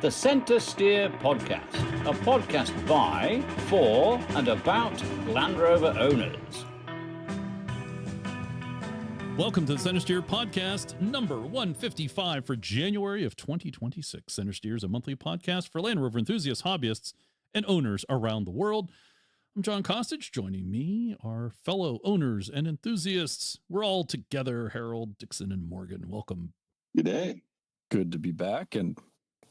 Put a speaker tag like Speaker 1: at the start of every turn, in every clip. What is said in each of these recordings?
Speaker 1: the CentreSteer podcast, a podcast by, for, and about Land Rover owners.
Speaker 2: Welcome to the CentreSteer podcast, number 155 for January of 2026. CentreSteer is a monthly podcast for Land Rover enthusiasts, hobbyists, and owners around the world. I'm John Costage. Joining me are fellow owners and enthusiasts. We're all together, Harold, Dixon, and Morgan. Welcome.
Speaker 3: Good day.
Speaker 4: Good to be back, and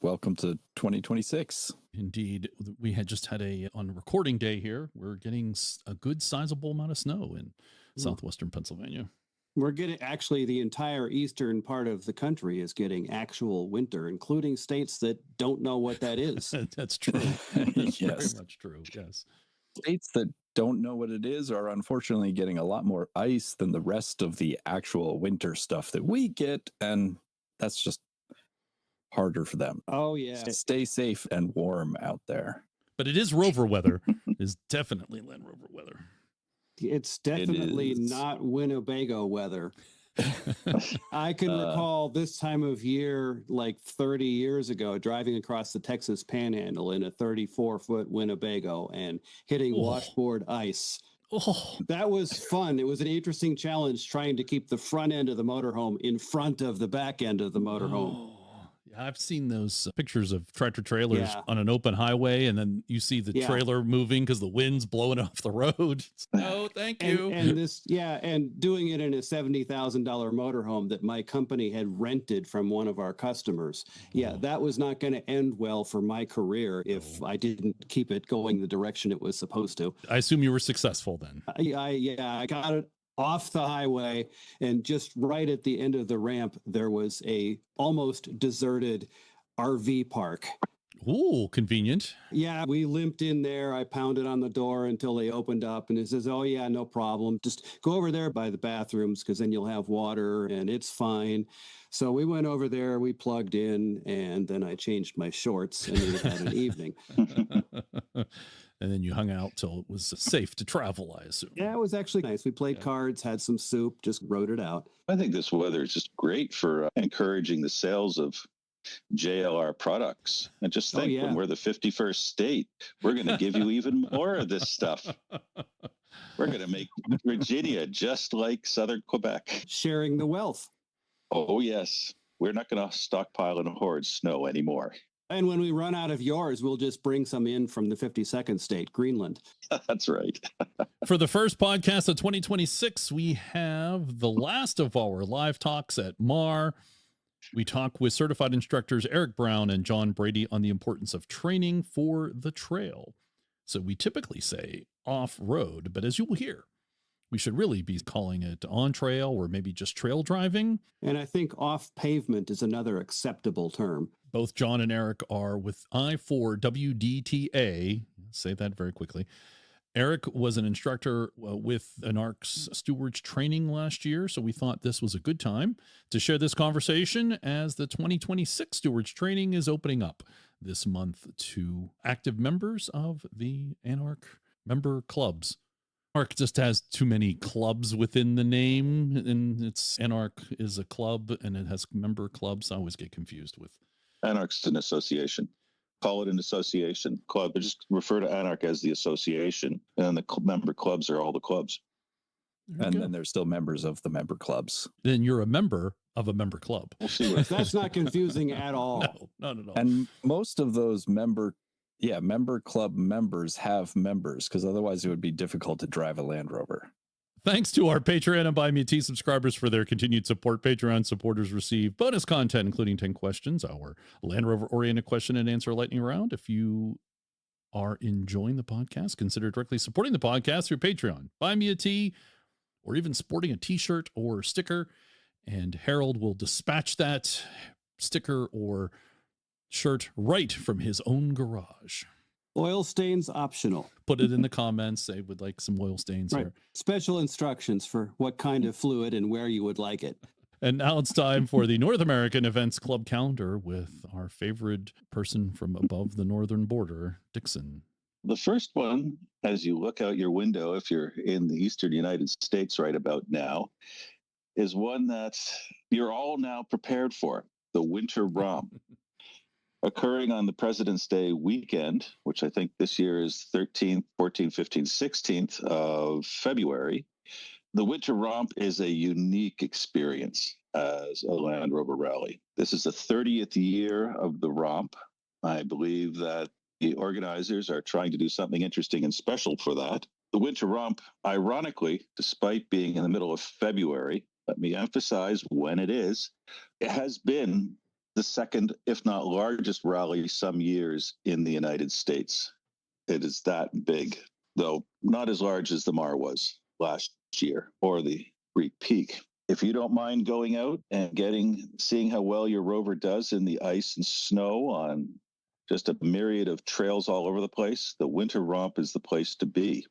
Speaker 4: welcome to 2026.
Speaker 2: Indeed. We had just had on recording day here, we're getting a good sizable amount of snow in southwestern Pennsylvania.
Speaker 5: We're getting, actually, the entire eastern part of the country is getting actual winter, including states that don't know what that is.
Speaker 2: That's true. That's
Speaker 4: Yes.
Speaker 2: very much true. Yes.
Speaker 4: States that don't know what it is are unfortunately getting a lot more ice than the rest of the actual winter stuff that we get, and that's just harder for them.
Speaker 5: Oh, yeah.
Speaker 4: Stay safe and warm out there.
Speaker 2: But it is Rover weather. It is definitely Land Rover weather.
Speaker 5: It's definitely
Speaker 4: It is.
Speaker 5: not Winnebago weather. I can recall this time of year, like 30 years ago, driving across the Texas Panhandle in a 34-foot Winnebago and hitting washboard ice.
Speaker 2: Oh,
Speaker 5: That was fun. It was an interesting challenge trying to keep the front end of the motorhome in front of the back end of the motorhome.
Speaker 2: Yeah, I've seen those pictures of tractor trailers
Speaker 5: Yeah.
Speaker 2: on an open highway, and then you see the
Speaker 5: Yeah.
Speaker 2: trailer moving because the wind's blowing off the road. No, thank you.
Speaker 5: And doing it in a $70,000 motorhome that my company had rented from one of our customers. Yeah, that was not going to end well for my career if I didn't keep it going the direction it was supposed to.
Speaker 2: I assume you were successful then.
Speaker 5: I got it off the highway, and just right at the end of the ramp, there was a almost deserted RV park.
Speaker 2: Ooh, convenient.
Speaker 5: Yeah, we limped in there. I pounded on the door until they opened up, and it says, "Oh yeah, no problem. Just go over there by the bathrooms because then you'll have water and it's fine." So we went over there, we plugged in, and then I changed my shorts and we had an evening.
Speaker 2: And then you hung out till it was safe to travel, I assume.
Speaker 5: Yeah, it was actually nice. We played cards, had some soup, just wrote it out.
Speaker 3: I think this weather is just great for encouraging the sales of JLR products. And just think, when we're the 51st state, we're going to give you even more of this stuff. We're going to make Virginia just like Southern Quebec.
Speaker 5: Sharing the wealth.
Speaker 3: Oh, yes. We're not going to stockpile and hoard snow anymore.
Speaker 5: And when we run out of yours, we'll just bring some in from the 52nd state, Greenland.
Speaker 3: That's right.
Speaker 2: For the first podcast of 2026, we have the last of our live talks at MAR. We talk with certified instructors Eric Brown and John Brady on the importance of training for the trail. So we typically say off-road, but as you will hear, we should really be calling it on-trail or maybe just trail driving.
Speaker 5: And I think off-pavement is another acceptable term.
Speaker 2: Both John and Eric are with I4WD. Say that very quickly. Eric was an instructor with ANARC Stewards Training last year, so we thought this was a good time to share this conversation as the 2026 Stewards Training is opening up this month to active members of the ANARC member clubs. ANARC just has too many clubs within the name, and it's ANARC is a club and it has member clubs. I always get confused with.
Speaker 3: ANARC's an association. Call it an association club. But just refer to ANARC as the association. And the member clubs are all the clubs.
Speaker 4: And then there's still members of the member clubs.
Speaker 2: Then you're a member of a member club.
Speaker 3: We'll see what
Speaker 5: That's not confusing at all.
Speaker 2: No, not at all.
Speaker 4: And most of those member club members have members, because otherwise it would be difficult to drive a Land Rover.
Speaker 2: Thanks to our Patreon and Buy Me a Tea subscribers for their continued support. Patreon supporters receive bonus content, including 10 questions, our Land Rover-oriented question and answer lightning round. If you are enjoying the podcast, consider directly supporting the podcast through Patreon. Buy Me a Tea, or even sporting a T-shirt or sticker, and Harold will dispatch that sticker or shirt right from his own garage.
Speaker 5: Oil stains optional.
Speaker 2: Put it in the comments. Say would like some oil stains
Speaker 5: Right.
Speaker 2: here.
Speaker 5: Special instructions for what kind of fluid and where you would like it.
Speaker 2: And now it's time for the North American Events Club calendar with our favorite person from above the northern border, Dixon.
Speaker 3: The first one, as you look out your window, if you're in the eastern United States right about now, is one that you're all now prepared for, the Winter ROM. occurring on the President's Day weekend, which I think this year is 13th, 14th, 15th, 16th of February. The Winter Romp is a unique experience as a Land Rover rally. This is the 30th year of the romp. I believe that the organizers are trying to do something interesting and special for that. The Winter Romp, ironically, despite being in the middle of February, let me emphasize when it is, it has been the second, if not largest rally some years in the United States. It is that big, though not as large as the Mar was last year or the Greek Peak. If you don't mind going out and seeing how well your Rover does in the ice and snow on just a myriad of trails all over the place, the Winter Romp is the place to be.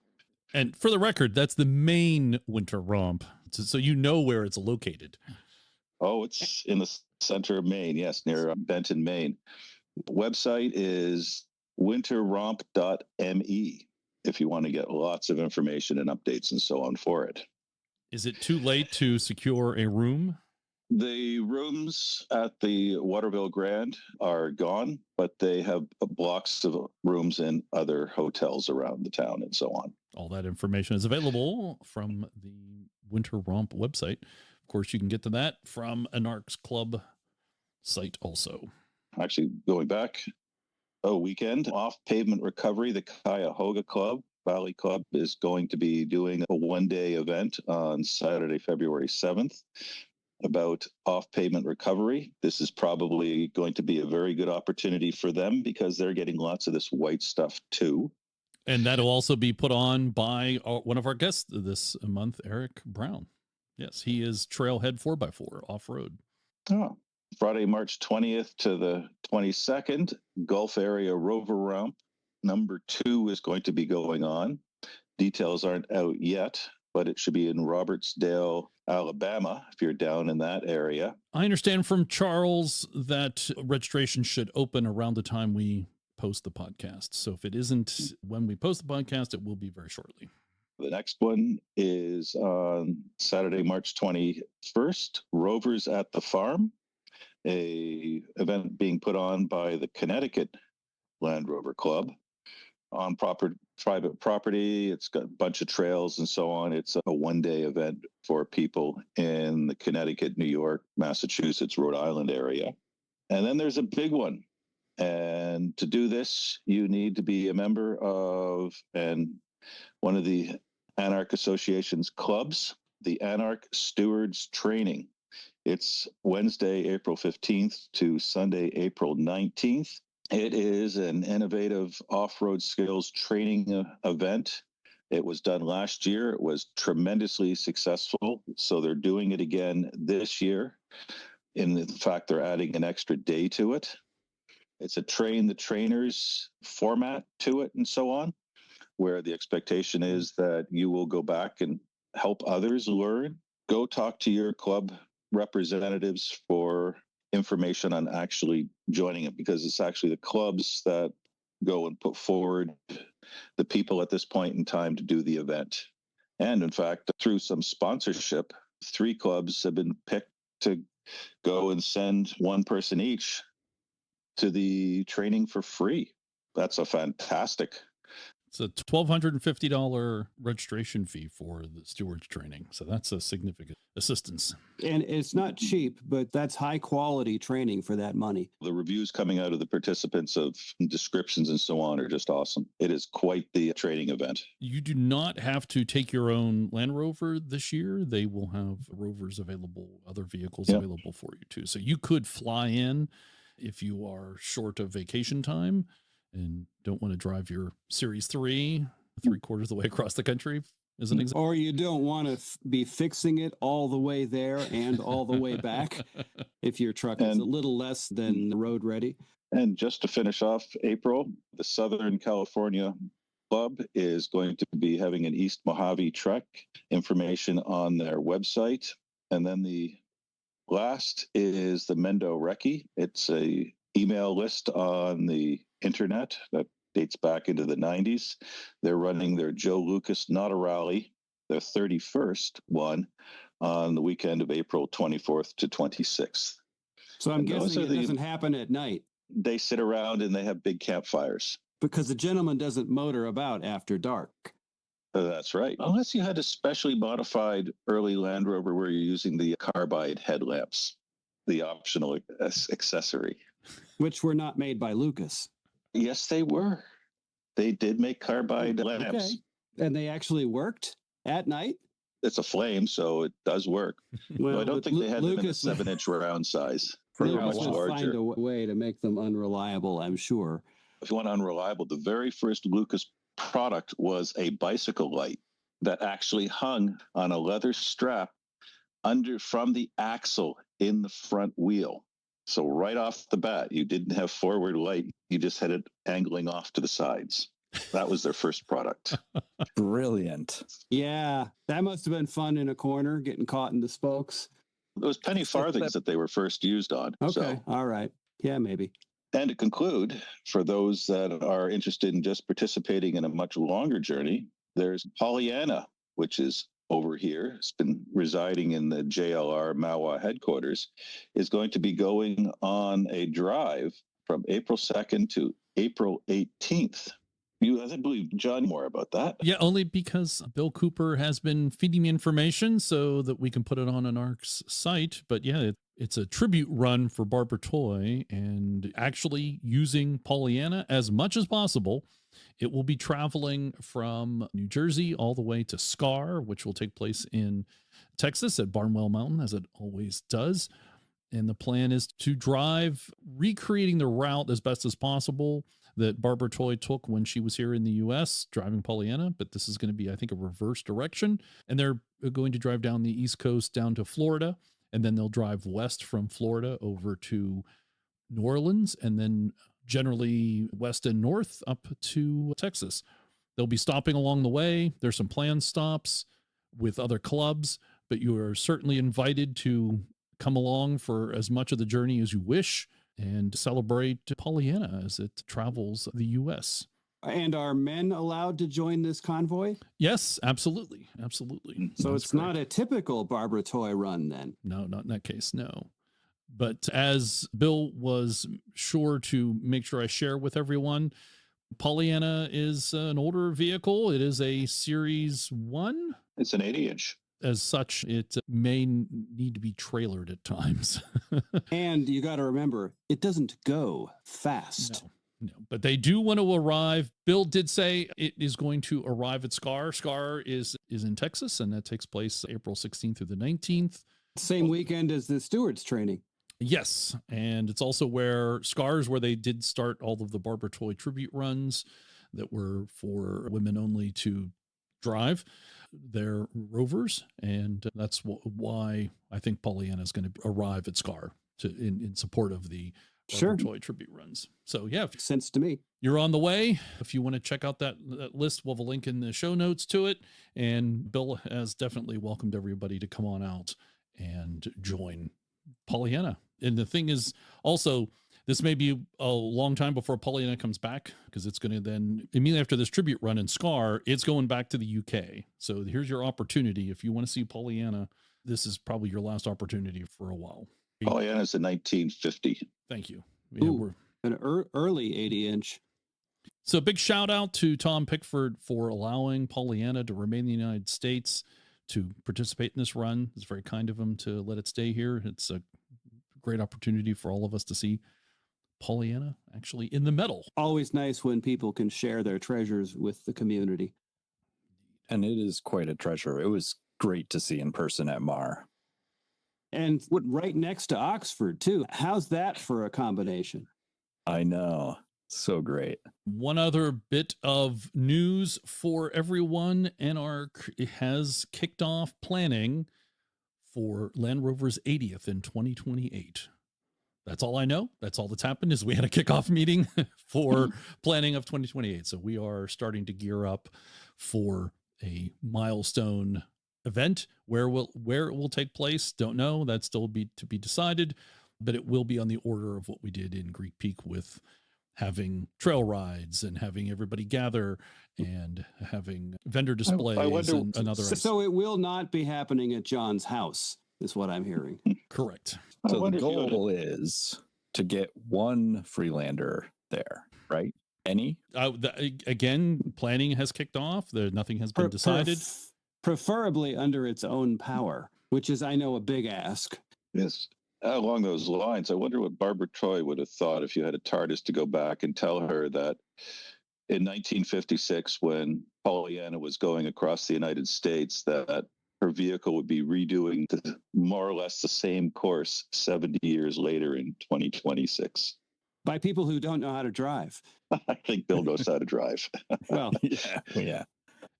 Speaker 2: And for the record, that's the main Winter Romp, so you know where it's located.
Speaker 3: Oh, it's in the center of Maine, yes, near Benton, Maine. Website is winterromp.me if you want to get lots of information and updates and so on for it.
Speaker 2: Is it too late to secure a room?
Speaker 3: The rooms at the Waterville Grand are gone, but they have blocks of rooms in other hotels around the town and so on.
Speaker 2: All that information is available from the Winter Romp website. Of course, you can get to that from ANARC's club site also. Actually,
Speaker 3: going back a weekend, off pavement recovery, the Cuyahoga Club, Valley Club, is going to be doing a one-day event on Saturday, February 7th about off-pavement recovery. This is probably going to be a very good opportunity for them because they're getting lots of this white stuff too.
Speaker 2: And that'll also be put on by one of our guests this month, Eric Brown. Yes, he is Trailhead 4x4 off-road.
Speaker 3: Oh, Friday, March 20th to the 22nd, Gulf Area Rover Romp number 2 is going to be going on. Details aren't out yet, but it should be in Robertsdale, Alabama, if you're down in that area.
Speaker 2: I understand from Charles that registration should open around the time we post the podcast. So if it isn't when we post the podcast, it will be very shortly.
Speaker 3: The next one is on Saturday, March 21st, Rovers at the Farm, a event being put on by the Connecticut Land Rover Club on private property. It's got a bunch of trails and so on. It's a one-day event for people in the Connecticut, New York, Massachusetts, Rhode Island area. And then there's a big one. And to do this, you need to be a member of one of the ANARC Association's clubs, the ANARC Stewards Training. It's Wednesday, April 15th to Sunday, April 19th. It is an innovative off-road skills training event. It was done last year. It was tremendously successful. So they're doing it again this year. In fact, they're adding an extra day to it. It's a train the trainers format to it and so on, where the expectation is that you will go back and help others learn. Go talk to your club representatives for information on actually joining it, because it's actually the clubs that go and put forward the people at this point in time to do the event. And in fact, through some sponsorship, 3 clubs have been picked to go and send one person each to the training for free. That's a fantastic.
Speaker 2: It's a $1,250 registration fee for the stewards training. So that's a significant assistance.
Speaker 5: And it's not cheap, but that's high quality training for that money.
Speaker 3: The reviews coming out of the participants of descriptions and so on are just awesome. It is quite the training event.
Speaker 2: You do not have to take your own Land Rover this year. They will have Rovers available, other vehicles available for you too. So you could fly in if you are short of vacation time and don't want to drive your Series 3 3/4 of the way across the country, as an example.
Speaker 5: Or you don't want to be fixing it all the way there and all the way back if your truck is a little less than road ready.
Speaker 3: And just to finish off April, the Southern California Club is going to be having an East Mojave trek. Information on their website. And then the last is the Mendo Recce. It's a email list on the internet that dates back into the 90s. They're running their Joe Lucas Not a Rally, their 31st one, on the weekend of April 24th to 26th.
Speaker 5: So I'm guessing it doesn't happen at night.
Speaker 3: They sit around and they have big campfires.
Speaker 5: Because the gentleman doesn't motor about after dark.
Speaker 3: That's right. Unless you had a specially modified early Land Rover where you're using the carbide headlamps, the optional accessory.
Speaker 5: Which were not made by Lucas.
Speaker 3: Yes, they were. They did make carbide lamps.
Speaker 5: Okay. And they actually worked at night?
Speaker 3: It's a flame, so it does work.
Speaker 5: Well,
Speaker 3: I don't think they had
Speaker 5: Lucas,
Speaker 3: them in a 7-inch round size.
Speaker 5: Lucas would find a way to make them unreliable, I'm sure.
Speaker 3: If you want unreliable, the very first Lucas product was a bicycle light that actually hung on a leather strap from the axle in the front wheel. So right off the bat, you didn't have forward light. You just had it angling off to the sides. That was their first product.
Speaker 4: Brilliant.
Speaker 5: Yeah, that must have been fun in a corner, getting caught in the spokes.
Speaker 3: It was penny farthings that they were first used on.
Speaker 5: Okay,
Speaker 3: so.
Speaker 5: All right. Yeah, maybe.
Speaker 3: And to conclude, for those that are interested in just participating in a much longer journey, there's Pollyanna, which is over here. It's been residing in the JLR Mahwah headquarters, is going to be going on a drive from April 2nd to April 18th. I believe John more about that.
Speaker 2: Yeah, only because Bill Cooper has been feeding me information so that we can put it on ANARC's site. But yeah, it's a tribute run for Barbara Toy and actually using Pollyanna as much as possible. It will be traveling from New Jersey all the way to Scar, which will take place in Texas at Barnwell Mountain, as it always does. And the plan is to drive, recreating the route as best as possible that Barbara Toy took when she was here in the U.S. driving Pollyanna. But this is going to be, I think, a reverse direction. And they're going to drive down the East Coast down to Florida. And then they'll drive west from Florida over to New Orleans, and then generally west and north up to Texas. They'll be stopping along the way. There's some planned stops with other clubs, but you are certainly invited to come along for as much of the journey as you wish and celebrate Pollyanna as it travels the U.S.
Speaker 5: And are men allowed to join this convoy?
Speaker 2: Yes, absolutely. Absolutely.
Speaker 5: So it's not a typical Barbara Toy run then?
Speaker 2: No, not in that case, no. But as Bill was sure to make sure I share with everyone, Pollyanna is an older vehicle. It is a Series 1.
Speaker 3: It's an 80-inch.
Speaker 2: As such, it may need to be trailered at times.
Speaker 5: And you got to remember, it doesn't go fast.
Speaker 2: No, but they do want to arrive. Bill did say it is going to arrive at Scar. Scar is in Texas, and that takes place April 16th through the 19th.
Speaker 5: Same weekend as the Stewards Training.
Speaker 2: Yes, and it's also where Scar's where they did start all of the Barbara Toy tribute runs that were for women only to drive their Rovers, and that's why I think Pollyanna is going to arrive at Scar in support of the Barbara Toy tribute runs. So yeah,
Speaker 5: makes sense to me.
Speaker 2: You're on the way. If you want to check out that list, we'll have a link in the show notes to it. And Bill has definitely welcomed everybody to come on out and join Pollyanna. And the thing is also, this may be a long time before Pollyanna comes back, because it's going to then, immediately after this tribute run in Scar, it's going back to the UK. So here's your opportunity. If you want to see Pollyanna, this is probably your last opportunity for a while.
Speaker 3: Pollyanna's a 1950.
Speaker 2: Thank you. Yeah,
Speaker 5: Ooh, an early 80-inch.
Speaker 2: So big shout out to Tom Pickford for allowing Pollyanna to remain in the United States to participate in this run. It's very kind of him to let it stay here. It's a great opportunity for all of us to see Pollyanna actually in the medal.
Speaker 5: Always nice when people can share their treasures with the community.
Speaker 4: And it is quite a treasure. It was great to see in person at Mar.
Speaker 5: And right next to Oxford, too. How's that for a combination?
Speaker 4: I know. So great.
Speaker 2: One other bit of news for everyone. ANARC has kicked off planning for Land Rover's 80th in 2028. That's all I know. That's all that's happened is we had a kickoff meeting for planning of 2028. So we are starting to gear up for a milestone event. Where it will take place, don't know. That's still to be decided, but it will be on the order of what we did in Greek Peak with having trail rides and having everybody gather and having vendor displays and another.
Speaker 5: So it will not be happening at John's house, is what I'm hearing.
Speaker 2: Correct.
Speaker 4: So the goal is to get one Freelander there, right? Any?
Speaker 2: Again, planning has kicked off. Nothing has been decided.
Speaker 5: Preferably under its own power, which is, I know, a big ask.
Speaker 3: Yes. Along those lines, I wonder what Barbara Troy would have thought if you had a TARDIS to go back and tell her that in 1956, when Pollyanna was going across the United States, that her vehicle would be redoing more or less the same course 70 years later in 2026.
Speaker 5: By people who don't know how to drive.
Speaker 3: I think Bill knows how to drive.
Speaker 5: Well,
Speaker 4: yeah.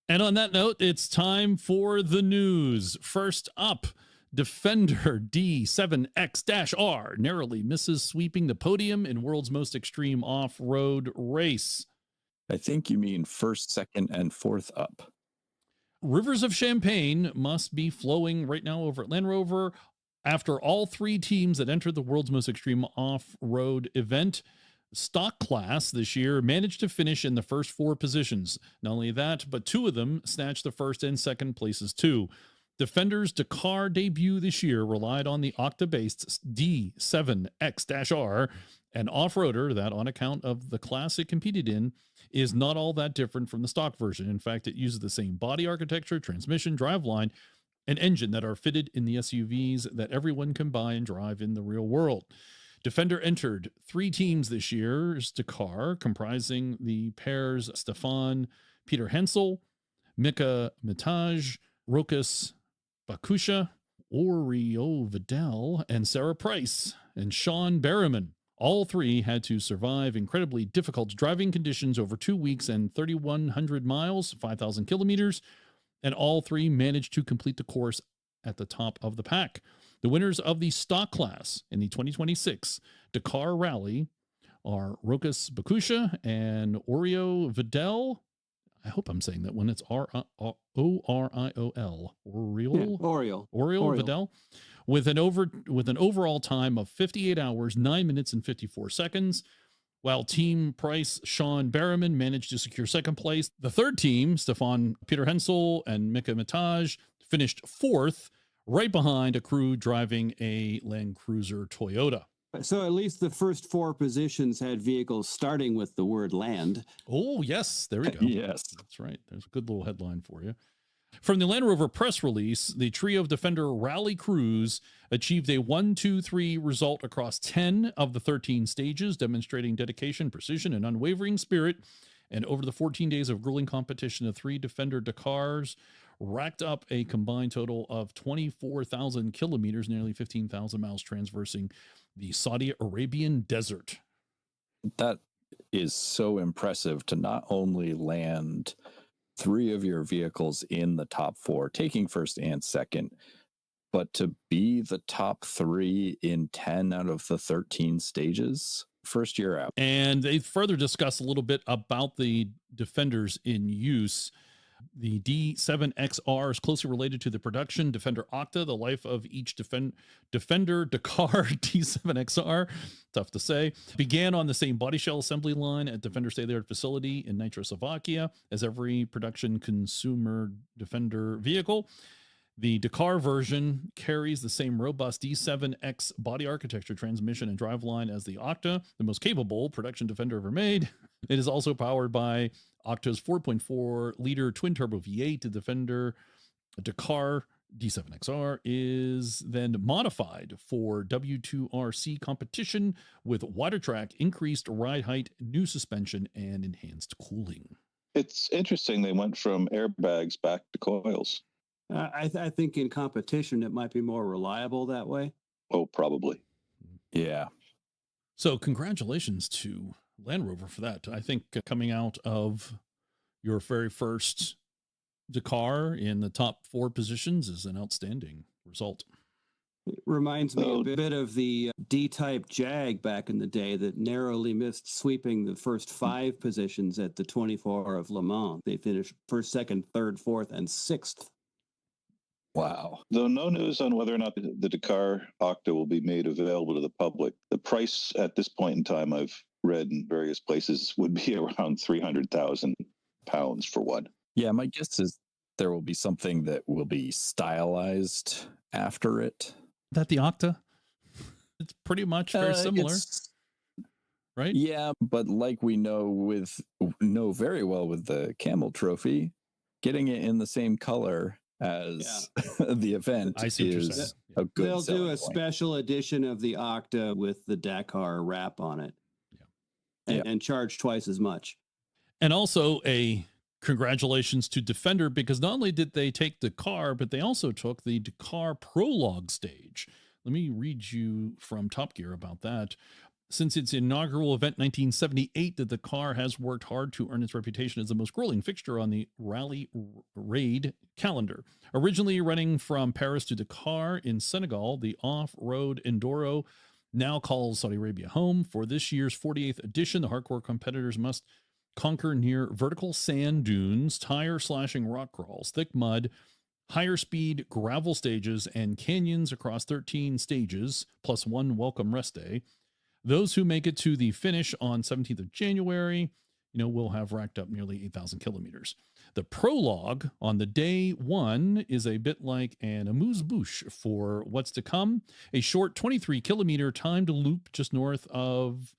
Speaker 2: And on that note, it's time for the news. First up, Defender D7X-R narrowly misses sweeping the podium in world's most extreme off-road race.
Speaker 4: I think you mean first, second, and fourth up.
Speaker 2: Rivers of champagne must be flowing right now over at Land Rover after all three teams that entered the world's most extreme off-road event stock class this year managed to finish in the first four positions. Not only that, but two of them snatched the first and second places too. Defender's Dakar debut this year relied on the Octa-based D7X-R, an off-roader that, on account of the class it competed in, is not all that different from the stock version. In fact, it uses the same body architecture, transmission, driveline, and engine that are fitted in the SUVs that everyone can buy and drive in the real world. Defender entered three teams this year's Dakar, comprising the pairs Stefan Peter Hensel, Mika Mitaj, Rokas Bakusha, Oreo Vidal, and Sarah Price, and Sean Berriman. All three had to survive incredibly difficult driving conditions over 2 weeks and 3,100 miles, 5,000 kilometers, and all three managed to complete the course at the top of the pack. The winners of the stock class in the 2026 Dakar Rally are Rokas Bakusha and Oreo Vidal. I hope I'm saying that when it's Oriol. Oriol Vidal, with an overall time of 58 hours, 9 minutes, and 54 seconds. While Team Price Sean Berriman managed to secure second place. The third team, Stefan Peter Hensel and Mika Mitaj, finished fourth, right behind a crew driving a Land Cruiser Toyota.
Speaker 5: So at least the first four positions had vehicles starting with the word land.
Speaker 2: Oh, yes. There we go.
Speaker 4: Yes.
Speaker 2: That's right. There's a good little headline for you. From the Land Rover press release, the trio of Defender Rally crews achieved a 1-2-3 result across 10 of the 13 stages, demonstrating dedication, precision, and unwavering spirit. And over the 14 days of grueling competition, the three Defender Dakars racked up a combined total of 24,000 kilometers, nearly 15,000 miles, transversing the Saudi Arabian desert.
Speaker 4: That is so impressive to not only land three of your vehicles in the top four, taking first and second, but to be the top three in 10 out of the 13 stages first year out.
Speaker 2: And they further discuss a little bit about the Defenders in use. The D7X-R is closely related to the production Defender Octa, the life of each Defender Dakar D7X-R, tough to say, began on the same body shell assembly line at Defender state-of-the-art facility in Nitroslovakia as every production consumer Defender vehicle. The Dakar version carries the same robust D7X body architecture, transmission, and driveline as the Octa, the most capable production Defender ever made. It is also powered by Octa's 4.4-liter twin-turbo V8. The Defender Dakar D7X-R is then modified for W2RC competition with wider track, increased ride height, new suspension, and enhanced cooling.
Speaker 3: It's interesting they went from airbags back to coils.
Speaker 5: I think in competition, it might be more reliable that way.
Speaker 3: Oh, probably.
Speaker 4: Yeah.
Speaker 2: So congratulations to Land Rover for that. I think coming out of your very first Dakar in the top four positions is an outstanding result.
Speaker 5: It reminds me a bit of the D-type Jag back in the day that narrowly missed sweeping the first 5 positions at the 24 of Le Mans. They finished first, second, third, fourth, and sixth.
Speaker 4: Wow.
Speaker 3: Though no news on whether or not the Dakar Octa will be made available to the public. The price at this point in time, I've read in various places, would be around £300,000 for one.
Speaker 4: Yeah, my guess is there will be something that will be stylized after it.
Speaker 2: That the Octa? It's pretty much very similar, right?
Speaker 4: Yeah, but like we know very well with the Camel Trophy, getting it in the same color as the event
Speaker 2: I see what you're
Speaker 4: is
Speaker 2: saying.
Speaker 4: a good
Speaker 5: They'll do a
Speaker 4: point.
Speaker 5: special edition of the Octa with the Dakar wrap on it. And charge twice as much.
Speaker 2: And also a congratulations to Defender, because not only did they take Dakar, but they also took the Dakar Prologue stage. Let me read you from Top Gear about that. Since its inaugural event in 1978, the Dakar has worked hard to earn its reputation as the most grueling fixture on the rally raid calendar. Originally running from Paris to Dakar in Senegal, the off-road enduro now calls Saudi Arabia home. For this year's 48th edition, the hardcore competitors must conquer near vertical sand dunes, tire-slashing rock crawls, thick mud, higher speed gravel stages, and canyons across 13 stages, plus one welcome rest day. Those who make it to the finish on 17th of January, will have racked up nearly 8,000 kilometers. The prologue on the day one is a bit like an amuse-bouche for what's to come, a short 23-kilometer timed loop just north of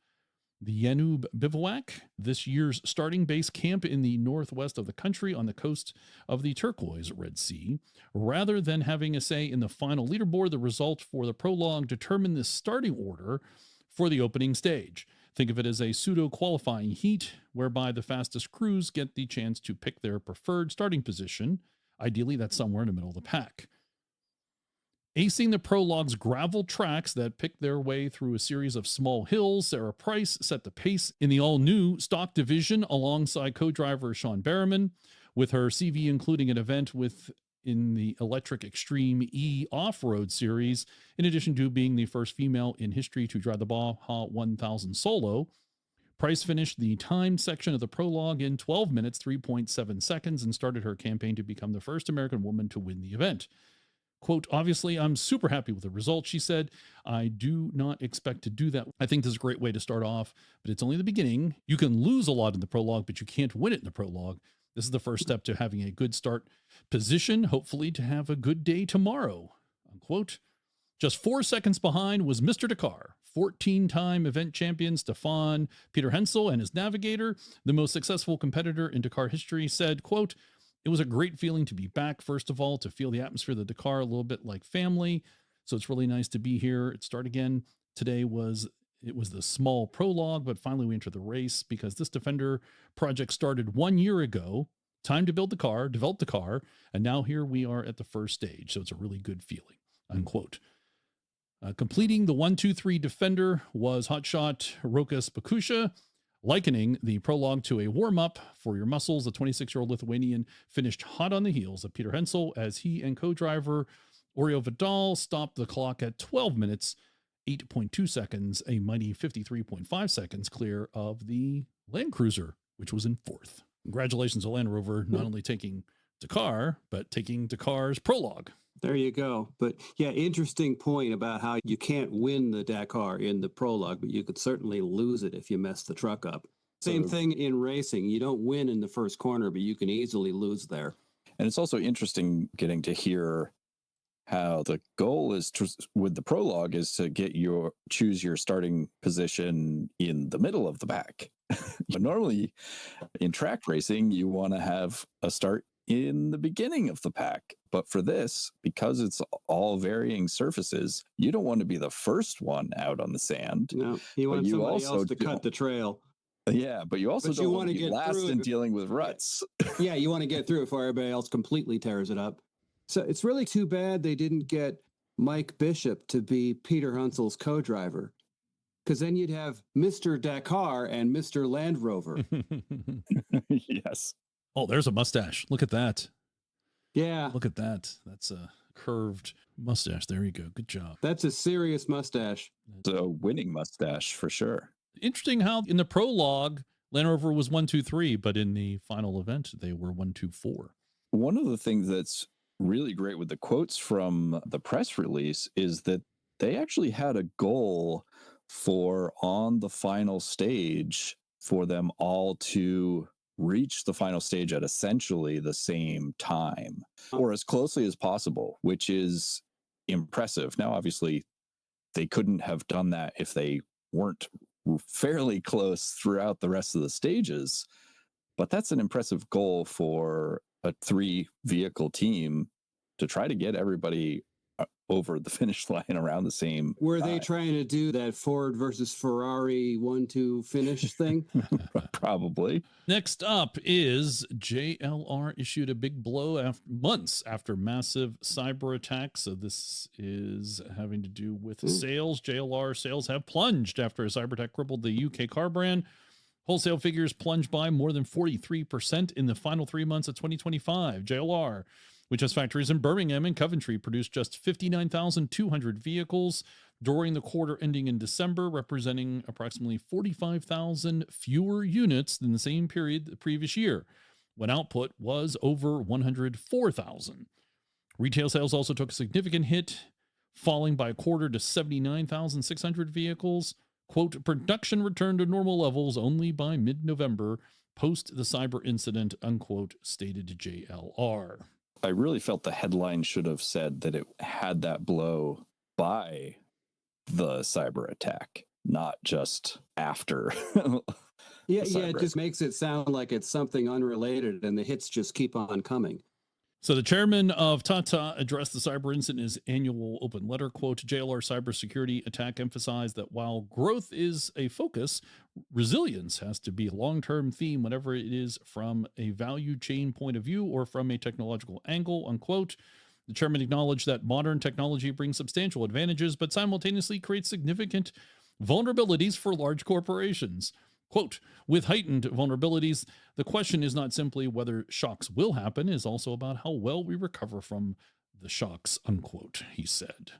Speaker 2: the Yanub Bivouac, this year's starting base camp in the northwest of the country on the coast of the turquoise Red Sea. Rather than having a say in the final leaderboard, the result for the prologue determined the starting order for the opening stage. Think of it as a pseudo-qualifying heat, whereby the fastest crews get the chance to pick their preferred starting position. Ideally, that's somewhere in the middle of the pack. Acing the prologue's gravel tracks that pick their way through a series of small hills, Sarah Price set the pace in the all-new stock division alongside co-driver Sean Berriman, with her CV including an event in the Electric Extreme E off-road series, in addition to being the first female in history to drive the Baja 1000 solo. Price finished the timed section of the prologue in 12 minutes, 3.7 seconds, and started her campaign to become the first American woman to win the event. Quote, obviously, I'm super happy with the result, she said. I do not expect to do that. I think this is a great way to start off, but it's only the beginning. You can lose a lot in the prologue, but you can't win it in the prologue. This is the first step to having a good start position, hopefully to have a good day tomorrow, unquote. Just 4 seconds behind was Mr. Dakar, 14-time event champion Stefan Peter Hensel, and his navigator, the most successful competitor in Dakar history, said, quote, it was a great feeling to be back, first of all, to feel the atmosphere of the Dakar a little bit like family. So it's really nice to be here. It started again. Today was the small prologue, but finally we entered the race because this Defender project started 1 year ago. Time to build the car, develop the car, and now here we are at the first stage. So it's a really good feeling, unquote. Completing the 1-2-3 Defender was hotshot Rokas Bakusha, likening the prologue to a warm-up for your muscles. The 26-year-old Lithuanian finished hot on the heels of Peter Hensel as he and co-driver Oriol Vidal stopped the clock at 12 minutes, 8.2 seconds, a mighty 53.5 seconds clear of the Land Cruiser, which was in fourth. Congratulations to Land Rover, not only taking Dakar, but taking Dakar's prologue.
Speaker 5: There you go. But yeah, interesting point about how you can't win the Dakar in the prologue, but you could certainly lose it if you mess the truck up. Same thing in racing. You don't win in the first corner, but you can easily lose there.
Speaker 4: And it's also interesting getting to hear how the goal is with the prologue is to choose your starting position in the middle of the pack. But normally in track racing, you want to have a start in the beginning of the pack. But for this, because it's all varying surfaces, you don't want to be the first one out on the sand.
Speaker 5: No, you want somebody else to cut the trail.
Speaker 4: Yeah, but you also don't want to be last in dealing with ruts.
Speaker 5: Yeah, you want to get through it before everybody else completely tears it up. So it's really too bad they didn't get Mike Bishop to be Peter Hensel's co-driver, because then you'd have Mr. Dakar and Mr. Land Rover.
Speaker 4: Yes.
Speaker 2: Oh, there's a mustache. Look at that.
Speaker 5: Yeah.
Speaker 2: Look at that. That's a curved mustache. There you go. Good job.
Speaker 5: That's a serious mustache.
Speaker 4: It's a winning mustache for sure.
Speaker 2: Interesting how in the prologue, Land Rover was 1-2-3, but in the final event, they were 1-2-4.
Speaker 4: One of the things that's really great with the quotes from the press release is that they actually had a goal for on the final stage for them all to reach the final stage at essentially the same time or as closely as possible, which is impressive. Now, obviously, they couldn't have done that if they weren't fairly close throughout the rest of the stages. But that's an impressive goal for a 3-vehicle team to try to get everybody over the finish line around the same.
Speaker 5: Were they trying to do that Ford versus Ferrari 1-2 finish thing?
Speaker 4: Probably.
Speaker 2: Next up is JLR issued a big blow months after massive cyber attacks. So this is having to do with sales. JLR sales have plunged after a cyber attack crippled the UK car brand. Wholesale figures plunged by more than 43% in the final 3 months of 2025. JLR, which has factories in Birmingham and Coventry, produced just 59,200 vehicles during the quarter ending in December, representing approximately 45,000 fewer units than the same period the previous year, when output was over 104,000. Retail sales also took a significant hit, falling by a quarter to 79,600 vehicles. Quote, production returned to normal levels only by mid-November, post the cyber incident, unquote, stated JLR.
Speaker 4: I really felt the headline should have said that it had that blow by the cyber attack, not just after.
Speaker 5: Yeah, it just makes it sound like it's something unrelated and the hits just keep on coming.
Speaker 2: So the chairman of Tata addressed the cyber incident in his annual open letter. Quote, JLR cybersecurity attack emphasized that while growth is a focus, resilience has to be a long-term theme, whatever it is from a value chain point of view or from a technological angle, unquote. The chairman acknowledged that modern technology brings substantial advantages, but simultaneously creates significant vulnerabilities for large corporations. Quote, with heightened vulnerabilities, the question is not simply whether shocks will happen, it is also about how well we recover from the shocks, unquote, he said,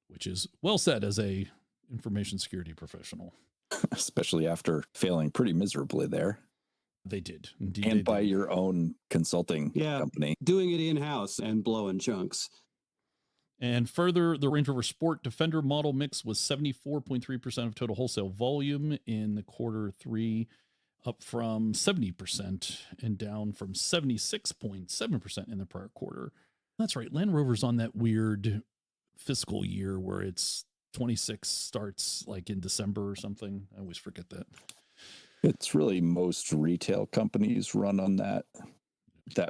Speaker 2: which is well said as a information security professional.
Speaker 4: Especially after failing pretty miserably there.
Speaker 2: They did. Indeed,
Speaker 4: and by your own consulting company.
Speaker 5: Doing it in-house and blowing chunks.
Speaker 2: And further, the Range Rover Sport Defender model mix was 74.3% of total wholesale volume in the quarter 3, up from 70% and down from 76.7% in the prior quarter. That's right. Land Rover's on that weird fiscal year where it's 26 starts like in December or something. I always forget that.
Speaker 4: It's really most retail companies run on that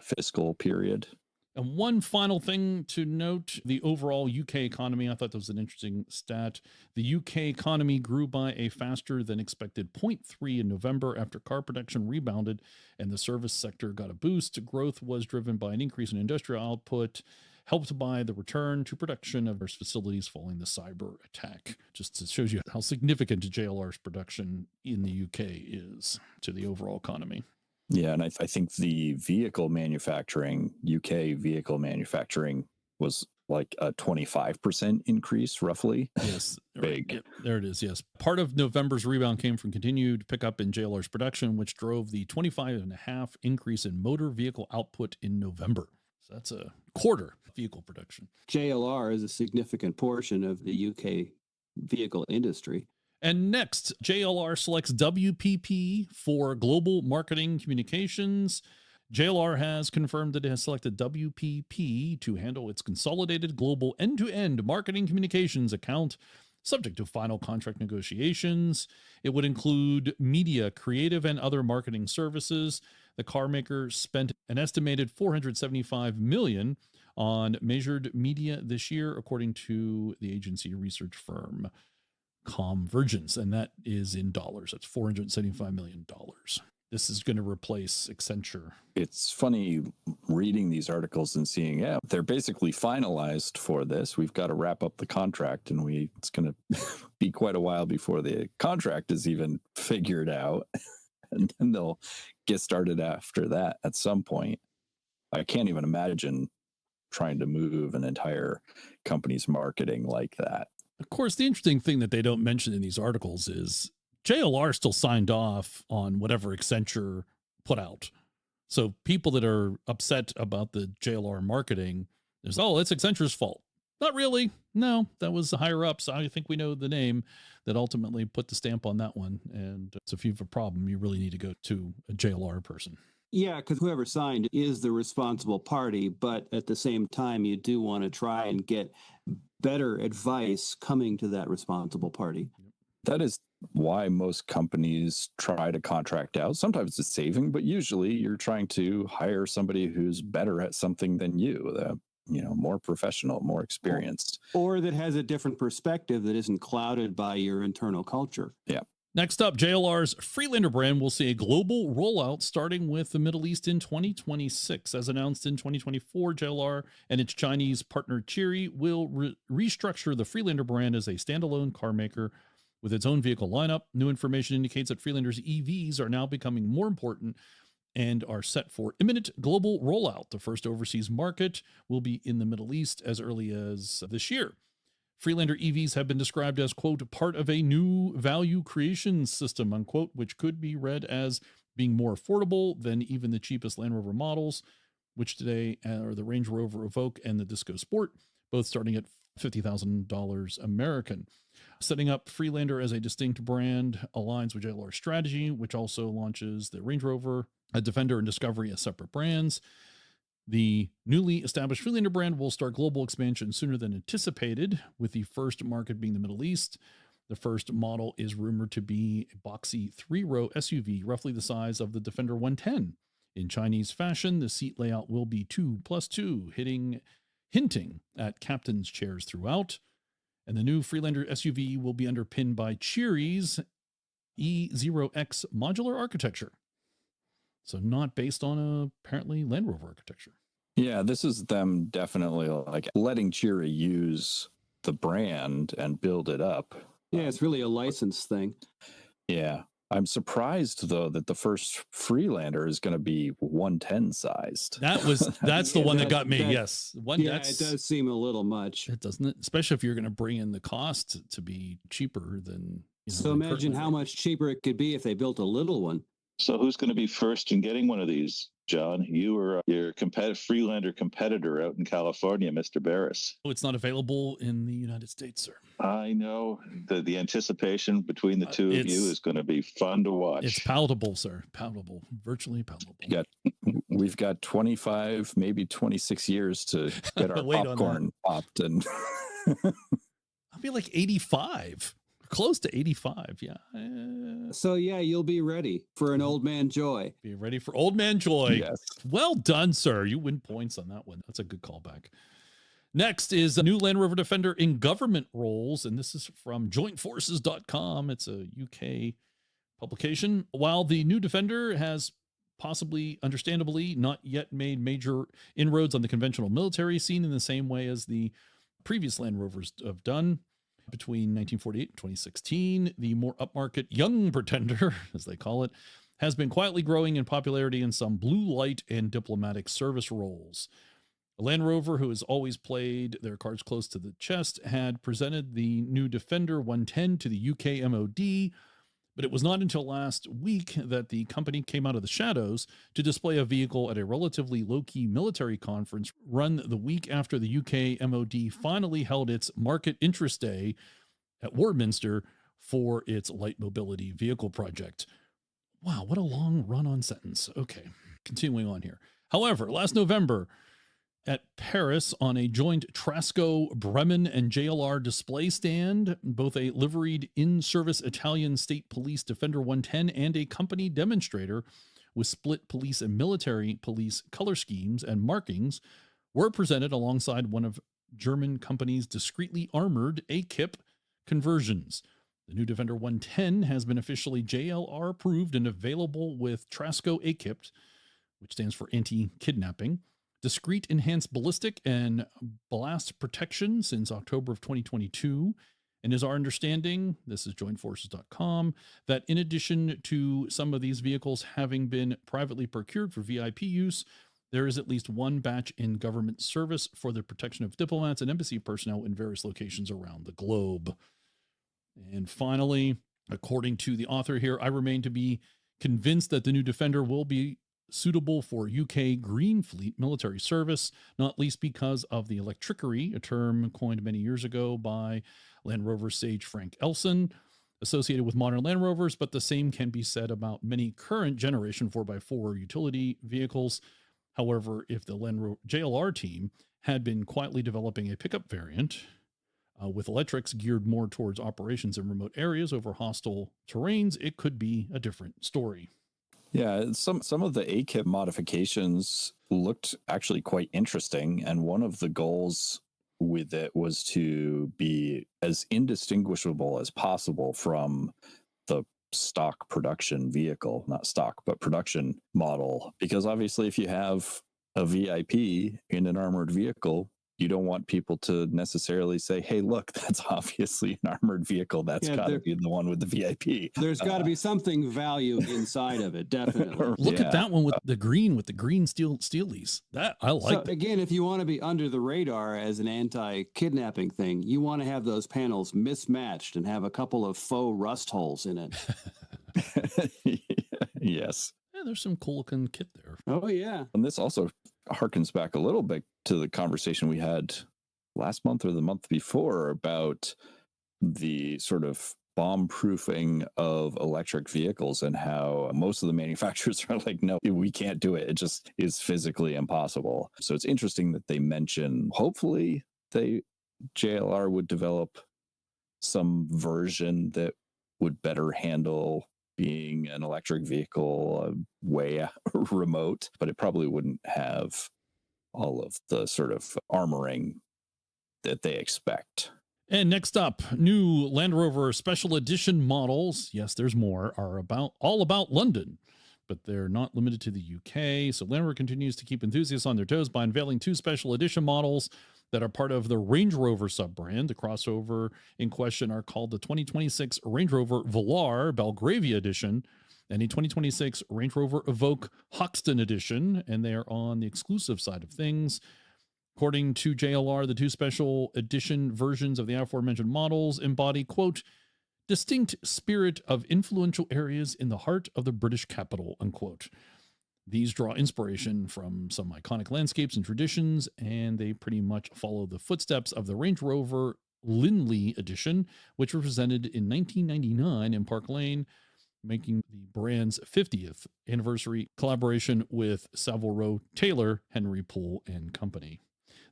Speaker 4: fiscal period.
Speaker 2: And one final thing to note, the overall UK economy, I thought that was an interesting stat. The UK economy grew by a faster than expected 0.3 in November after car production rebounded and the service sector got a boost. Growth was driven by an increase in industrial output, helped by the return to production of various facilities following the cyber attack. Just shows you how significant JLR's production in the UK is to the overall economy.
Speaker 4: Yeah, and I think the vehicle manufacturing, UK vehicle manufacturing, was like a 25% increase, roughly.
Speaker 2: Yes.
Speaker 4: Big.
Speaker 2: Yep, there it is, yes. Part of November's rebound came from continued pickup in JLR's production, which drove the 25.5% increase in motor vehicle output in November. So that's a quarter vehicle production.
Speaker 5: JLR is a significant portion of the UK vehicle industry.
Speaker 2: And next, JLR selects WPP for global marketing communications. JLR has confirmed that it has selected WPP to handle its consolidated global end-to-end marketing communications account, subject to final contract negotiations. It would include media, creative, and other marketing services. The car maker spent an estimated $475 million on measured media this year, according to the agency research firm Convergence, and that is in dollars. That's $475 million. This is going to replace Accenture.
Speaker 4: It's funny reading these articles and seeing, they're basically finalized for this. We've got to wrap up the contract, and it's going to be quite a while before the contract is even figured out. And then they'll get started after that at some point. I can't even imagine trying to move an entire company's marketing like that.
Speaker 2: Of course, the interesting thing that they don't mention in these articles is JLR still signed off on whatever Accenture put out. So people that are upset about the JLR marketing, it's Accenture's fault. Not really. No, that was the higher ups. I think we know the name that ultimately put the stamp on that one. And so if you have a problem, you really need to go to a JLR person.
Speaker 5: Yeah, because whoever signed is the responsible party, but at the same time, you do want to try and get better advice coming to that responsible party.
Speaker 4: That is why most companies try to contract out. Sometimes it's saving, but usually you're trying to hire somebody who's better at something than you, more professional, more experienced.
Speaker 5: Or that has a different perspective that isn't clouded by your internal culture.
Speaker 4: Yeah.
Speaker 2: Next up, JLR's Freelander brand will see a global rollout starting with the Middle East in 2026. As announced in 2024, JLR and its Chinese partner Chery will restructure the Freelander brand as a standalone car maker with its own vehicle lineup. New information indicates that Freelander's EVs are now becoming more important and are set for imminent global rollout. The first overseas market will be in the Middle East as early as this year. Freelander EVs have been described as, quote, part of a new value creation system, unquote, which could be read as being more affordable than even the cheapest Land Rover models, which today are the Range Rover Evoque and the Disco Sport, both starting at $50,000 American. Setting up Freelander as a distinct brand aligns with JLR's strategy, which also launches the Range Rover, Defender, and Discovery as separate brands. The newly established Freelander brand will start global expansion sooner than anticipated, with the first market being the Middle East. The first model is rumored to be a boxy 3-row SUV, roughly the size of the Defender 110. In Chinese fashion, the seat layout will be 2+2, hinting at captain's chairs throughout. And the new Freelander SUV will be underpinned by Chery's E0X modular architecture. So not based on apparently Land Rover architecture.
Speaker 4: Yeah, this is them definitely like letting Chery use the brand and build it up.
Speaker 5: Yeah, it's really a license thing.
Speaker 4: Yeah. I'm surprised though that the first Freelander is going to be 110 sized.
Speaker 2: That's the one that got me. Yes.
Speaker 5: It does seem a little much.
Speaker 2: It doesn't it? Especially if you're going to bring in the cost to be cheaper than.
Speaker 5: So imagine how much cheaper it could be if they built a little one.
Speaker 3: So who's going to be first in getting one of these, John? You or your Freelander competitor out in California, Mr. Barris?
Speaker 2: Oh, it's not available in the United States, sir.
Speaker 3: I know. The anticipation between the two of you is going to be fun to watch.
Speaker 2: It's palatable, sir. Palatable. Virtually palatable.
Speaker 4: We've got 25, maybe 26 years to get our popcorn popped. And
Speaker 2: I'll be like 85. Close to 85, yeah.
Speaker 5: So, yeah, you'll be ready for an old man joy.
Speaker 2: Be ready for old man joy.
Speaker 4: Yes.
Speaker 2: Well done, sir. You win points on that one. That's a good callback. Next is a new Land Rover Defender in government roles, and this is from jointforces.com. It's a UK publication. While the new Defender has possibly, understandably, not yet made major inroads on the conventional military scene in the same way as the previous Land Rovers have done, between 1948 and 2016, the more upmarket young Pretender, as they call it, has been quietly growing in popularity in some blue light and diplomatic service roles. A Land Rover, who has always played their cards close to the chest, had presented the new Defender 110 to the UK MOD, but it was not until last week that the company came out of the shadows to display a vehicle at a relatively low-key military conference run the week after the UK MOD finally held its Market Interest Day at Warminster for its light mobility vehicle project. Wow, what a long run-on sentence. Okay, continuing on here. However, last November, at Paris on a joint Trasco, Bremen, and JLR display stand, both a liveried in-service Italian State Police Defender 110 and a company demonstrator with split police and military police color schemes and markings were presented alongside one of German company's discreetly armored AKIP conversions. The new Defender 110 has been officially JLR approved and available with Trasco AKIP, which stands for anti-kidnapping, discrete enhanced ballistic and blast protection since October of 2022. And is our understanding, this is jointforces.com, that in addition to some of these vehicles having been privately procured for VIP use, there is at least one batch in government service for the protection of diplomats and embassy personnel in various locations around the globe. And finally, according to the author here, I remain to be convinced that the new Defender will be suitable for UK Green Fleet military service, not least because of the electricery, a term coined many years ago by Land Rover sage Frank Elson. associated with modern Land Rovers, but the same can be said about many current generation 4x4 utility vehicles. However, if the JLR team had been quietly developing a pickup variant with electrics geared more towards operations in remote areas over hostile terrains, it could be a different story.
Speaker 4: Yeah, some of the AKIP modifications looked actually quite interesting, and one of the goals with it was to be as indistinguishable as possible from the stock production vehicle, not stock, but production model. Because obviously, if you have a VIP in an armored vehicle, you don't want people to necessarily say, hey, look, that's obviously an armored vehicle. That's got to be the one with the VIP.
Speaker 5: There's got to be something value inside of it, definitely.
Speaker 2: Look at that one with the green steelies. That I like.
Speaker 5: So again, if you want to be under the radar as an anti-kidnapping thing, you want to have those panels mismatched and have a couple of faux rust holes in it.
Speaker 4: Yes.
Speaker 2: Yeah, there's some cool looking kit there.
Speaker 5: Oh, yeah.
Speaker 4: And this also harkens back a little bit to the conversation we had last month or the month before about the sort of bomb proofing of electric vehicles and how most of the manufacturers are like, no, we can't do it. It just is physically impossible. So it's interesting that they mention, hopefully JLR would develop some version that would better handle being an electric vehicle way remote, but it probably wouldn't have all of the sort of armoring that they expect.
Speaker 2: And next up, new Land Rover Special Edition models. Yes, there's more, are all about London, but they're not limited to the UK. So Land Rover continues to keep enthusiasts on their toes by unveiling 2 Special Edition models that are part of the Range Rover sub-brand. The crossover in question are called the 2026 Range Rover Velar Belgravia Edition and a 2026 Range Rover Evoque Hoxton Edition, and they are on the exclusive side of things. According to JLR, the 2 special edition versions of the aforementioned models embody, quote, distinct spirit of influential areas in the heart of the British capital, unquote. These draw inspiration from some iconic landscapes and traditions, and they pretty much follow the footsteps of the Range Rover Lindley Edition, which was presented in 1999 in Park Lane, making the brand's 50th anniversary collaboration with Savile Row Taylor, Henry Poole and Company.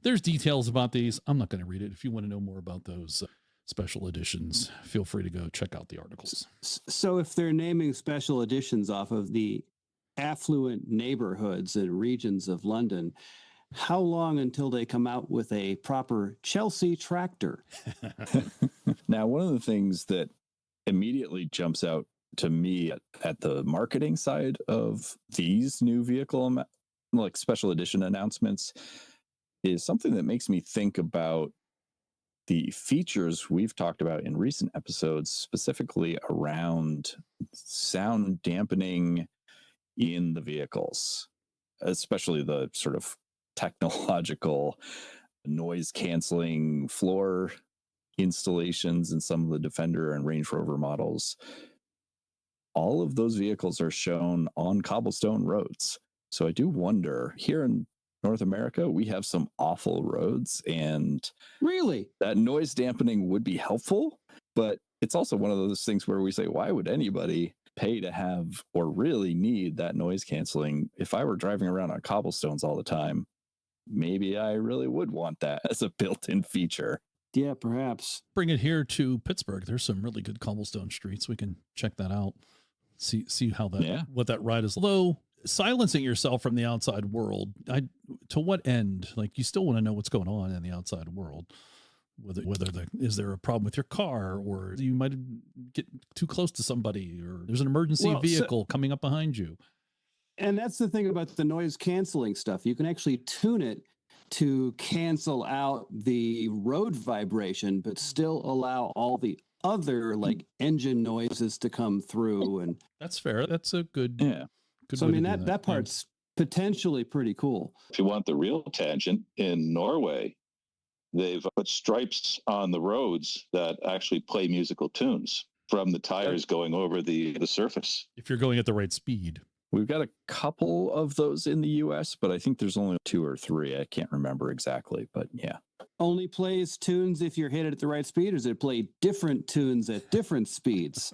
Speaker 2: There's details about these. I'm not going to read it. If you want to know more about those special editions, feel free to go check out the articles.
Speaker 5: So if they're naming special editions off of the affluent neighborhoods and regions of London, how long until they come out with a proper Chelsea tractor?
Speaker 4: Now, one of the things that immediately jumps out to me at the marketing side of these new vehicle, like special edition announcements, is something that makes me think about the features we've talked about in recent episodes, specifically around sound dampening in the vehicles, especially the sort of technological noise canceling floor installations in some of the Defender and Range Rover models. All of those vehicles are shown on cobblestone roads. So I do wonder, here in North America, we have some awful roads, and
Speaker 5: really,
Speaker 4: that noise dampening would be helpful, but it's also one of those things where we say, why would anybody pay to have or really need that noise canceling? If I were driving around on cobblestones all the time, maybe I really would want that as a built-in feature.
Speaker 5: Yeah, perhaps.
Speaker 2: Bring it here to Pittsburgh. There's some really good cobblestone streets. We can check that out. See how that what that ride is. Although silencing yourself from the outside world, to what end? Like, you still want to know what's going on in the outside world. Is there a problem with your car, or you might get too close to somebody, or there's an emergency vehicle coming up behind you.
Speaker 5: And that's the thing about the noise canceling stuff. You can actually tune it to cancel out the road vibration, but still allow all the other like engine noises to come through. And
Speaker 2: that's fair. That's a good.
Speaker 5: Yeah.
Speaker 2: Good
Speaker 5: so I mean that part's potentially pretty cool.
Speaker 3: If you want the real tangent, in Norway, they've put stripes on the roads that actually play musical tunes from the tires going over the surface.
Speaker 2: If you're going at the right speed.
Speaker 4: We've got a couple of those in the US, but I think there's only 2 or 3. I can't remember exactly, but yeah.
Speaker 5: only plays tunes if you're hit at the right speed, or does it play different tunes at different speeds?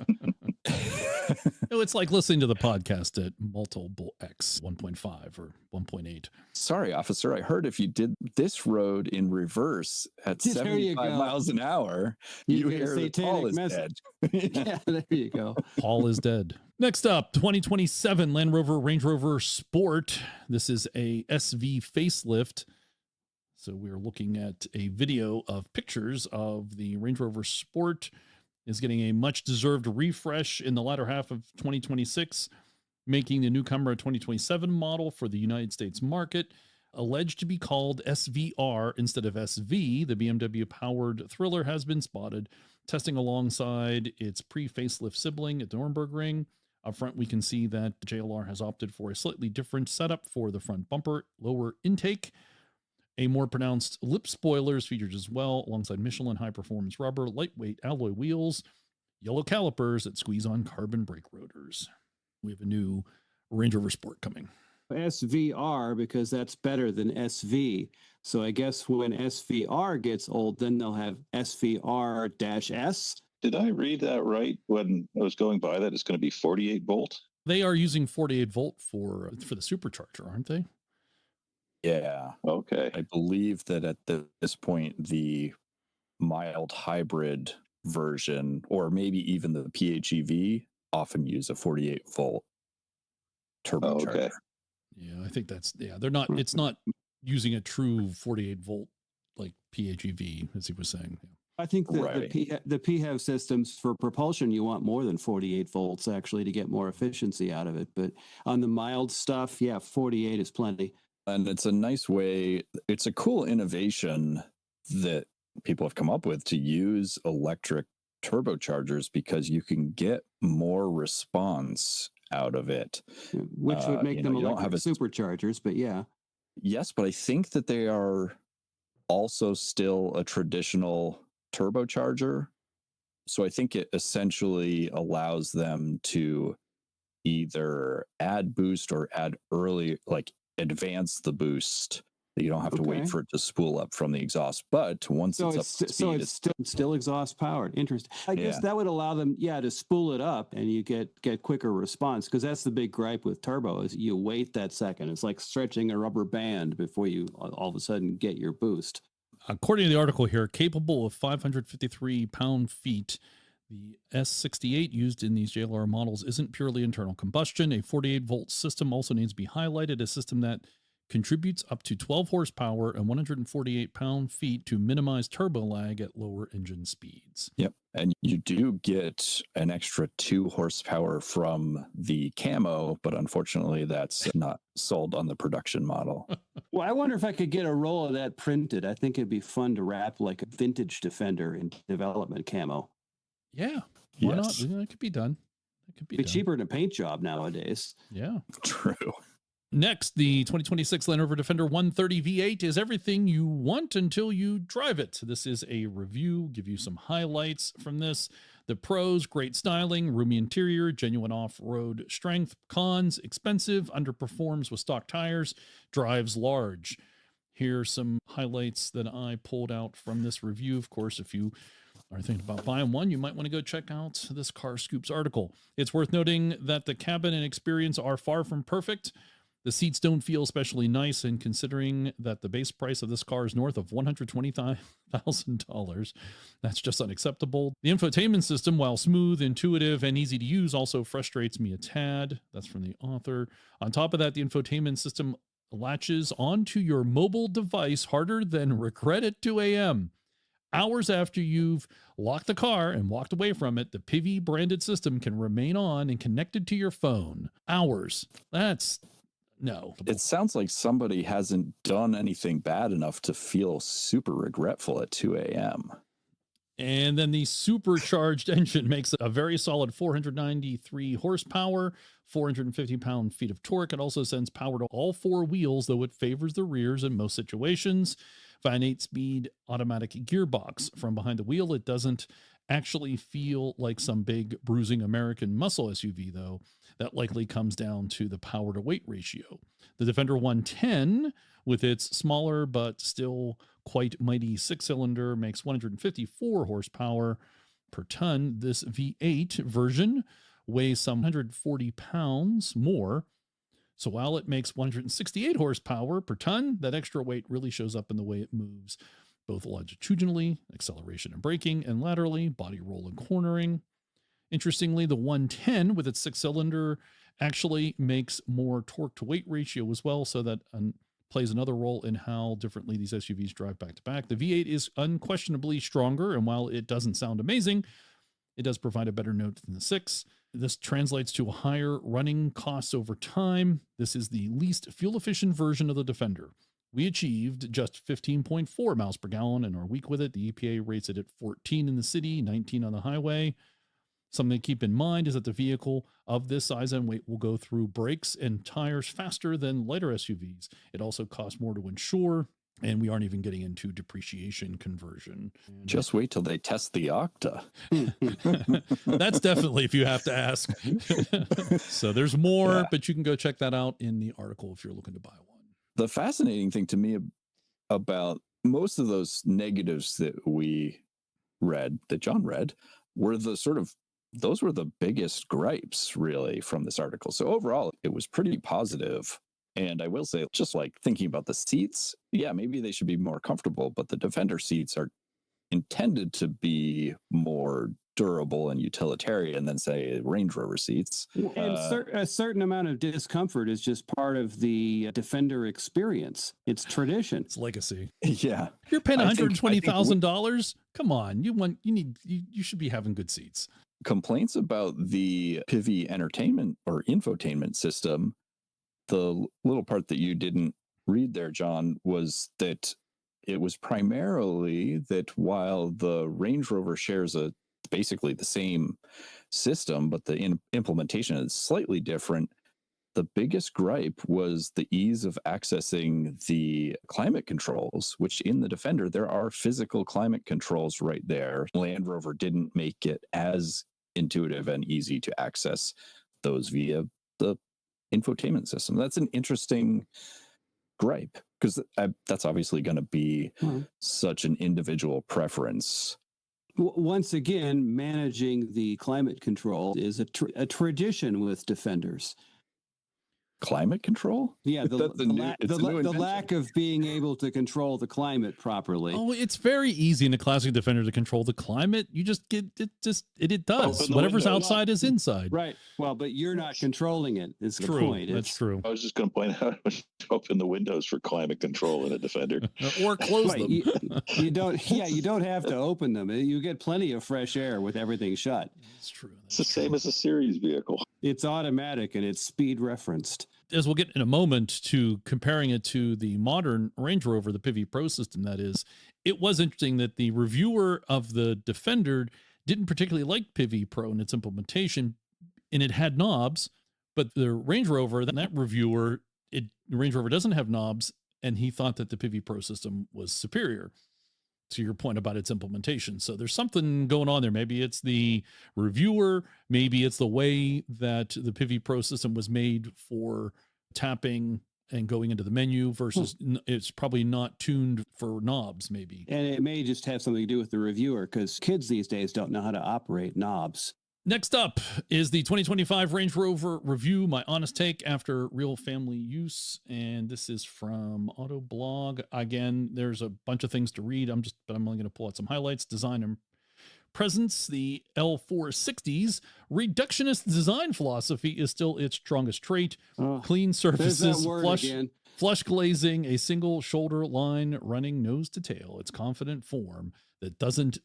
Speaker 2: No, it's like listening to the podcast at multiple X 1.5 or 1.8.
Speaker 4: Sorry, officer. I heard if you did this road in reverse at 75 miles an hour, you hear that Paul is dead.
Speaker 5: Yeah, there you go.
Speaker 2: Paul is dead. Next up, 2027 Land Rover Range Rover Sport. This is a SV facelift. So we're looking at a video of pictures of the Range Rover Sport. Is getting a much-deserved refresh in the latter half of 2026, making the newcomer a 2027 model for the United States market. Alleged to be called SVR instead of SV, the BMW-powered Thriller has been spotted testing alongside its pre-facelift sibling at the Nürburgring. Up front, we can see that JLR has opted for a slightly different setup for the front bumper, lower intake. A more pronounced lip spoiler is featured as well, alongside Michelin high-performance rubber, lightweight alloy wheels, yellow calipers that squeeze on carbon brake rotors. We have a new Range Rover Sport coming.
Speaker 5: SVR, because that's better than SV. So I guess when SVR gets old, then they'll have SVR-S.
Speaker 3: Did I read that right when I was going by that it's going to be 48 volt?
Speaker 2: They are using 48 volt for the supercharger, aren't they?
Speaker 4: Yeah.
Speaker 3: Okay.
Speaker 4: I believe that at this point, the mild hybrid version, or maybe even the PHEV, often use a 48 volt turbocharger.
Speaker 3: Okay.
Speaker 2: Yeah, I think they're not, it's not using a true 48 volt like PHEV, as he was saying. Yeah.
Speaker 5: I think that the PHEV systems for propulsion, you want more than 48 volts actually to get more efficiency out of it. But on the mild stuff, 48 is plenty.
Speaker 4: And it's a nice way, it's a cool innovation that people have come up with to use electric turbochargers because you can get more response out of it.
Speaker 5: Which would make them electric superchargers, but yeah.
Speaker 4: Yes, but I think that they are also still a traditional turbocharger. So I think it essentially allows them to either add boost or add early, like advance the boost. You don't have to wait for it to spool up from the exhaust. But once it's up to speed,
Speaker 5: it's still exhaust powered. Interesting. I guess that would allow them, to spool it up and you get quicker response, because that's the big gripe with turbo is you wait that second. It's like stretching a rubber band before you all of a sudden get your boost.
Speaker 2: According to the article here, capable of 553 pound-feet, the S68 used in these JLR models isn't purely internal combustion. A 48-volt system also needs to be highlighted, a system that contributes up to 12 horsepower and 148 pound-feet to minimize turbo lag at lower engine speeds.
Speaker 4: Yep. And you do get an extra 2 horsepower from the camo, but unfortunately that's not sold on the production model.
Speaker 5: Well, I wonder if I could get a roll of that printed. I think it'd be fun to wrap like a vintage Defender in development camo.
Speaker 2: Yeah. Why not? That could be done. It could be
Speaker 5: cheaper than a paint job nowadays.
Speaker 2: Yeah.
Speaker 4: True.
Speaker 2: Next, the 2026 Land Rover Defender 130 V8 is everything you want until you drive it. This is a review, give you some highlights from this. The pros, great styling, roomy interior, genuine off-road strength. Cons, expensive, underperforms with stock tires, drives large. Here are some highlights that I pulled out from this review. Of course, if you are thinking about buying one, you might want to go check out this Car Scoops article. It's worth noting that the cabin and experience are far from perfect. The seats don't feel especially nice, and considering that the base price of this car is north of $120,000, that's just unacceptable. The infotainment system, while smooth, intuitive, and easy to use, also frustrates me a tad. That's from the author. On top of that, the infotainment system latches onto your mobile device harder than regret at 2 a.m. Hours after you've locked the car and walked away from it, the Pivi branded system can remain on and connected to your phone. Hours. No.
Speaker 4: It sounds like somebody hasn't done anything bad enough to feel super regretful at 2 a.m.
Speaker 2: And then the supercharged engine makes a very solid 493 horsepower, 450 pound-feet of torque. It also sends power to all 4 wheels, though it favors the rears in most situations. Via an 8-speed automatic gearbox. From behind the wheel, it doesn't actually feel like some big bruising American muscle SUV, though. That likely comes down to the power to weight ratio. The Defender 110, with its smaller but still quite mighty 6-cylinder, makes 154 horsepower per ton. This V8 version weighs some 140 pounds more. So while it makes 168 horsepower per ton, that extra weight really shows up in the way it moves, both longitudinally, acceleration and braking, and laterally, body roll and cornering. Interestingly, the 110 with its 6-cylinder actually makes more torque to weight ratio as well, so that plays another role in how differently these SUVs drive back to back. The V8 is unquestionably stronger, and while it doesn't sound amazing, it does provide a better note than the 6. This translates to a higher running costs over time. This is the least fuel-efficient version of the Defender. We achieved just 15.4 miles per gallon in our week with it. The EPA rates it at 14 in the city, 19 on the highway. Something to keep in mind is that the vehicle of this size and weight will go through brakes and tires faster than lighter SUVs. It also costs more to insure, and we aren't even getting into depreciation conversion.
Speaker 4: Just wait till they test the Octa.
Speaker 2: That's definitely if you have to ask. So there's more,
Speaker 4: Yeah.
Speaker 2: but you can go check that out in the article if you're looking to buy one.
Speaker 4: The fascinating thing to me about most of those negatives that we read, that John read, were those were the biggest gripes really from this article. So overall, it was pretty positive. And I will say, just like thinking about the seats, yeah, maybe they should be more comfortable, but the Defender seats are intended to be more durable and utilitarian than, say, Range Rover seats.
Speaker 5: And a certain amount of discomfort is just part of the Defender experience. It's tradition.
Speaker 2: It's legacy.
Speaker 4: Yeah.
Speaker 2: You're paying $120,000. Come on, you should be having good seats.
Speaker 4: Complaints about the Pivi entertainment or infotainment system, the little part that you didn't read there, John, was that it was primarily that while the Range Rover shares basically the same system, but the implementation is slightly different, the biggest gripe was the ease of accessing the climate controls, which in the Defender, there are physical climate controls right there. Land Rover didn't make it as intuitive and easy to access those via the infotainment system. That's an interesting gripe, because that's obviously going to be such an individual preference.
Speaker 5: Once again, managing the climate control is a tradition with Defenders.
Speaker 4: Climate control?
Speaker 5: Yeah, the lack of being able to control the climate properly.
Speaker 2: Oh, it's very easy in a classic Defender to control the climate. You just get it does. Whatever's outside is inside.
Speaker 5: Right. Well, but you're not controlling it. Is the
Speaker 2: True.
Speaker 5: point.
Speaker 2: That's true.
Speaker 3: I was just going to point out, open the windows for climate control in a Defender.
Speaker 2: Or close them.
Speaker 5: You don't. Yeah, you don't have to open them. You get plenty of fresh air with everything shut.
Speaker 2: It's true.
Speaker 3: It's the same as a series vehicle.
Speaker 5: It's automatic and it's speed referenced.
Speaker 2: As we'll get in a moment to comparing it to the modern Range Rover, the Pivi Pro system, that is, it was interesting that the reviewer of the Defender didn't particularly like Pivi Pro and its implementation, and it had knobs, but the Range Rover, that reviewer, the Range Rover doesn't have knobs, and he thought that the Pivi Pro system was superior, to your point about its implementation. So there's something going on there. Maybe it's the reviewer, maybe it's the way that the Pivi Pro system was made for tapping and going into the menu versus it's probably not tuned for knobs, maybe.
Speaker 5: And it may just have something to do with the reviewer, because kids these days don't know how to operate knobs.
Speaker 2: Next up is the 2025 Range Rover review, my honest take after real family use. And this is from Autoblog. Again, there's a bunch of things to read. But I'm only going to pull out some highlights. Design and presence. The L460's reductionist design philosophy is still its strongest trait. Clean surfaces, flush glazing, a single shoulder line running nose to tail. Its confident form that doesn't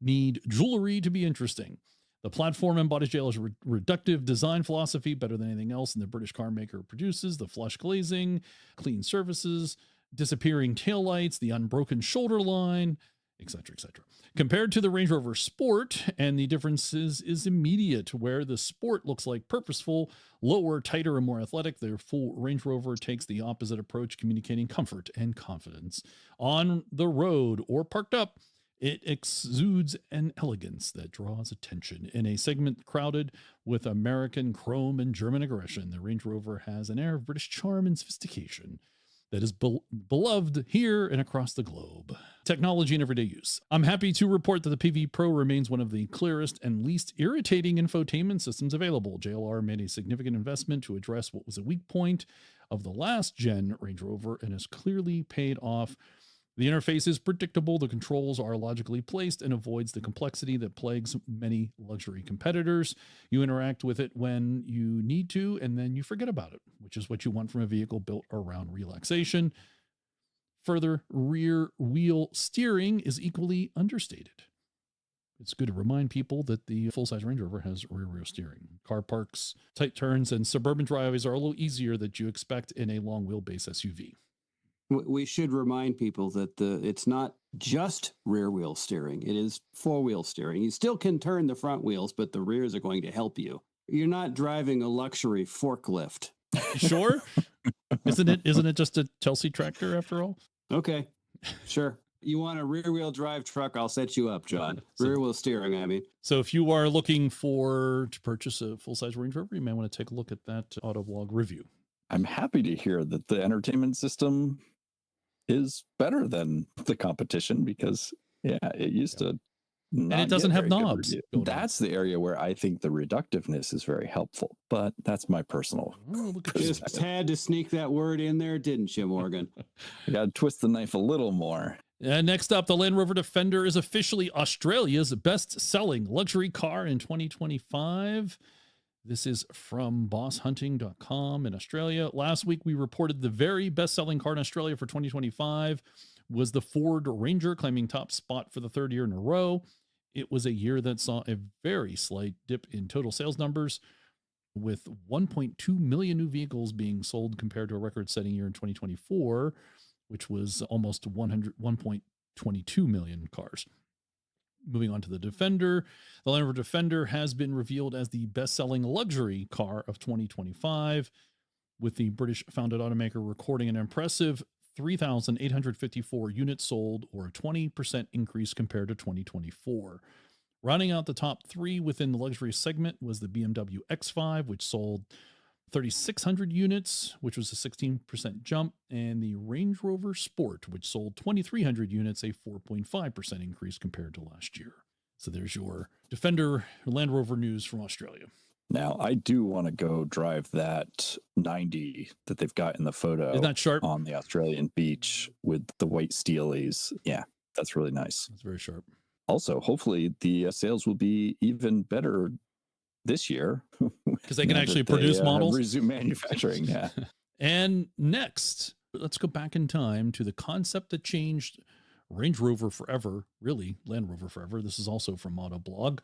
Speaker 2: need jewelry to be interesting. The platform embodies JLR's reductive design philosophy better than anything else in the British car maker produces. The flush glazing, clean surfaces, disappearing taillights, the unbroken shoulder line, etc., etc. Compared to the Range Rover Sport, and the differences is immediate, where the Sport looks like purposeful, lower, tighter, and more athletic. The full Range Rover takes the opposite approach, communicating comfort and confidence. On the road or parked up, It exudes an elegance that draws attention. In a segment crowded with American chrome and German aggression, the Range Rover has an air of British charm and sophistication that is beloved here and across the globe. Technology and everyday use. I'm happy to report that the Pivi Pro remains one of the clearest and least irritating infotainment systems available. JLR made a significant investment to address what was a weak point of the last gen Range Rover and has clearly paid off. The interface is predictable, the controls are logically placed, and avoids the complexity that plagues many luxury competitors. You interact with it when you need to, and then you forget about it, which is what you want from a vehicle built around relaxation. Further, rear wheel steering is equally understated. It's good to remind people that the full-size Range Rover has rear wheel steering. Car parks, tight turns, and suburban driveways are a little easier than you expect in a long wheelbase SUV.
Speaker 5: We should remind people that it's not just rear wheel steering. It is four-wheel steering. You still can turn the front wheels, but the rears are going to help you. You're not driving a luxury forklift.
Speaker 2: Sure. Isn't it just a Chelsea tractor after all?
Speaker 5: Okay, sure. You want a rear wheel drive truck? I'll set you up, John. Rear wheel steering, I mean.
Speaker 2: So if you are looking to purchase a full-size Range Rover, you may want to take a look at that Autoblog review.
Speaker 4: I'm happy to hear that the entertainment system is better than the competition because, it used to not
Speaker 2: and it doesn't have knobs.
Speaker 4: That's the area where I think the reductiveness is very helpful, but that's my personal.
Speaker 5: Just had to sneak that word in there, didn't you, Morgan?
Speaker 4: You got to twist the knife a little more.
Speaker 2: Next up, the Land Rover Defender is officially Australia's best-selling luxury car in 2025. This is from bosshunting.com in Australia. Last week, we reported the very best-selling car in Australia for 2025 was the Ford Ranger, claiming top spot for the third year in a row. It was a year that saw a very slight dip in total sales numbers, with 1.2 million new vehicles being sold compared to a record-setting year in 2024, which was almost 1.22 million cars. Moving on to the Defender. The Land Rover Defender has been revealed as the best-selling luxury car of 2025, with the British-founded automaker recording an impressive 3,854 units sold, or a 20% increase compared to 2024. Rounding out the top three within the luxury segment was the BMW X5, which sold 3,600 units, which was a 16% jump, and the Range Rover Sport, which sold 2,300 units, a 4.5% increase compared to last year. So there's your Defender Land Rover news from Australia.
Speaker 4: Now, I do want to go drive that 90 that they've got in the photo.
Speaker 2: Isn't that sharp?
Speaker 4: On the Australian beach with the white steelies. Yeah, that's really nice.
Speaker 2: That's very sharp.
Speaker 4: Also, hopefully the sales will be even better this year
Speaker 2: because they can actually produce models.
Speaker 4: Resume manufacturing. Yeah.
Speaker 2: And next, let's go back in time to the concept that changed Range Rover forever, really Land Rover forever. This is also from Autoblog,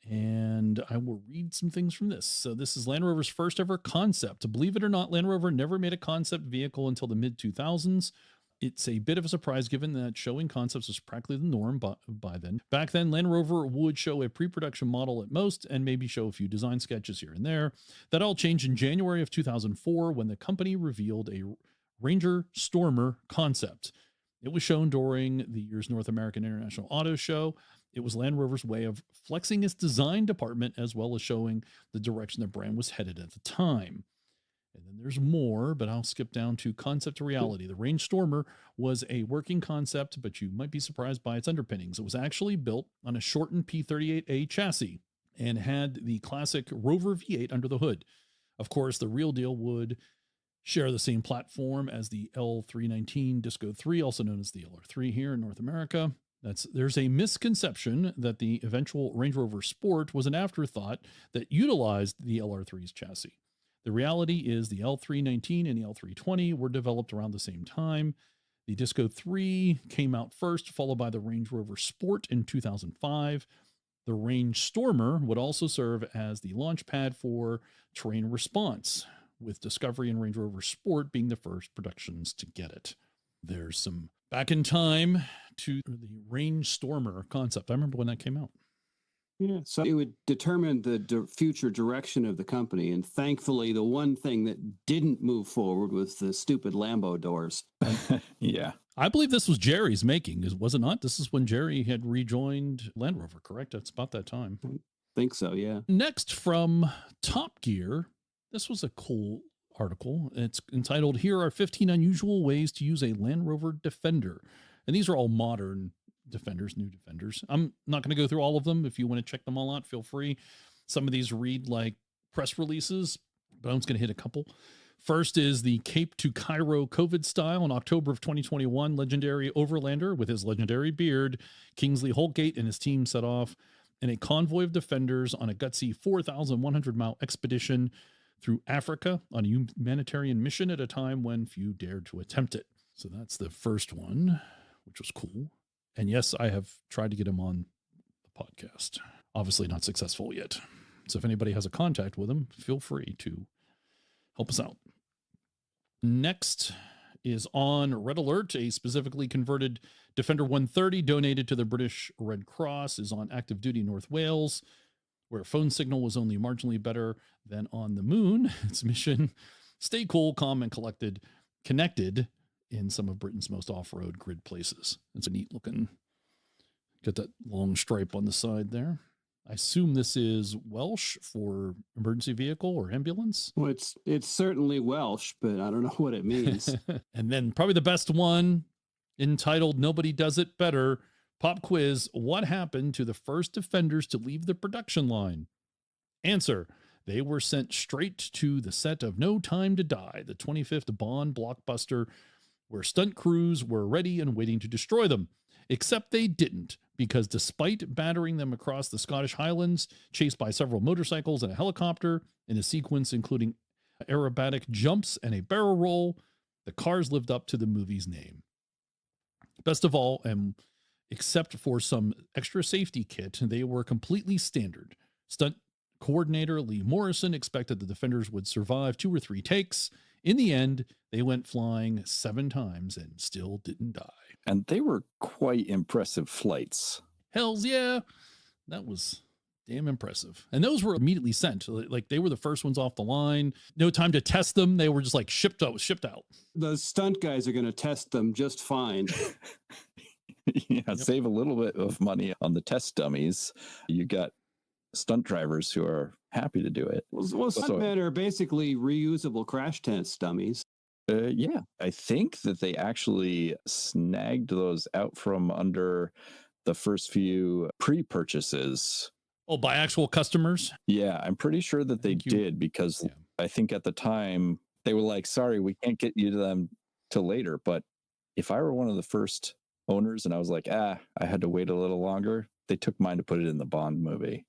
Speaker 2: and I will read some things from this. So this is Land Rover's first ever concept. Believe it or not, Land Rover never made a concept vehicle until the mid 2000s. It's a bit of a surprise given that showing concepts was practically the norm by then. Back then, Land Rover would show a pre-production model at most and maybe show a few design sketches here and there. That all changed in January of 2004 when the company revealed a Ranger Stormer concept. It was shown during the year's North American International Auto Show. It was Land Rover's way of flexing its design department as well as showing the direction the brand was headed at the time. And then there's more, but I'll skip down to concept to reality. The Range Stormer was a working concept, but you might be surprised by its underpinnings. It was actually built on a shortened P38A chassis and had the classic Rover V8 under the hood. Of course, the real deal would share the same platform as the L319 Disco 3, also known as the LR3 here in North America. There's a misconception that the eventual Range Rover Sport was an afterthought that utilized the LR3's chassis. The reality is the L319 and the L320 were developed around the same time. The Disco 3 came out first, followed by the Range Rover Sport in 2005. The Range Stormer would also serve as the launch pad for terrain response, with Discovery and Range Rover Sport being the first productions to get it. There's some back in time to the Range Stormer concept. I remember when that came out.
Speaker 5: Yeah, so it would determine the future direction of the company. And thankfully, the one thing that didn't move forward was the stupid Lambo doors.
Speaker 4: Yeah.
Speaker 2: I believe this was Jerry's making, was it not? This is when Jerry had rejoined Land Rover, correct? That's about that time.
Speaker 5: I think so, yeah.
Speaker 2: Next from Top Gear, this was a cool article. It's entitled, Here are 15 Unusual Ways to Use a Land Rover Defender. And these are all modern Defenders, new Defenders. I'm not going to go through all of them. If you want to check them all out, feel free. Some of these read like press releases, but I'm just going to hit a couple. First is the Cape to Cairo COVID style. In October of 2021, legendary Overlander with his legendary beard, Kingsley Holgate and his team set off in a convoy of Defenders on a gutsy 4,100-mile expedition through Africa on a humanitarian mission at a time when few dared to attempt it. So that's the first one, which was cool. And yes, I have tried to get him on the podcast. Obviously not successful yet. So if anybody has a contact with him, feel free to help us out. Next is on Red Alert, a specifically converted Defender 130 donated to the British Red Cross is on active duty North Wales, where phone signal was only marginally better than on the moon. Its mission, stay cool, calm, and connected in some of Britain's most off-road grid places. It's a neat looking, got that long stripe on the side there. I assume this is Welsh for emergency vehicle or ambulance.
Speaker 5: Well, it's certainly Welsh, but I don't know what it means.
Speaker 2: And then probably the best one, entitled Nobody Does It Better, Pop Quiz, what happened to the first Defenders to leave the production line? Answer, they were sent straight to the set of No Time to Die, the 25th Bond blockbuster, where stunt crews were ready and waiting to destroy them. Except they didn't, because despite battering them across the Scottish Highlands, chased by several motorcycles and a helicopter, in a sequence including aerobatic jumps and a barrel roll, the cars lived up to the movie's name. Best of all, and except for some extra safety kit, they were completely standard. Stunt coordinator Lee Morrison expected the Defenders would survive 2 or 3 takes. In the end, they went flying 7 times and still didn't die.
Speaker 4: And they were quite impressive flights.
Speaker 2: Hells yeah. That was damn impressive. And those were immediately sent. Like they were the first ones off the line. No time to test them. They were just like shipped out.
Speaker 5: The stunt guys are going to test them just fine.
Speaker 4: Save a little bit of money on the test dummies. You got stunt drivers who are happy to do it.
Speaker 5: Well, stuntmen are basically reusable crash test dummies.
Speaker 4: Yeah, I think that they actually snagged those out from under the first few pre-purchases.
Speaker 2: Oh, by actual customers?
Speaker 4: Yeah, I'm pretty sure that they did, because I think at the time they were like, sorry, we can't get you to them till later. But if I were one of the first owners and I was like, I had to wait a little longer, they took mine to put it in the Bond movie.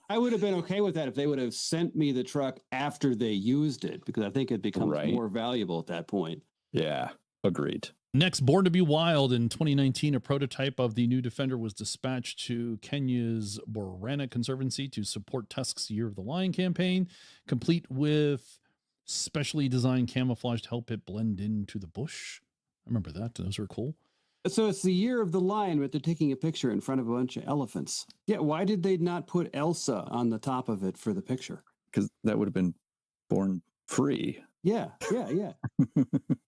Speaker 5: I would have been okay with that if they would have sent me the truck after they used it, because I think it becomes more valuable at that point.
Speaker 4: Yeah, agreed.
Speaker 2: Next, Born to be Wild. In 2019, a prototype of the new Defender was dispatched to Kenya's Borana Conservancy to support Tusk's Year of the Lion campaign, complete with specially designed camouflage to help it blend into the bush. I remember that. Those were cool.
Speaker 5: So it's the Year of the Lion, but they're taking a picture in front of a bunch of elephants. Yeah, why did they not put Elsa on the top of it for the picture?
Speaker 4: Because that would have been born free.
Speaker 5: Yeah. You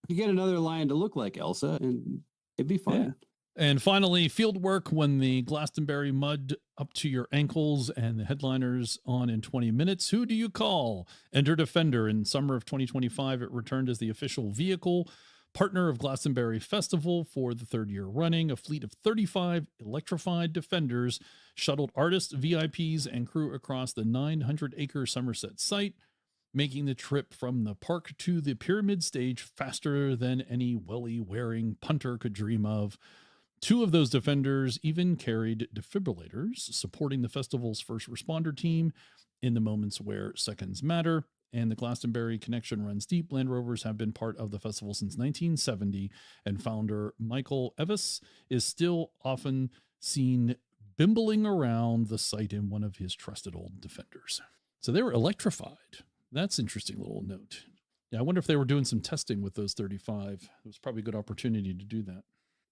Speaker 5: get another lion to look like Elsa, and it'd be fine.
Speaker 2: Yeah. And finally, field work when the Glastonbury mud up to your ankles and the headliners on in 20 minutes. Who do you call? Enter Defender. In summer of 2025, it returned as the official vehicle partner of Glastonbury Festival for the 3rd year running. A fleet of 35 electrified Defenders shuttled artists, VIPs, and crew across the 900-acre Somerset site, making the trip from the park to the pyramid stage faster than any welly-wearing punter could dream of. 2 of those Defenders even carried defibrillators, supporting the festival's first responder team in the moments where seconds matter. And the Glastonbury connection runs deep. Land Rovers have been part of the festival since 1970, and founder Michael Evis is still often seen bimbling around the site in one of his trusted old Defenders. So they were electrified. That's an interesting little note. Yeah, I wonder if they were doing some testing with those 35. It was probably a good opportunity to do that.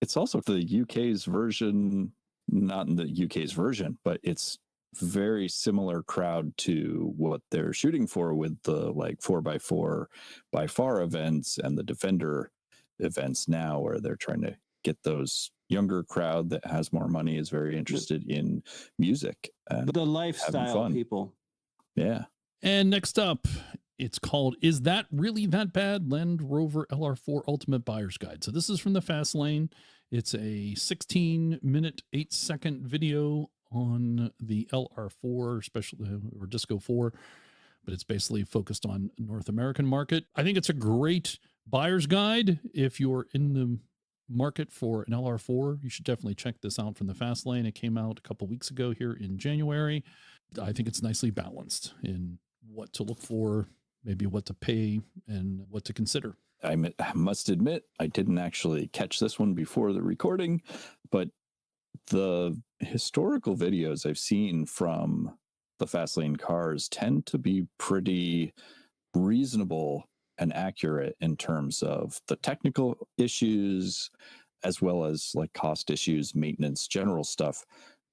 Speaker 4: It's also the UK's version, not in the UK's version, but it's very similar crowd to what they're shooting for with the like 4x4 by far events and the Defender events now, where they're trying to get those younger crowd that has more money, is very interested in music and
Speaker 5: the lifestyle people.
Speaker 4: Yeah.
Speaker 2: And next up, it's called Is That Really That Bad? Land Rover LR4 Ultimate Buyer's Guide. So this is from the Fast Lane. It's a 16-minute, 8-second video on the LR4, especially or Disco 4, but it's basically focused on North American market. I think it's a great buyer's guide. If you're in the market for an LR4, you should definitely check this out from the Fast Lane. It came out a couple weeks ago here in January. I think it's nicely balanced in what to look for, maybe what to pay, and what to consider.
Speaker 4: I must admit, I didn't actually catch this one before the recording, but the historical videos I've seen from the Fastlane cars tend to be pretty reasonable and accurate in terms of the technical issues, as well as like cost issues, maintenance, general stuff.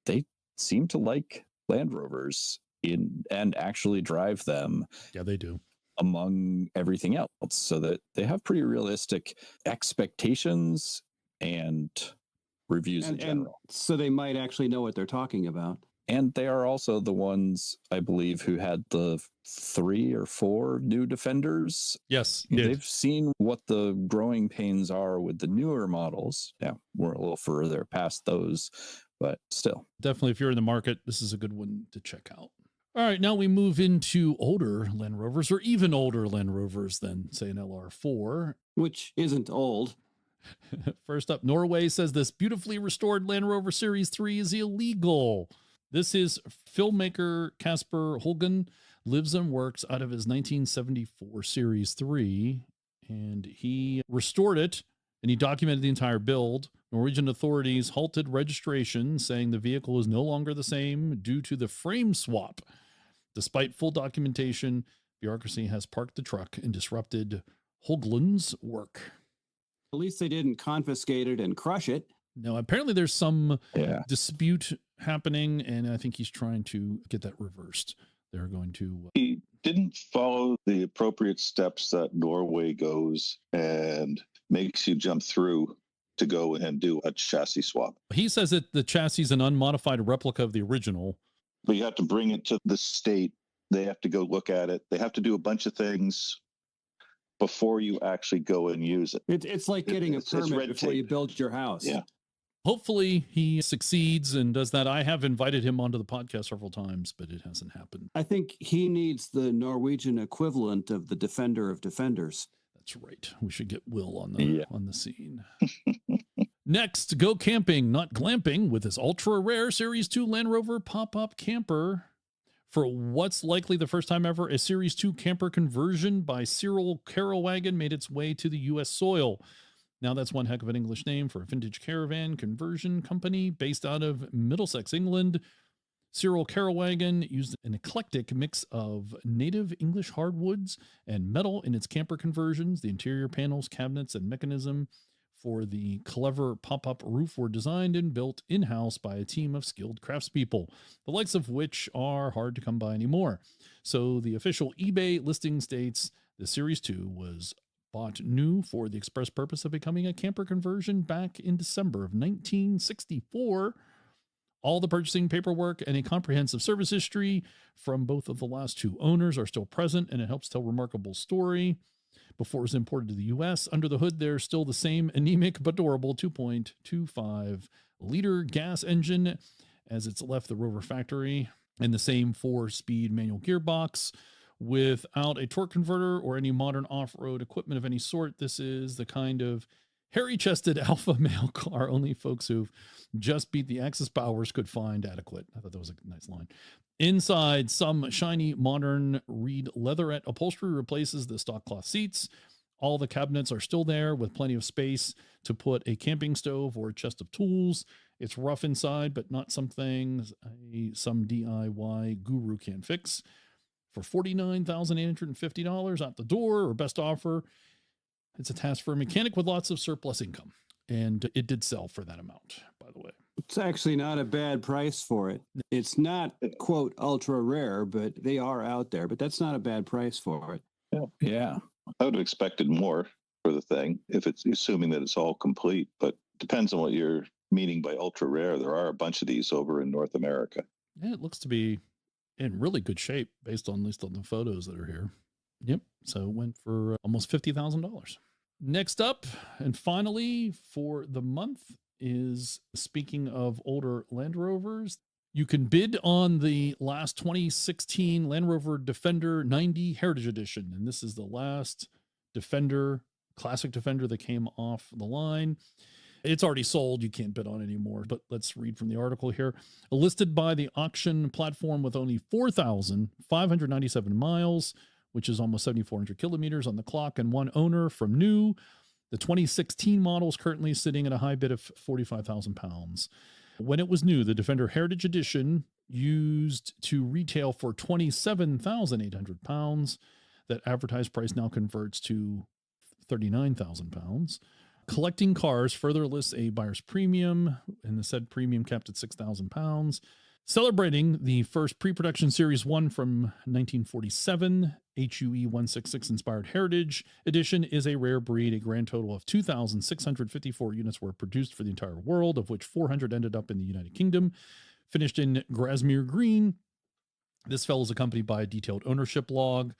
Speaker 4: They seem to like Land Rovers and actually drive them.
Speaker 2: Yeah, they do.
Speaker 4: Among everything else, so that they have pretty realistic expectations and reviews in general.
Speaker 5: And so they might actually know what they're talking about.
Speaker 4: And they are also the ones, I believe, who had the 3 or 4 new Defenders.
Speaker 2: Yes,
Speaker 4: they've seen what the growing pains are with the newer models. Yeah, we're a little further past those, but still.
Speaker 2: Definitely, if you're in the market, this is a good one to check out. All right, now we move into older Land Rovers, or even older Land Rovers than, say, an LR4.
Speaker 5: Which isn't old.
Speaker 2: First up, Norway says this beautifully restored Land Rover Series 3 is illegal. This is filmmaker Kasper Holgen, lives and works out of his 1974 Series 3, and he restored it, and he documented the entire build. Norwegian authorities halted registration, saying the vehicle is no longer the same due to the frame swap. Despite full documentation, bureaucracy has parked the truck and disrupted Hoagland's work.
Speaker 5: At least they didn't confiscate it and crush it.
Speaker 2: No, apparently there's some dispute happening, and I think he's trying to get that reversed. They're going to...
Speaker 3: He didn't follow the appropriate steps that Norway goes and makes you jump through to go and do a chassis swap.
Speaker 2: He says that the chassis is an unmodified replica of the original.
Speaker 3: But you have to bring it to the state. They have to go look at it. They have to do a bunch of things before you actually go and use it.
Speaker 5: It's like getting a permit before you build your house.
Speaker 3: Yeah.
Speaker 2: Hopefully he succeeds and does that. I have invited him onto the podcast several times, but it hasn't happened.
Speaker 5: I think he needs the Norwegian equivalent of the Defender of Defenders.
Speaker 2: That's right. We should get Will on the scene. Next, go camping, not glamping, with this ultra rare Series 2 Land Rover pop-up camper. For what's likely the first time ever, a Series 2 camper conversion by Cyril Carawagon made its way to the U.S. soil. Now that's one heck of an English name for a vintage caravan conversion company based out of Middlesex, England. Cyril Carawagon used an eclectic mix of native English hardwoods and metal in its camper conversions. The interior panels, cabinets, and mechanism for the clever pop-up roof were designed and built in-house by a team of skilled craftspeople, the likes of which are hard to come by anymore. So the official eBay listing states the Series 2 was bought new for the express purpose of becoming a camper conversion back in December of 1964. All the purchasing paperwork and a comprehensive service history from both of the last 2 owners are still present, and it helps tell a remarkable story. Before it was imported to the U.S., under the hood, there's still the same anemic but durable 2.25-liter gas engine as it's left the Rover factory, and the same 4-speed manual gearbox. Without a torque converter or any modern off-road equipment of any sort, this is the kind of hairy-chested alpha male car only folks who've just beat the Axis powers could find adequate. I thought that was a nice line. Inside, some shiny, modern reed leatherette upholstery replaces the stock cloth seats. All the cabinets are still there with plenty of space to put a camping stove or a chest of tools. It's rough inside, but not something some DIY guru can fix. For $49,850 out the door, or best offer, it's a task for a mechanic with lots of surplus income. And it did sell for that amount, by the way.
Speaker 5: It's actually not a bad price for it. It's not, quote, ultra rare, but they are out there. But that's not a bad price for it.
Speaker 4: Yeah.
Speaker 3: I would have expected more for the thing, if it's assuming that it's all complete. But Depends on what you're meaning by ultra rare. There are a bunch of these over in North America.
Speaker 2: Yeah, it looks to be in really good shape based on at least on the photos that are here. Yep. So it went for almost $50,000. Next up, and finally for the month, is speaking of older Land Rovers. You can bid on the last 2016 Land Rover Defender 90 Heritage Edition. And this is the last Defender, classic Defender that came off the line. It's already sold. You can't bid on it anymore. But let's read from the article here. Listed by the auction platform with only 4,597 miles, which is almost 7,400 kilometers on the clock, and one owner from new. The 2016 model is currently sitting at a high bid of £45,000. When it was new, the Defender Heritage Edition used to retail for £27,800. That advertised price now converts to £39,000. Collecting Cars further lists a buyer's premium, and the said premium capped at £6,000. Celebrating the first pre-production Series 1 from 1947, HUE 166 Inspired Heritage Edition is a rare breed. A grand total of 2,654 units were produced for the entire world, of which 400 ended up in the United Kingdom. Finished in Grasmere Green, this fellow is accompanied by a detailed ownership log.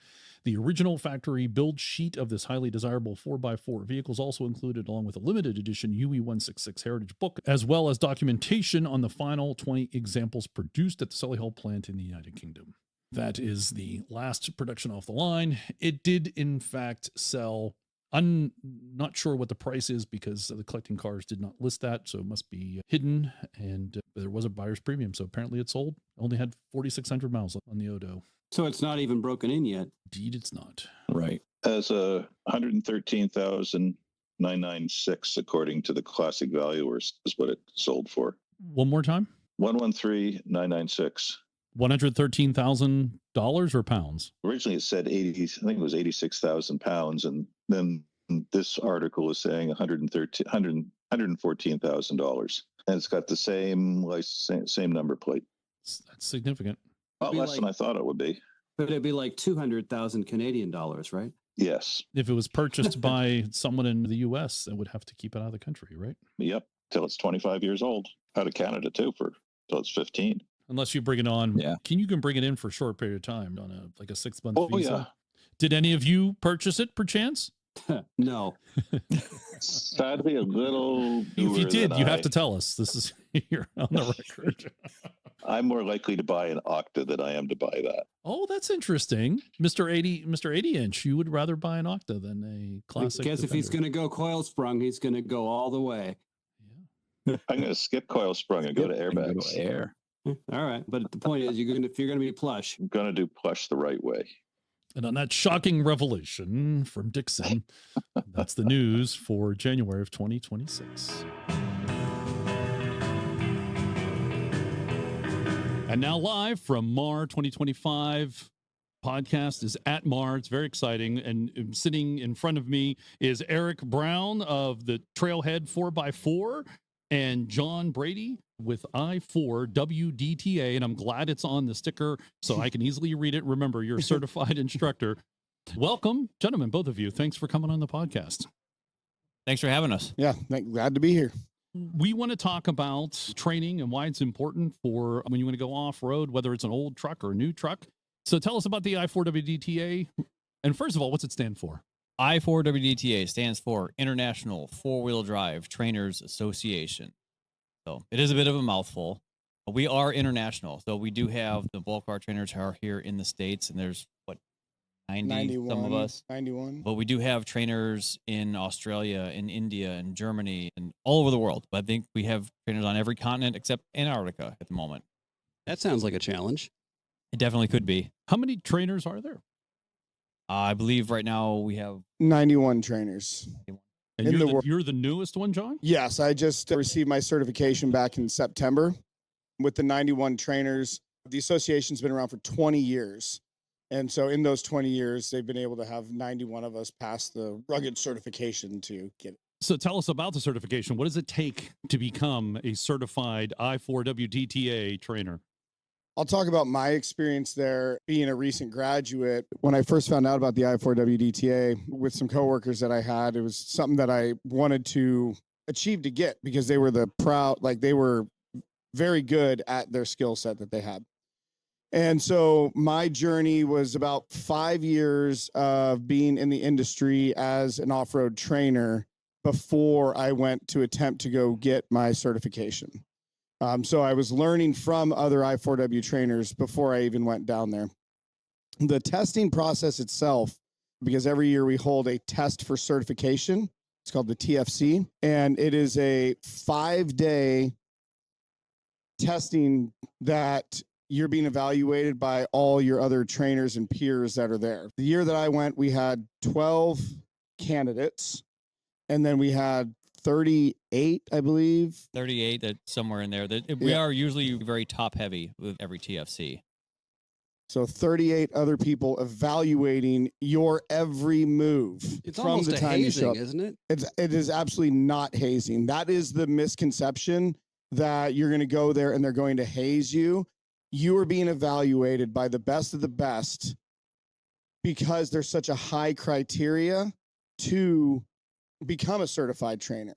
Speaker 2: The original factory build sheet of this highly desirable 4x4 vehicle is also included, along with a limited edition UE166 Heritage book, as well as documentation on the final 20 examples produced at the Solihull plant in the United Kingdom. That is the last production off the line. It did, in fact, sell. I'm not sure what the price is because the Collecting Cars did not list that, so it must be hidden, and there was a buyer's premium, so apparently it sold. Only had 4,600 miles on the Odo.
Speaker 5: So it's not even broken in yet.
Speaker 2: Indeed, it's not.
Speaker 4: Right.
Speaker 3: As a 113,996, according to the classic valuers, is what it sold for.
Speaker 2: One more time?
Speaker 3: 113,996.
Speaker 2: $113,000 or pounds?
Speaker 3: Originally, it said 80. I think it was 86,000 pounds, and then this article is saying $114,000, and it's got the same number plate.
Speaker 2: That's significant.
Speaker 3: A lot less than I thought it would be.
Speaker 5: But it'd be like 200,000 Canadian dollars, right?
Speaker 3: Yes.
Speaker 2: If it was purchased by someone in the U.S., it would have to keep it out of the country, right?
Speaker 3: Yep. Till it's 25 years old. Out of Canada too, till it's 15.
Speaker 2: Unless you bring it on.
Speaker 4: Yeah.
Speaker 2: You can bring it in for a short period of time on a 6-month visa.
Speaker 3: Yeah.
Speaker 2: Did any of you purchase it perchance?
Speaker 5: No.
Speaker 3: Sadly, a little.
Speaker 2: If you did, you have to tell us. This is here on the record.
Speaker 3: I'm more likely to buy an Octa than I am to buy that.
Speaker 2: Oh, that's interesting. Mr. 80 inch, you would rather buy an Octa than a classic.
Speaker 5: I guess Defender. If he's going to go coil sprung, he's going to go all the way.
Speaker 3: Yeah. I'm going to skip coil sprung and go to airbags.
Speaker 4: Go to air.
Speaker 5: All right. But the point is, if you're going to be plush.
Speaker 3: I'm going to do plush the right way.
Speaker 2: And on that shocking revelation from Dixon, that's the news for January of 2026. And now live from MAR 2025 podcast is at MAR. It's very exciting. And sitting in front of me is Eric Brown of the Trailhead 4x4 and John Brady with I4WD. And I'm glad it's on the sticker so I can easily read it. Remember, you're a certified instructor. Welcome, gentlemen, both of you. Thanks for coming on the podcast.
Speaker 6: Thanks for having us.
Speaker 7: Yeah, glad to be here.
Speaker 2: We want to talk about training and why it's important for when you want to go off-road, whether it's an old truck or a new truck. So tell us about the I4WDTA. And first of all, what's it stand for?
Speaker 6: I4WDTA stands for International Four-Wheel Drive Trainers Association. So it is a bit of a mouthful. We are international. So we do have the bulk of our trainers are here in the States, and there's 91, some of us.
Speaker 7: 91.
Speaker 6: But we do have trainers in Australia, in India, and Germany, and all over the world. But I think we have trainers on every continent except Antarctica at the moment.
Speaker 5: That sounds like a challenge.
Speaker 6: It definitely could be.
Speaker 2: How many trainers are there?
Speaker 6: I believe right now we have
Speaker 7: 91 trainers.
Speaker 2: And you're the newest one, John?
Speaker 7: Yes, I just received my certification back in September with the 91 trainers. The association's been around for 20 years. And so in those 20 years, they've been able to have 91 of us pass the rugged certification to get it.
Speaker 2: So tell us about the certification. What does it take to become a certified I4WDTA trainer?
Speaker 7: I'll talk about my experience there being a recent graduate. When I first found out about the I4WDTA with some coworkers that I had, it was something that I wanted to achieved to get because they were they were very good at their skill set that they had. And so my journey was about 5 years of being in the industry as an off-road trainer before I went to attempt to go get my certification. So I was learning from other I4W trainers before I even went down there. The testing process itself, because every year we hold a test for certification, it's called the TFC, and it is a 5-day testing that you're being evaluated by all your other trainers and peers that are there. The year that I went, we had 12 candidates, and then we had 38, I believe.
Speaker 6: 38, that somewhere in there. We are usually very top heavy with every TFC.
Speaker 7: So 38 other people evaluating your every move.
Speaker 5: It's
Speaker 7: from
Speaker 5: almost
Speaker 7: the
Speaker 5: a
Speaker 7: time you show
Speaker 5: hazing,
Speaker 7: up.
Speaker 5: isn't it?
Speaker 7: It is absolutely not hazing. That is the misconception, that you're going to go there and they're going to haze you. You are being evaluated by the best of the best because there's such a high criteria to become a certified trainer.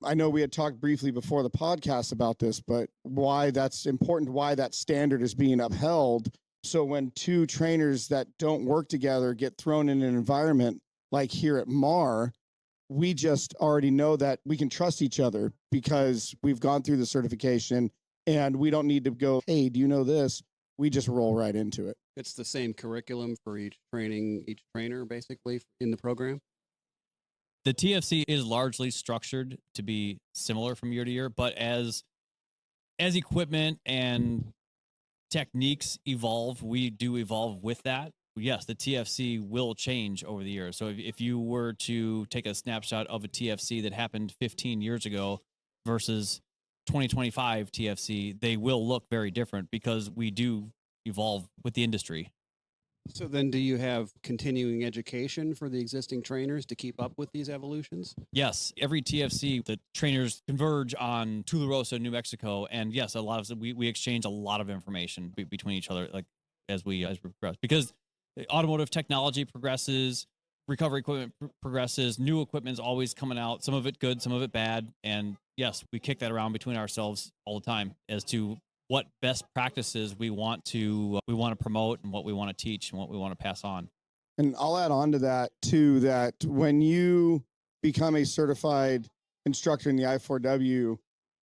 Speaker 7: I know we had talked briefly before the podcast about this, but why that's important, why that standard is being upheld. So when two trainers that don't work together get thrown in an environment like here at MAR, we just already know that we can trust each other because we've gone through the certification and we don't need to go, hey, do you know this? We just roll right into it.
Speaker 5: It's the same curriculum for each trainer, basically, in the program.
Speaker 6: The TFC is largely structured to be similar from year to year, but as equipment and techniques evolve, we do evolve with that. Yes, the TFC will change over the years. So if you were to take a snapshot of a TFC that happened 15 years ago versus 2025 TFC, they will look very different because we do evolve with the industry.
Speaker 5: So then do you have continuing education for the existing trainers to keep up with these evolutions?
Speaker 6: Yes, every TFC, the trainers converge on Tularosa, New Mexico. And yes, a lot of we exchange a lot of information between each other, like as we progress, because automotive technology progresses, recovery equipment progresses, new equipment's always coming out, some of it good, some of it bad. And yes, we kick that around between ourselves all the time as to what best practices we want to promote and what we want to teach and what we want to pass on.
Speaker 7: And I'll add on to that too, that when you become a certified instructor in the I4W,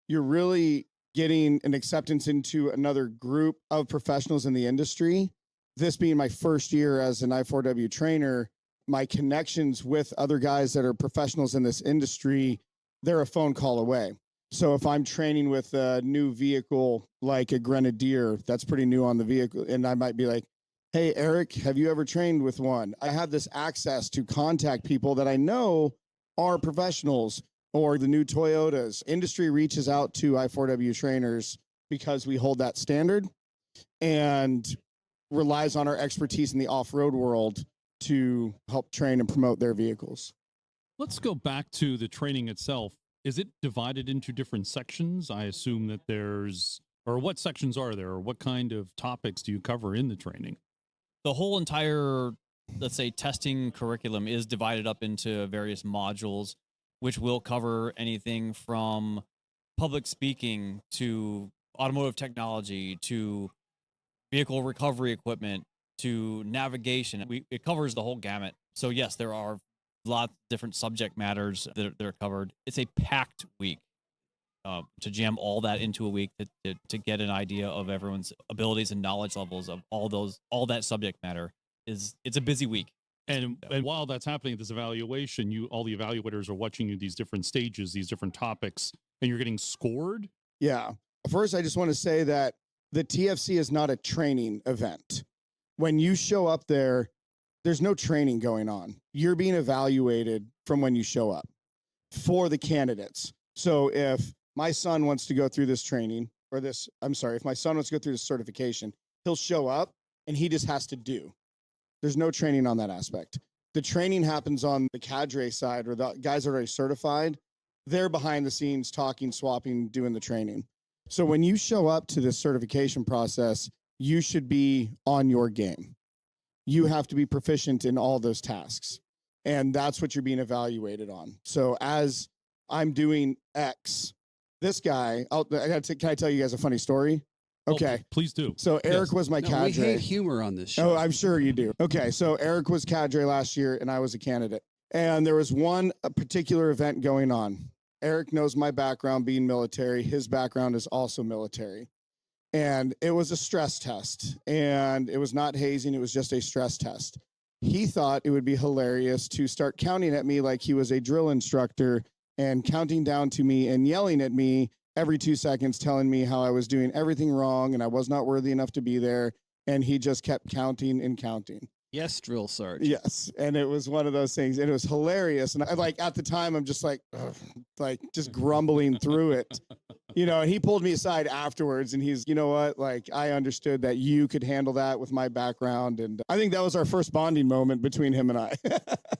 Speaker 7: you're really getting an acceptance into another group of professionals in the industry. This being my first year as an I4W trainer, my connections with other guys that are professionals in this industry, they're a phone call away. So if I'm training with a new vehicle, like a Grenadier, that's pretty new on the vehicle, and I might be like, hey, Eric, have you ever trained with one? I have this access to contact people that I know are professionals, or the new Toyotas. Industry reaches out to I4W trainers because we hold that standard and relies on our expertise in the off-road world to help train and promote their vehicles.
Speaker 2: Let's go back to the training itself. Is it divided into different sections? I assume that or what sections are there, or what kind of topics do you cover in the training?
Speaker 6: The whole entire, let's say, testing curriculum is divided up into various modules, which will cover anything from public speaking to automotive technology to vehicle recovery equipment to navigation. It covers the whole gamut. So yes, there are lots of different subject matters that are covered. It's a packed week. To jam all that into a week to get an idea of everyone's abilities and knowledge levels of all that subject matter it's a busy week.
Speaker 2: And while that's happening, this evaluation, all the evaluators are watching you these different stages, these different topics, and you're getting scored.
Speaker 7: Yeah. First, I just want to say that the TFC is not a training event. When you show up there, there's no training going on. You're being evaluated from when you show up for the candidates. So if my son wants to go through this training, if my son wants to go through this certification, he'll show up and he just has to do. There's no training on that aspect. The training happens on the cadre side, or the guys that are already certified. They're behind the scenes talking, swapping, doing the training. So when you show up to this certification process, you should be on your game. You have to be proficient in all those tasks. And that's what you're being evaluated on. So as I'm doing X. This guy, can I tell you guys a funny story? Okay.
Speaker 2: Oh, please do.
Speaker 7: So Eric was my cadre.
Speaker 8: We hate humor on this show.
Speaker 7: Oh, I'm sure you do. Okay. So Eric was cadre last year and I was a candidate. And there was a particular event going on. Eric knows my background being military. His background is also military. And it was a stress test. And it was not hazing. It was just a stress test. He thought it would be hilarious to start counting at me like he was a drill instructor and counting down to me and yelling at me every 2 seconds, telling me how I was doing everything wrong and I was not worthy enough to be there. And he just kept counting and counting.
Speaker 8: Yes, drill sergeant.
Speaker 7: Yes. And it was one of those things. And it was hilarious. And I at the time, I'm just just grumbling through it, and he pulled me aside afterwards and he's, you know what, I understood that you could handle that with my background. And I think that was our first bonding moment between him and I.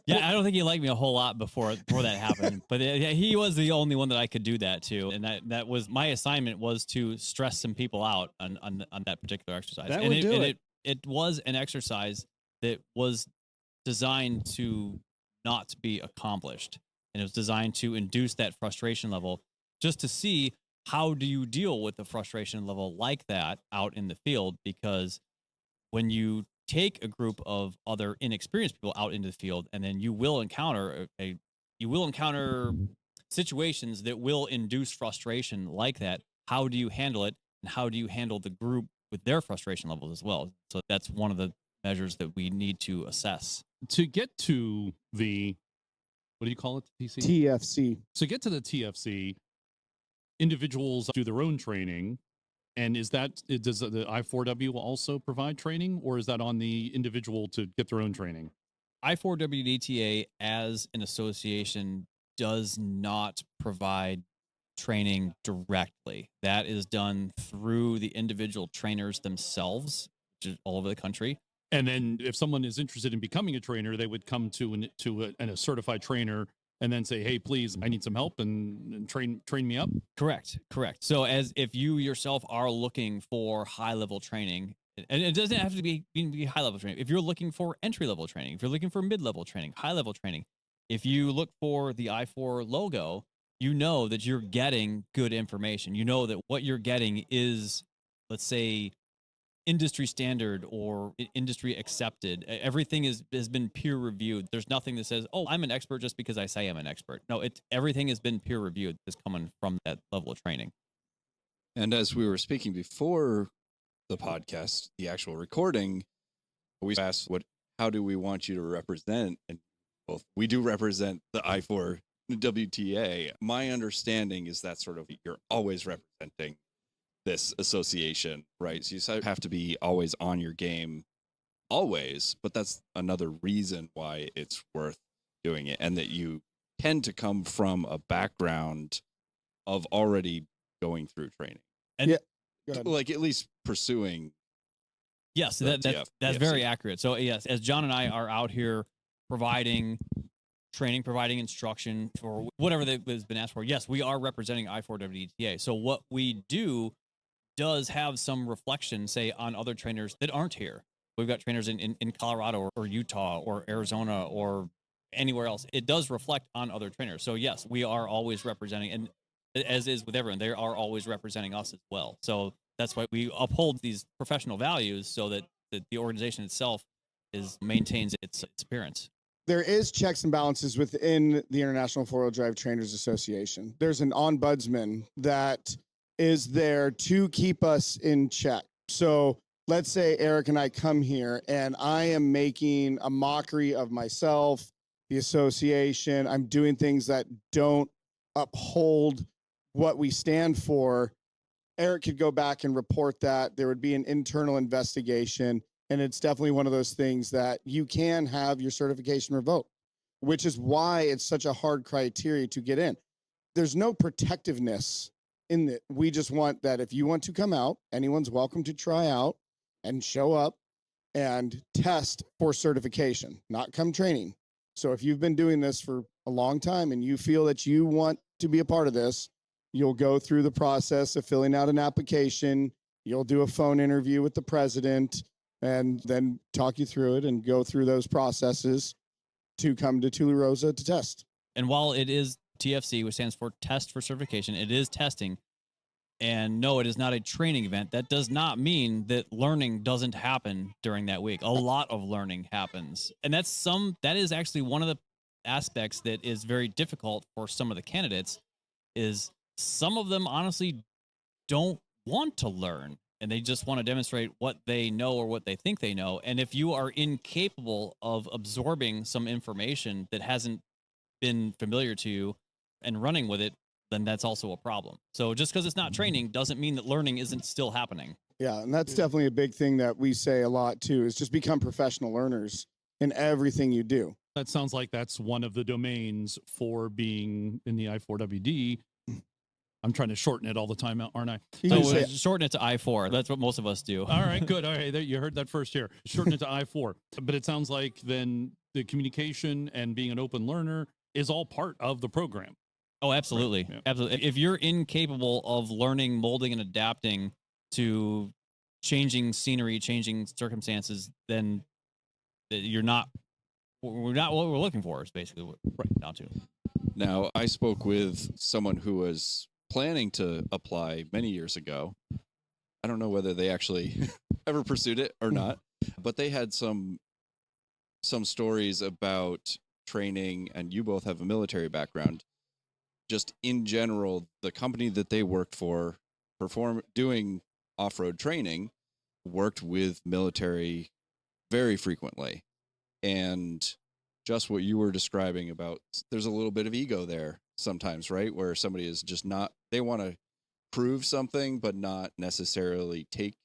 Speaker 6: Yeah. I don't think he liked me a whole lot before that happened, but he was the only one that I could do that to. And that was my assignment, was to stress some people out on that particular exercise. It was an exercise that was designed to not be accomplished. And it was designed to induce that frustration level, just to see how do you deal with the frustration level like that out in the field. Because when you take a group of other inexperienced people out into the field, and then you will encounter situations that will induce frustration like that, how do you handle it? And how do you handle the group with their frustration levels as well? So that's one of the measures that we need to assess.
Speaker 2: To get to the, what do you call it?
Speaker 7: TFC.
Speaker 2: To get to the TFC, individuals do their own training. And does the I4W also provide training, or is that on the individual to get their own training?
Speaker 6: I4WD as an association does not provide training directly. That is done through the individual trainers themselves, which is all over the country.
Speaker 2: And then if someone is interested in becoming a trainer, they would come to a certified trainer and then say, hey, please, I need some help and train me up.
Speaker 6: Correct. So as if you yourself are looking for high-level training, and it doesn't have to be high-level training. If you're looking for entry-level training, if you're looking for mid-level training, high-level training, if you look for the I4 logo, you know that you're getting good information. You know that what you're getting is, let's say, industry standard or industry accepted. Everything has been peer reviewed. There's nothing that says, oh, I'm an expert just because I say I'm an expert. No, everything has been peer reviewed. That's coming from that level of training.
Speaker 4: And as we were speaking before the podcast, the actual recording, we asked, how do we want you to represent? And both, we do represent the I4WTA. My understanding is that sort of you're always representing this association, right? So you have to be always on your game, always, but that's another reason why it's worth doing it, and that you tend to come from a background of already going through training.
Speaker 6: And
Speaker 4: at least pursuing.
Speaker 6: Yes, that's very accurate. So yes, as John and I are out here providing training, providing instruction for whatever that has been asked for, yes, we are representing I4WTA. So what we do does have some reflection, say, on other trainers that aren't here. We've got trainers in Colorado or Utah or Arizona or anywhere else. It does reflect on other trainers. So yes, we are always representing, and as is with everyone, they are always representing us as well. So that's why we uphold these professional values, so that the organization itself maintains its appearance.
Speaker 7: There is checks and balances within the International Four-Wheel Drive Trainers Association. There's an ombudsman that is there to keep us in check. So let's say Eric and I come here and I am making a mockery of myself, the association. I'm doing things that don't uphold what we stand for. Eric could go back and report that. There would be an internal investigation. And it's definitely one of those things that you can have your certification revoked, which is why it's such a hard criteria to get in. There's no protectiveness in that. We just want that if you want to come out, anyone's welcome to try out and show up and test for certification, not come training. So if you've been doing this for a long time and you feel that you want to be a part of this, you'll go through the process of filling out an application. You'll do a phone interview with the president and then talk you through it and go through those processes to come to Tularosa to test.
Speaker 6: And while it is TFC, which stands for Test for Certification. It is testing. And no, it is not a training event. That does not mean that learning doesn't happen during that week. A lot of learning happens. And that is actually one of the aspects that is very difficult for some of the candidates, is some of them honestly don't want to learn, and they just want to demonstrate what they know or what they think they know. And if you are incapable of absorbing some information that hasn't been familiar to you and running with it, then that's also a problem. So just because it's not training doesn't mean that learning isn't still happening.
Speaker 7: Yeah, and that's definitely a big thing that we say a lot too, is just become professional learners in everything you do.
Speaker 2: That sounds like that's one of the domains for being in the I4WD. I'm trying to shorten it all the time, aren't I?
Speaker 6: So shorten it to I4. That's what most of us do.
Speaker 2: All right, good. All right, you heard that first here. Shorten it to I4. But it sounds like then the communication and being an open learner is all part of the program.
Speaker 6: Oh, absolutely. Right. Yeah. Absolutely. If you're incapable of learning, molding, and adapting to changing scenery, changing circumstances, then we're not what we're looking for, is basically what we're right down to.
Speaker 4: Now, I spoke with someone who was planning to apply many years ago. I don't know whether they actually ever pursued it or not, but they had some stories about training, and you both have a military background. Just in general, the company that they worked for, doing off-road training, worked with military very frequently. And just what you were describing about, there's a little bit of ego there sometimes, right? Where somebody is just not, they want to prove something, but not necessarily take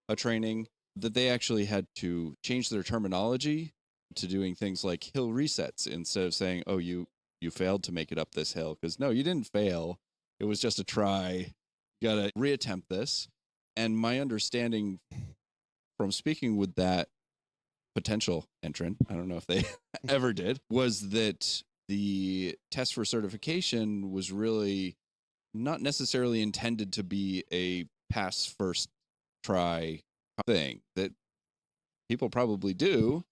Speaker 4: a training, that they actually had to change their terminology to doing things like hill resets instead of saying, oh, you failed to make it up this hill. Because no, you didn't fail. It was just a try. You got to reattempt this. And my understanding from speaking with that potential entrant, I don't know if they ever did, was that the test for certification was really not necessarily intended to be a pass first try thing, that people probably do,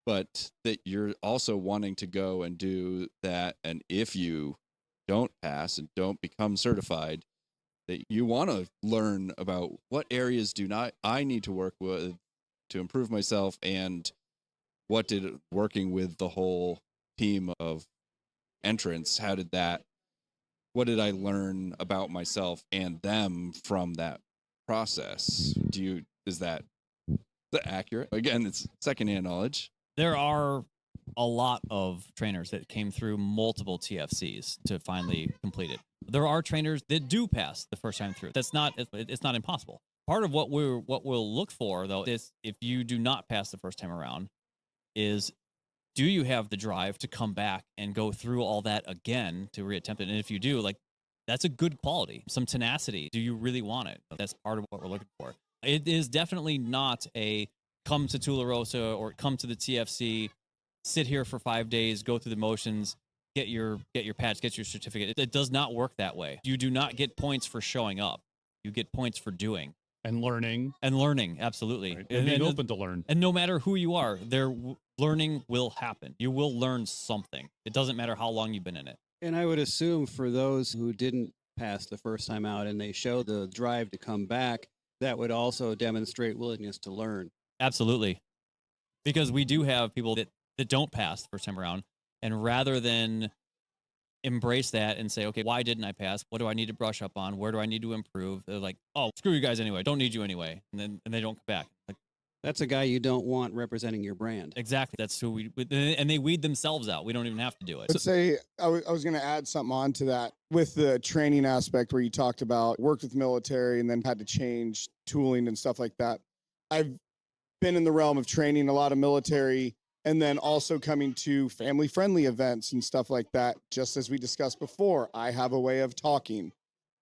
Speaker 4: but that you're also wanting to go and do that. And if you don't pass and don't become certified, that you want to learn about what areas I need to work with to improve myself, and what did working with the whole team of entrants, what did I learn about myself and them from that process? Is that accurate? Again, it's secondhand knowledge.
Speaker 6: There are a lot of trainers that came through multiple TFCs to finally complete it. There are trainers that do pass the first time through. It's not impossible. Part of what we'll look for, though, is if you do not pass the first time around, is do you have the drive to come back and go through all that again to reattempt it? And if you do, that's a good quality, some tenacity. Do you really want it? That's part of what we're looking for. It is definitely not a come to Tularosa or come to the TFC, sit here for 5 days, go through the motions, get your patch, get your certificate. It does not work that way. You do not get points for showing up. You get points for doing.
Speaker 2: And learning.
Speaker 6: Absolutely.
Speaker 2: Right. And being open to learn.
Speaker 6: And no matter who you are, learning will happen. You will learn something. It doesn't matter how long you've been in it.
Speaker 8: And I would assume for those who didn't pass the first time out and they show the drive to come back, that would also demonstrate willingness to learn.
Speaker 6: Absolutely. Because we do have people that don't pass the first time around, and rather than embrace that and say, okay, why didn't I pass? What do I need to brush up on? Where do I need to improve? They're like, oh, screw you guys anyway. Don't need you anyway. And they don't come back.
Speaker 8: That's a guy you don't want representing your brand.
Speaker 6: Exactly. That's who and they weed themselves out. We don't even have to do it.
Speaker 7: Let's say I was going to add something on to that with the training aspect where you talked about worked with military and then had to change tooling and stuff like that. I've been in the realm of training a lot of military, and then also coming to family-friendly events and stuff like that. Just as we discussed before, I have a way of talking.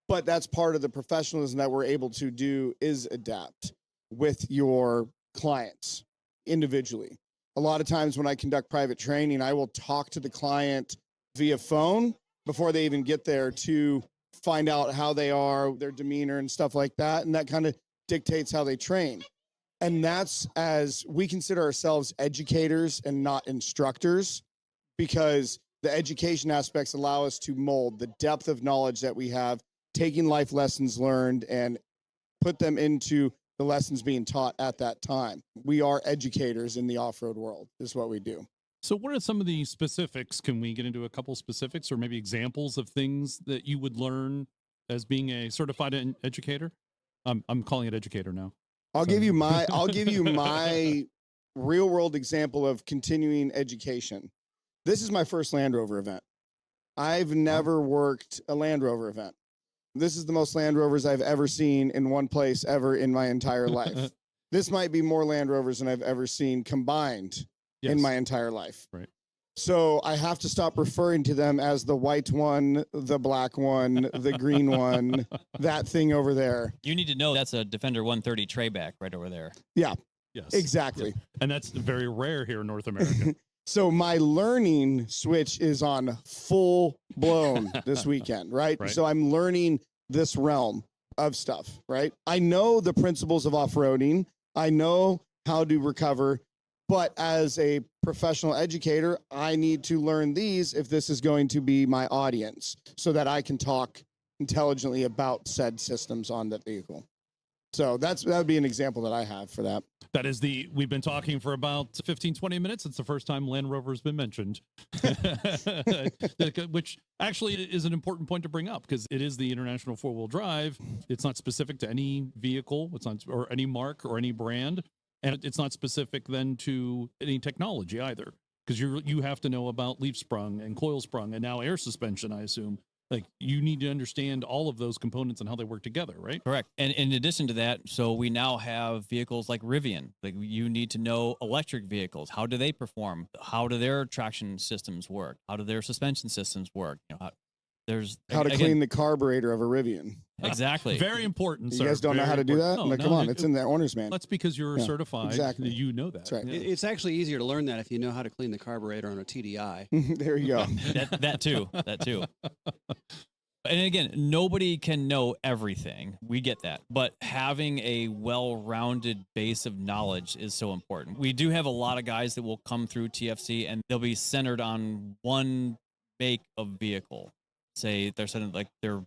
Speaker 7: But that's part of the professionalism that we're able to do, is adapt with your clients individually. A lot of times when I conduct private training, I will talk to the client via phone before they even get there to find out how they are, their demeanor and stuff like that. And that kind of dictates how they train. And that's, as we consider ourselves educators and not instructors, because The education aspects allow us to mold the depth of knowledge that we have, taking life lessons learned and put them into the lessons being taught at that time. We are educators in the off-road world, is what we do.
Speaker 2: So what are some of the specifics? Can we get into a couple specifics or maybe examples of things that you would learn as being a certified educator? I'm calling it educator now.
Speaker 7: I'll give you my real world example of continuing education. This is my first Land Rover event. I've never worked a Land Rover event. This is the most Land Rovers I've ever seen in one place ever in my entire life. This might be more Land Rovers than I've ever seen combined in my entire life.
Speaker 2: Right.
Speaker 7: So I have to stop referring to them as the white one, the black one, the green one, that thing over there.
Speaker 6: You need to know that's a Defender 130 Trayback right over there.
Speaker 7: Yeah.
Speaker 2: Yes.
Speaker 7: Exactly.
Speaker 2: Yes. And that's very rare here in North America.
Speaker 7: So my learning switch is on full blown this weekend, right? So I'm learning this realm of stuff, right? I know the principles of off-roading. I know how to recover, but as a professional educator, I need to learn these if this is going to be my audience so that I can talk intelligently about said systems on that vehicle. So that would be an example that I have for that.
Speaker 2: That is we've been talking for about 15, 20 minutes. It's the first time Land Rover has been mentioned, which actually is an important point to bring up because it is the International 4-Wheel Drive. It's not specific to any vehicle. It's not, or any mark or any brand. And it's not specific then to any technology either, because you have to know about leaf sprung and coil sprung and now air suspension, I assume. Like you need to understand all of those components and how they work together, right?
Speaker 6: Correct. And in addition to that, so we now have vehicles like Rivian. Like you need to know electric vehicles. How do they perform? How do their traction systems work? How do their suspension systems work? You know,
Speaker 7: how to clean the carburetor of a Rivian.
Speaker 6: Exactly.
Speaker 2: Very important, sir.
Speaker 7: You guys don't know how to do that? No, come on, it's in the owner's manual.
Speaker 2: That's because you're certified. Exactly. You know that.
Speaker 7: That's right.
Speaker 8: Yeah. It's actually easier to learn that if you know how to clean the carburetor on a TDI.
Speaker 7: There you go.
Speaker 6: that too. And again, nobody can know everything. We get that. But having a well-rounded base of knowledge is so important. We do have a lot of guys that will come through TFC and they'll be centered on one make of vehicle. Say they're centered, like their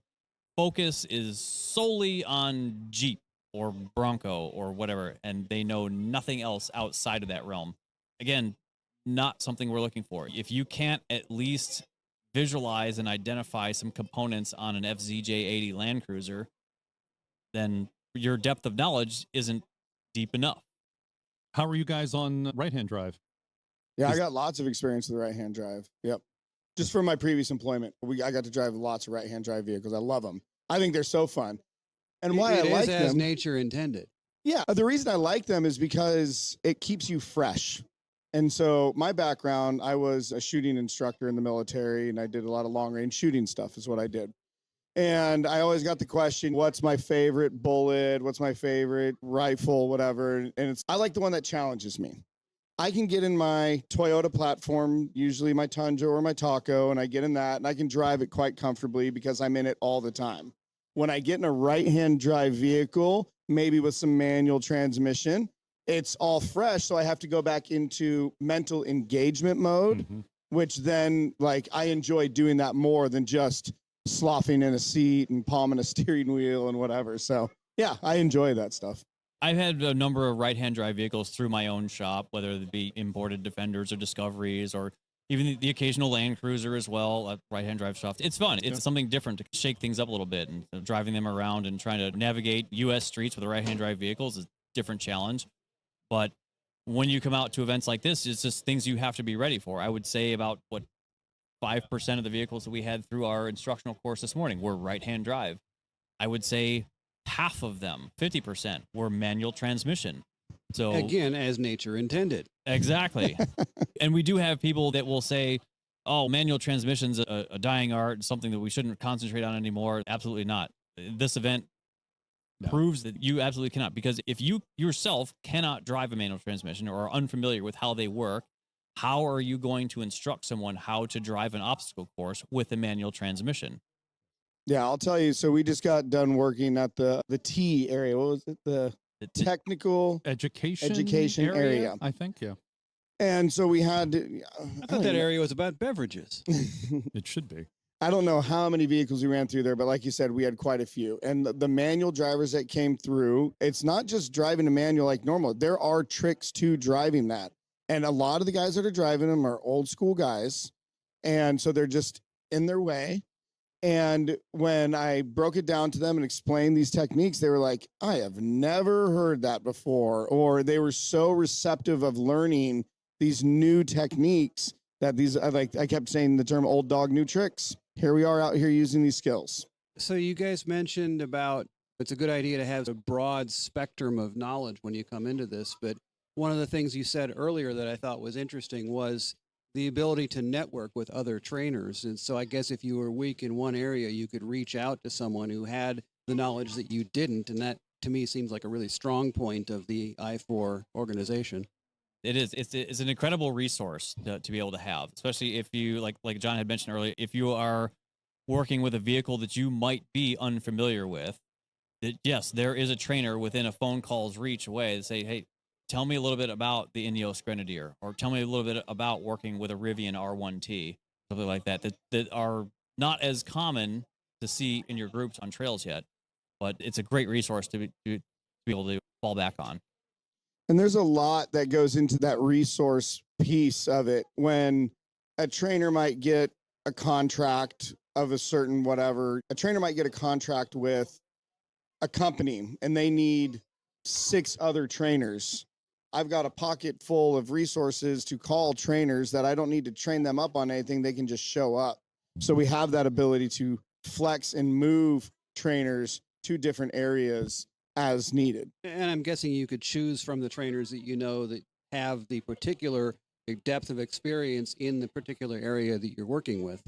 Speaker 6: focus is solely on Jeep or Bronco or whatever, and they know nothing else outside of that realm. Again, not something we're looking for. If you can't at least visualize and identify some components on an FZJ80 Land Cruiser, then your depth of knowledge isn't deep enough.
Speaker 2: How are you guys on right-hand drive?
Speaker 7: Yeah, I got lots of experience with the right-hand drive. Yep. Just from my previous employment, I got to drive lots of right-hand drive vehicles. I love them. I think they're so fun. And why I like them,
Speaker 8: as nature intended.
Speaker 7: Yeah, the reason I like them is because it keeps you fresh. And so my background, I was a shooting instructor in the military, and I did a lot of long-range shooting stuff is what I did. And I always got the question, what's my favorite bullet? What's my favorite rifle, whatever? And I like the one that challenges me. I can get in my Toyota platform, usually my Tundra or my Taco, and I get in that, and I can drive it quite comfortably because I'm in it all the time. When I get in a right-hand drive vehicle, maybe with some manual transmission, it's all fresh, so I have to go back into mental engagement mode, which then, like, I enjoy doing that more than just sloughing in a seat and palming a steering wheel and whatever. So, yeah, I enjoy that stuff.
Speaker 6: I've had a number of right-hand drive vehicles through my own shop, whether it be imported Defenders or Discoveries or even the occasional Land Cruiser as well, right-hand drive shop. It's fun. It's something different to shake things up a little bit, and driving them around and trying to navigate U.S. streets with right-hand drive vehicles is a different challenge. But when you come out to events like this, it's just things you have to be ready for. I would say about 5% of the vehicles that we had through our instructional course this morning were right-hand drive. I would say half of them, 50%, were manual transmission. So
Speaker 8: again, as nature intended.
Speaker 6: Exactly. And we do have people that will say, oh, manual transmission's a dying art, something that we shouldn't concentrate on anymore. Absolutely not. This event proves that you absolutely cannot, because if you yourself cannot drive a manual transmission or are unfamiliar with how they work, how are you going to instruct someone how to drive an obstacle course with a manual transmission?
Speaker 7: Yeah, I'll tell you. So we just got done working at the T area. What was it? The technical
Speaker 2: education area,
Speaker 7: area.
Speaker 2: I think. Yeah.
Speaker 7: And so we had.
Speaker 8: I thought that area was about beverages.
Speaker 2: It should be.
Speaker 7: I don't know how many vehicles we ran through there, but like you said, we had quite a few. And the manual drivers that came through, it's not just driving a manual like normal. There are tricks to driving that. And a lot of the guys that are driving them are old school guys. And so they're just in their way. And when I broke it down to them and explained these techniques, they were like, I have never heard that before. Or they were so receptive of learning these new techniques that I kept saying the term old dog, new tricks. Here we are out here using these skills.
Speaker 8: So you guys mentioned about it's a good idea to have a broad spectrum of knowledge when you come into this. But one of the things you said earlier that I thought was interesting was the ability to network with other trainers. And so I guess if you were weak in one area, you could reach out to someone who had the knowledge that you didn't. And that, to me, seems like a really strong point of the I4 organization.
Speaker 6: It is. It's an incredible resource to be able to have, especially if you, like John had mentioned earlier, if you are working with a vehicle that you might be unfamiliar with, that yes, there is a trainer within a phone call's reach away to say, hey, tell me a little bit about the Ineos Grenadier, or tell me a little bit about working with a Rivian R1T, something like that are not as common to see in your groups on trails yet, but it's a great resource to be able to fall back on.
Speaker 7: And there's a lot that goes into that resource piece of it. When a trainer might get a contract of a certain whatever, a trainer might get a contract with a company and they need 6 other trainers. I've got a pocket full of resources to call trainers that I don't need to train them up on anything. They can just show up. So we have that ability to flex and move trainers to different areas as needed.
Speaker 8: And I'm guessing you could choose from the trainers that you know that have the particular depth of experience in the particular area that you're working with.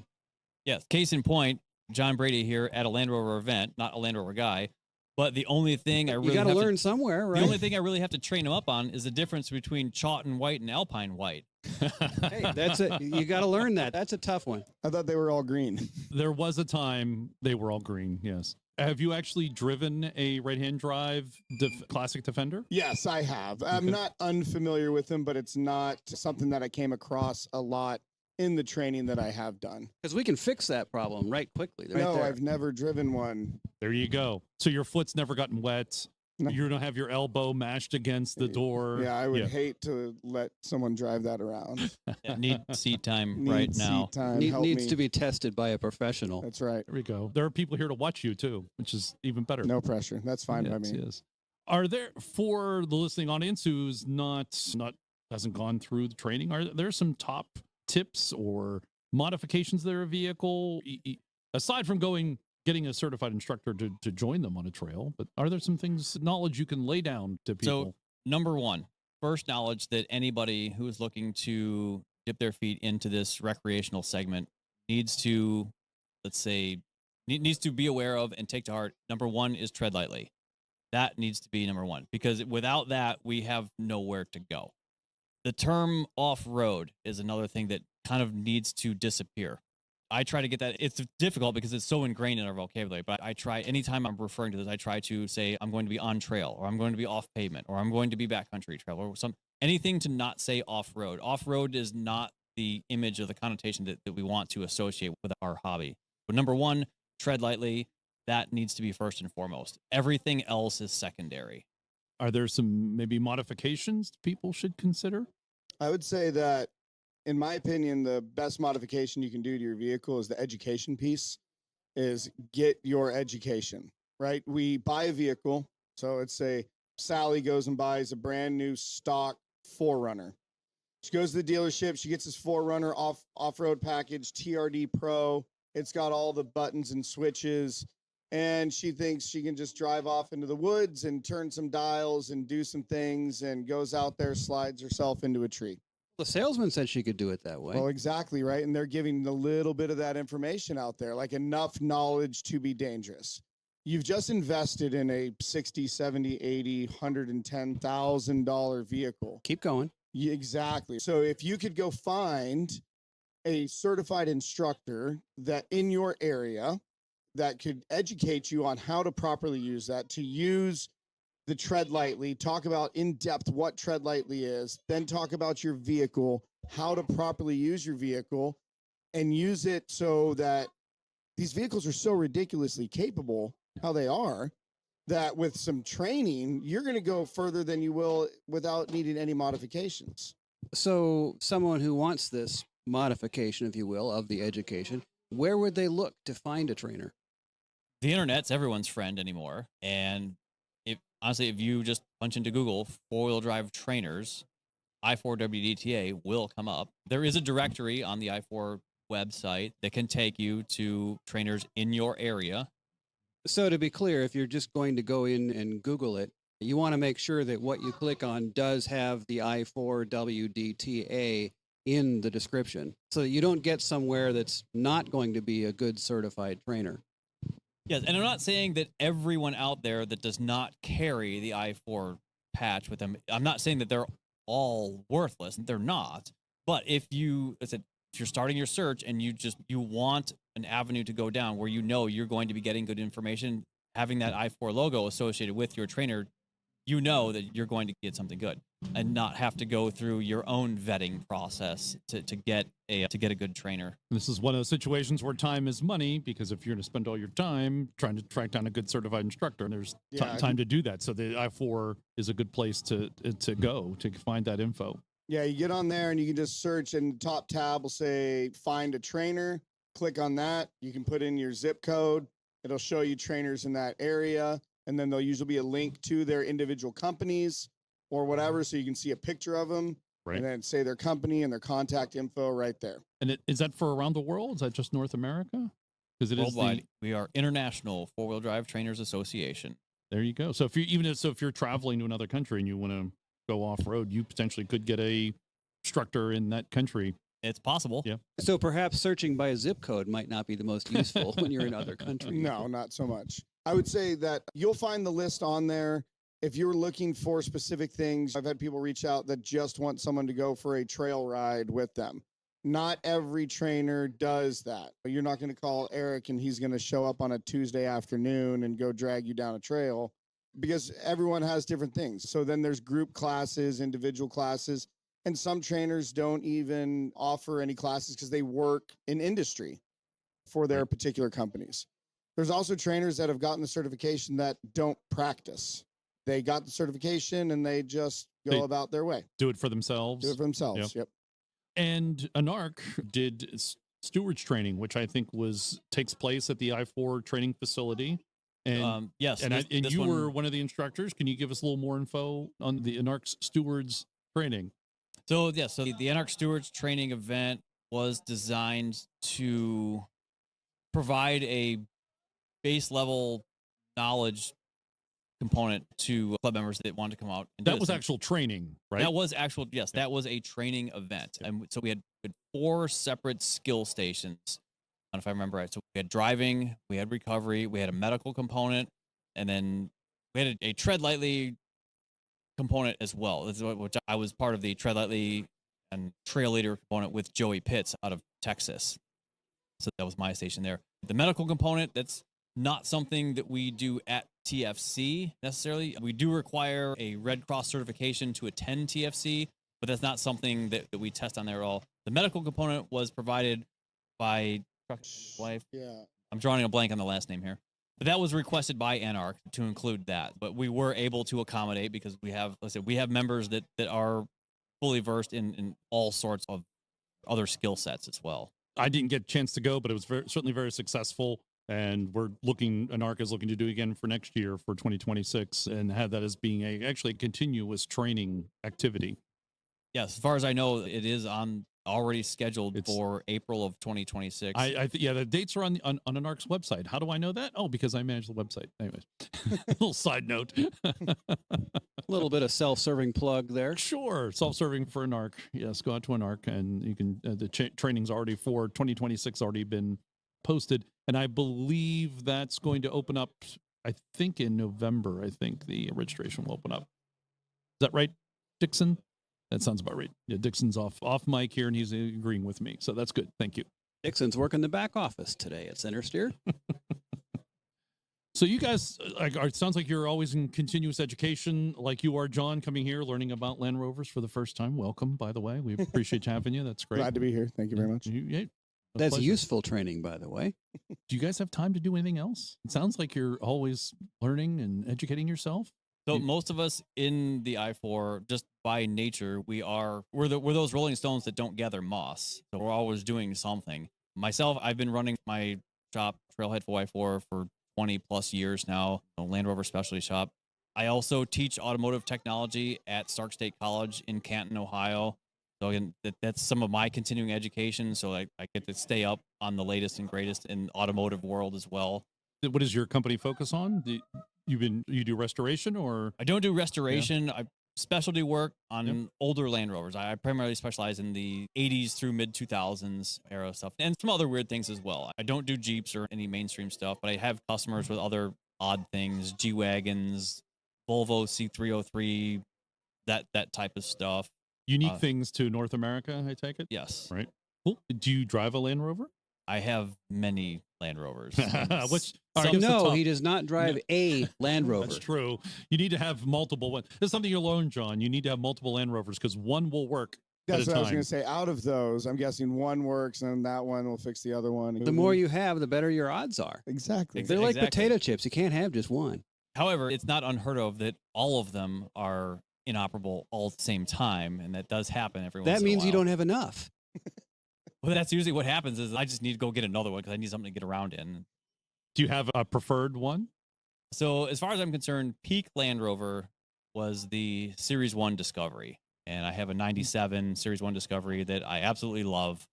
Speaker 6: Yes. Case in point, John Brady here at a Land Rover event, not a Land Rover guy, but the only thing I really
Speaker 8: you got to learn somewhere, right?
Speaker 6: The only thing I really have to train him up on is the difference between Chawton white and Alpine white.
Speaker 8: Hey, that's it. You got to learn that. That's a tough one.
Speaker 7: I thought they were all green.
Speaker 2: There was a time they were all green. Yes. Have you actually driven a right-hand drive classic Defender?
Speaker 7: Yes, I have. I'm not unfamiliar with them, but it's not something that I came across a lot in the training that I have done.
Speaker 8: Because we can fix that problem right quickly. Right
Speaker 7: no,
Speaker 8: there.
Speaker 7: I've never driven one.
Speaker 2: There you go. So your foot's never gotten wet.
Speaker 7: No.
Speaker 2: You don't have your elbow mashed against the door.
Speaker 7: Yeah, I would hate to let someone drive that around.
Speaker 6: Need seat time right now.
Speaker 7: Seat time.
Speaker 8: Needs to be tested by a professional.
Speaker 7: That's right.
Speaker 2: There we go. There are people here to watch you too, which is even better.
Speaker 7: No pressure. That's fine by me.
Speaker 2: Yes. Are there, for the listening audience who's not hasn't gone through the training, are there some top tips or modifications to their vehicle aside from getting a certified instructor to join them on a trail? But are there some knowledge you can lay down to people?
Speaker 6: So number one, first knowledge that anybody who is looking to dip their feet into this recreational segment needs to, needs to be aware of and take to heart. Number one is tread lightly. That needs to be number one, because without that, we have nowhere to go. The term off-road is another thing that kind of needs to disappear. I try to get that. It's difficult because it's so ingrained in our vocabulary, but I try, anytime I'm referring to this, I try to say I'm going to be on trail, or I'm going to be off pavement, or I'm going to be backcountry trail, or anything to not say off-road. Off-road is not the image or the connotation that we want to associate with our hobby. But number one, tread lightly. That needs to be first and foremost. Everything else is secondary.
Speaker 2: Are there some maybe modifications people should consider?
Speaker 7: I would say that, in my opinion, the best modification you can do to your vehicle is the education piece, is get your education, right? We buy a vehicle. So let's say Sally goes and buys a brand new stock 4Runner. She goes to the dealership. She gets this 4Runner off-road package, TRD Pro. It's got all the buttons and switches. And she thinks she can just drive off into the woods and turn some dials and do some things, and goes out there, slides herself into a tree.
Speaker 8: The salesman said she could do it that way.
Speaker 7: Well, exactly, right? And they're giving a little bit of that information out there, like enough knowledge to be dangerous. You've just invested in a $60, $70, $80, $110,000 vehicle.
Speaker 8: Keep going.
Speaker 7: Yeah, exactly. So if you could go find a certified instructor that in your area that could educate you on how to properly use that, to use the tread lightly, talk about in depth what tread lightly is, then talk about your vehicle, how to properly use your vehicle, and use it so that these vehicles are so ridiculously capable, how they are, that with some training, you're going to go further than you will without needing any modifications.
Speaker 8: So someone who wants this modification, if you will, of the education, where would they look to find a trainer?
Speaker 6: The internet's everyone's friend anymore. And honestly, if you just punch into Google four-wheel drive trainers, I4WD will come up. There is a directory on the I4 website that can take you to trainers in your area.
Speaker 8: So to be clear, if you're just going to go in and Google it, you want to make sure that what you click on does have the I4WDTA in the description so that you don't get somewhere that's not going to be a good certified trainer.
Speaker 6: Yes, and I'm not saying that everyone out there that does not carry the I4 patch with them, I'm not saying that they're all worthless. They're not. But if you're starting your search and you want an avenue to go down where you know you're going to be getting good information, having that I4 logo associated with your trainer, you know that you're going to get something good and not have to go through your own vetting process to get a good trainer.
Speaker 2: This is one of those situations where time is money, because if you're going to spend all your time trying to track down a good certified instructor, there's time to do that. So the I4 is a good place to go to find that info.
Speaker 7: Yeah, you get on there and you can just search, and the top tab will say find a trainer. Click on that. You can put in your zip code. It'll show you trainers in that area. And then there'll usually be a link to their individual companies or whatever. So you can see a picture of them and then say their company and their contact info right there.
Speaker 2: And is that for around the world? Is that just North America? Because it
Speaker 6: worldwide. We are International Four-Wheel Drive Trainers Association.
Speaker 2: There you go. So if you're traveling to another country and you want to go off-road, you potentially could get a instructor in that country.
Speaker 6: It's possible.
Speaker 2: Yeah.
Speaker 8: So perhaps searching by a zip code might not be the most useful when you're in other countries.
Speaker 7: No, not so much. I would say that you'll find the list on there. If you're looking for specific things, I've had people reach out that just want someone to go for a trail ride with them. Not every trainer does that. You're not going to call Eric and he's going to show up on a Tuesday afternoon and go drag you down a trail, because everyone has different things. So then there's group classes, individual classes, and some trainers don't even offer any classes because they work in industry for their particular companies. There's also trainers that have gotten the certification that don't practice. They got the certification and they just go about their way.
Speaker 2: Do it for themselves.
Speaker 7: Do it for themselves. Yep.
Speaker 2: And ANARC did stewards training, which I think takes place at the I4 training facility. And
Speaker 6: yes,
Speaker 2: and you were one of the instructors. Can you give us a little more info on the ANARC Stewards Training?
Speaker 6: So the ANARC Stewards Training event was designed to provide a base level knowledge component to club members that wanted to come out. And
Speaker 2: that was actual training, right?
Speaker 6: That was actual, yes, that was a training event. And so we had 4 separate skill stations, if I remember right. So we had driving, we had recovery, we had a medical component, and then we had a tread lightly component as well, which I was part of the tread lightly and trail leader component with Joey Pitts out of Texas. So that was my station there. The medical component, that's not something that we do at TFC necessarily. We do require a Red Cross certification to attend TFC, but that's not something that we test on there at all. The medical component was provided by Truck's wife.
Speaker 7: Yeah.
Speaker 6: I'm drawing a blank on the last name here. But that was requested by ANARC to include that. But we were able to accommodate because we have members that are fully versed in all sorts of other skill sets as well.
Speaker 2: I didn't get a chance to go, but it was certainly very successful. And ANARC is looking to do again for next year for 2026 and have that as being actually a continuous training activity.
Speaker 6: Yes, as far as I know, it is already scheduled for April of 2026.
Speaker 2: The dates are on ANARC's website. How do I know that? Oh, because I manage the website. Anyways, little side note.
Speaker 8: A little bit of self-serving plug there.
Speaker 2: Sure, self-serving for ANARC. Yes, go out to ANARC and you can. The training's already for 2026 already been posted, and I believe that's going to open up. I think in November. I think the registration will open up. Is that right, Dixon? That sounds about right. Yeah, Dixon's off mic here, and he's agreeing with me. So that's good. Thank you.
Speaker 8: Dixon's working the back office today at CentreSteer.
Speaker 2: So you guys, it sounds like you're always in continuous education, like you are, John, coming here, learning about Land Rovers for the first time. Welcome, by the way. We appreciate having you. That's great.
Speaker 7: Glad to be here. Thank you very much.
Speaker 8: That's
Speaker 2: pleasure.
Speaker 8: useful training, by the way.
Speaker 2: Do you guys have time to do anything else? It sounds like you're always learning and educating yourself.
Speaker 6: So most of us in the I4, just by nature, we're those Rolling Stones that don't gather moss. So we're always doing something. Myself, I've been running my shop, Trailhead for I4, for 20 plus years now, a Land Rover specialty shop. I also teach automotive technology at Stark State College in Canton, Ohio. So again, that's some of my continuing education. So I get to stay up on the latest and greatest in automotive world as well.
Speaker 2: What does your company focus on? You do restoration, or?
Speaker 6: I don't do restoration. I specialty work on older Land Rovers. I primarily specialize in the 80s through mid 2000s era stuff and some other weird things as well. I don't do Jeeps or any mainstream stuff, but I have customers with other odd things, G-Wagons, Volvo C303, that type of stuff.
Speaker 2: Unique things to North America, I take it?
Speaker 6: Yes.
Speaker 2: Right. Cool. Do you drive a Land Rover?
Speaker 6: I have many Land Rovers.
Speaker 8: He does not drive a Land Rover.
Speaker 2: That's true. You need to have multiple ones. This is something you learn, John. You need to have multiple Land Rovers because one will work.
Speaker 7: That's what I was going to say. Out of those, I'm guessing one works and that one will fix the other one.
Speaker 8: The more you have, the better your odds are.
Speaker 7: Exactly.
Speaker 8: They're like potato chips. You can't have just one.
Speaker 6: However, it's not unheard of that all of them are inoperable all at the same time, and that does happen every once in a while.
Speaker 8: That means you don't have enough.
Speaker 6: Well, that's usually what happens is I just need to go get another one because I need something to get around in.
Speaker 2: Do you have a preferred one?
Speaker 6: So as far as I'm concerned, peak Land Rover was the Series 1 Discovery. And I have a 97 Series 1 Discovery that I absolutely love.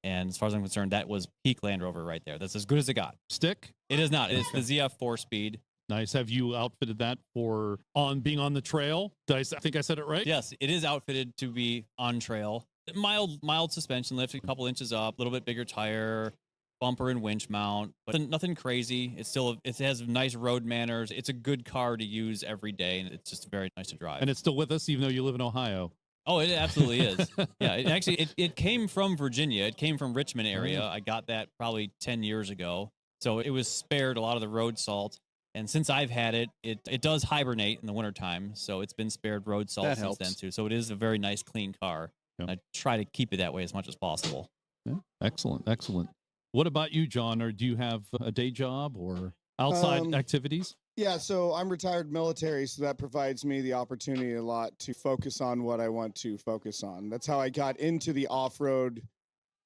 Speaker 6: And as far as I'm concerned, that was peak Land Rover right there. That's as good as it got.
Speaker 2: Stick?
Speaker 6: It is not. It's the ZF 4-speed.
Speaker 2: Nice. Have you outfitted that for being on the trail? I think I said it right?
Speaker 6: Yes, it is outfitted to be on trail. Mild suspension lift, a couple inches up, a little bit bigger tire, bumper and winch mount, but nothing crazy. It has nice road manners. It's a good car to use every day, and it's just very nice to drive.
Speaker 2: And it's still with us, even though you live in Ohio.
Speaker 6: Oh, it absolutely is. Yeah, it came from Virginia. It came from Richmond area. I got that probably 10 years ago. So it was spared a lot of the road salt. And since I've had it, it does hibernate in the wintertime. So it's been spared road salt since then too. So it is a very nice, clean car. Yep. I try to keep it that way as much as possible.
Speaker 2: Yeah. Excellent. Excellent. What about you, John? Or do you have a day job or outside activities?
Speaker 7: Yeah, so I'm retired military, so that provides me the opportunity a lot to focus on what I want to focus on. That's how I got into the off-road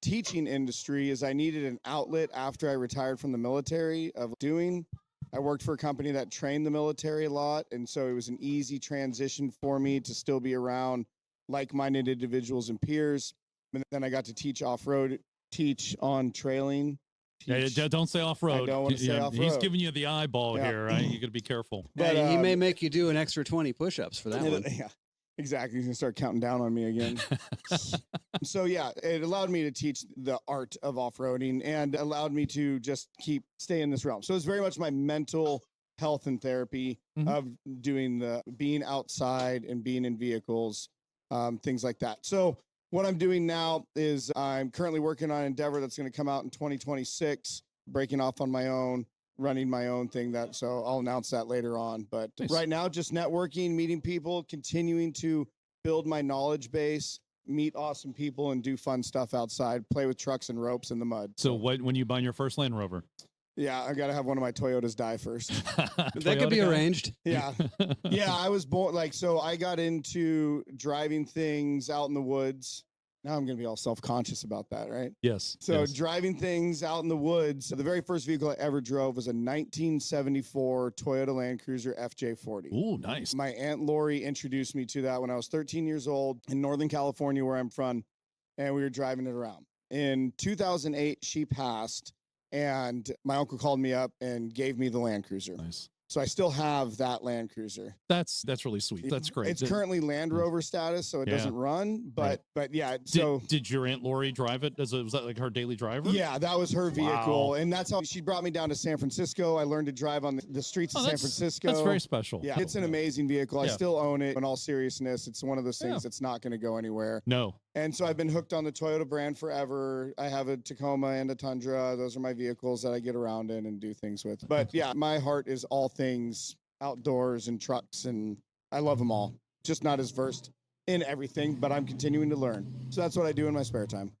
Speaker 7: teaching industry, is I needed an outlet after I retired from the military of doing. I worked for a company that trained the military a lot, and so it was an easy transition for me to still be around like-minded individuals and peers. And then I got to teach off-road, teach on trailing.
Speaker 2: Yeah, don't say off-road.
Speaker 7: I don't want to say off-road.
Speaker 2: He's giving you the eyeball here, right? You got to be careful.
Speaker 8: But he may make you do an extra 20 push-ups for that one.
Speaker 7: Yeah, exactly. He's going to start counting down on me again. So yeah, it allowed me to teach the art of off-roading and allowed me to just stay in this realm. So it's very much my mental health and therapy of doing being outside and being in vehicles, things like that. So what I'm doing now is I'm currently working on an endeavor that's going to come out in 2026, breaking off on my own, running my own thing. So I'll announce that later on. But right now, just networking, meeting people, continuing to build my knowledge base, meet awesome people, and do fun stuff outside, play with trucks and ropes in the mud.
Speaker 2: So when you buy your first Land Rover?
Speaker 7: Yeah, I got to have one of my Toyotas die first.
Speaker 8: That could be arranged.
Speaker 7: Yeah. Yeah, I was born, so I got into driving things out in the woods. Now I'm going to be all self-conscious about that, right?
Speaker 2: Yes.
Speaker 7: So driving things out in the woods. The very first vehicle I ever drove was a 1974 Toyota Land Cruiser FJ40.
Speaker 2: Ooh, nice.
Speaker 7: My Aunt Lori introduced me to that when I was 13 years old in Northern California, where I'm from, and we were driving it around. In 2008, she passed. And my uncle called me up and gave me the Land Cruiser.
Speaker 2: Nice.
Speaker 7: So I still have that Land Cruiser.
Speaker 2: That's really sweet. That's great.
Speaker 7: It's currently Land Rover status, so it doesn't run. But yeah. So
Speaker 2: did your Aunt Lori drive it? Was that like her daily driver?
Speaker 7: Yeah, that was her vehicle,
Speaker 2: Wow.
Speaker 7: and that's how she brought me down to San Francisco. I learned to drive on the streets of San Francisco.
Speaker 2: That's very special.
Speaker 7: Yeah, it's an amazing vehicle. I still own it. In all seriousness, it's one of those things that's not going to go anywhere.
Speaker 2: No.
Speaker 7: And so I've been hooked on the Toyota brand forever. I have a Tacoma and a Tundra. Those are my vehicles that I get around in and do things with. But yeah, my heart is all things outdoors and trucks, and I love them all. Just not as versed in everything, but I'm continuing to learn. So that's what I do in my spare time.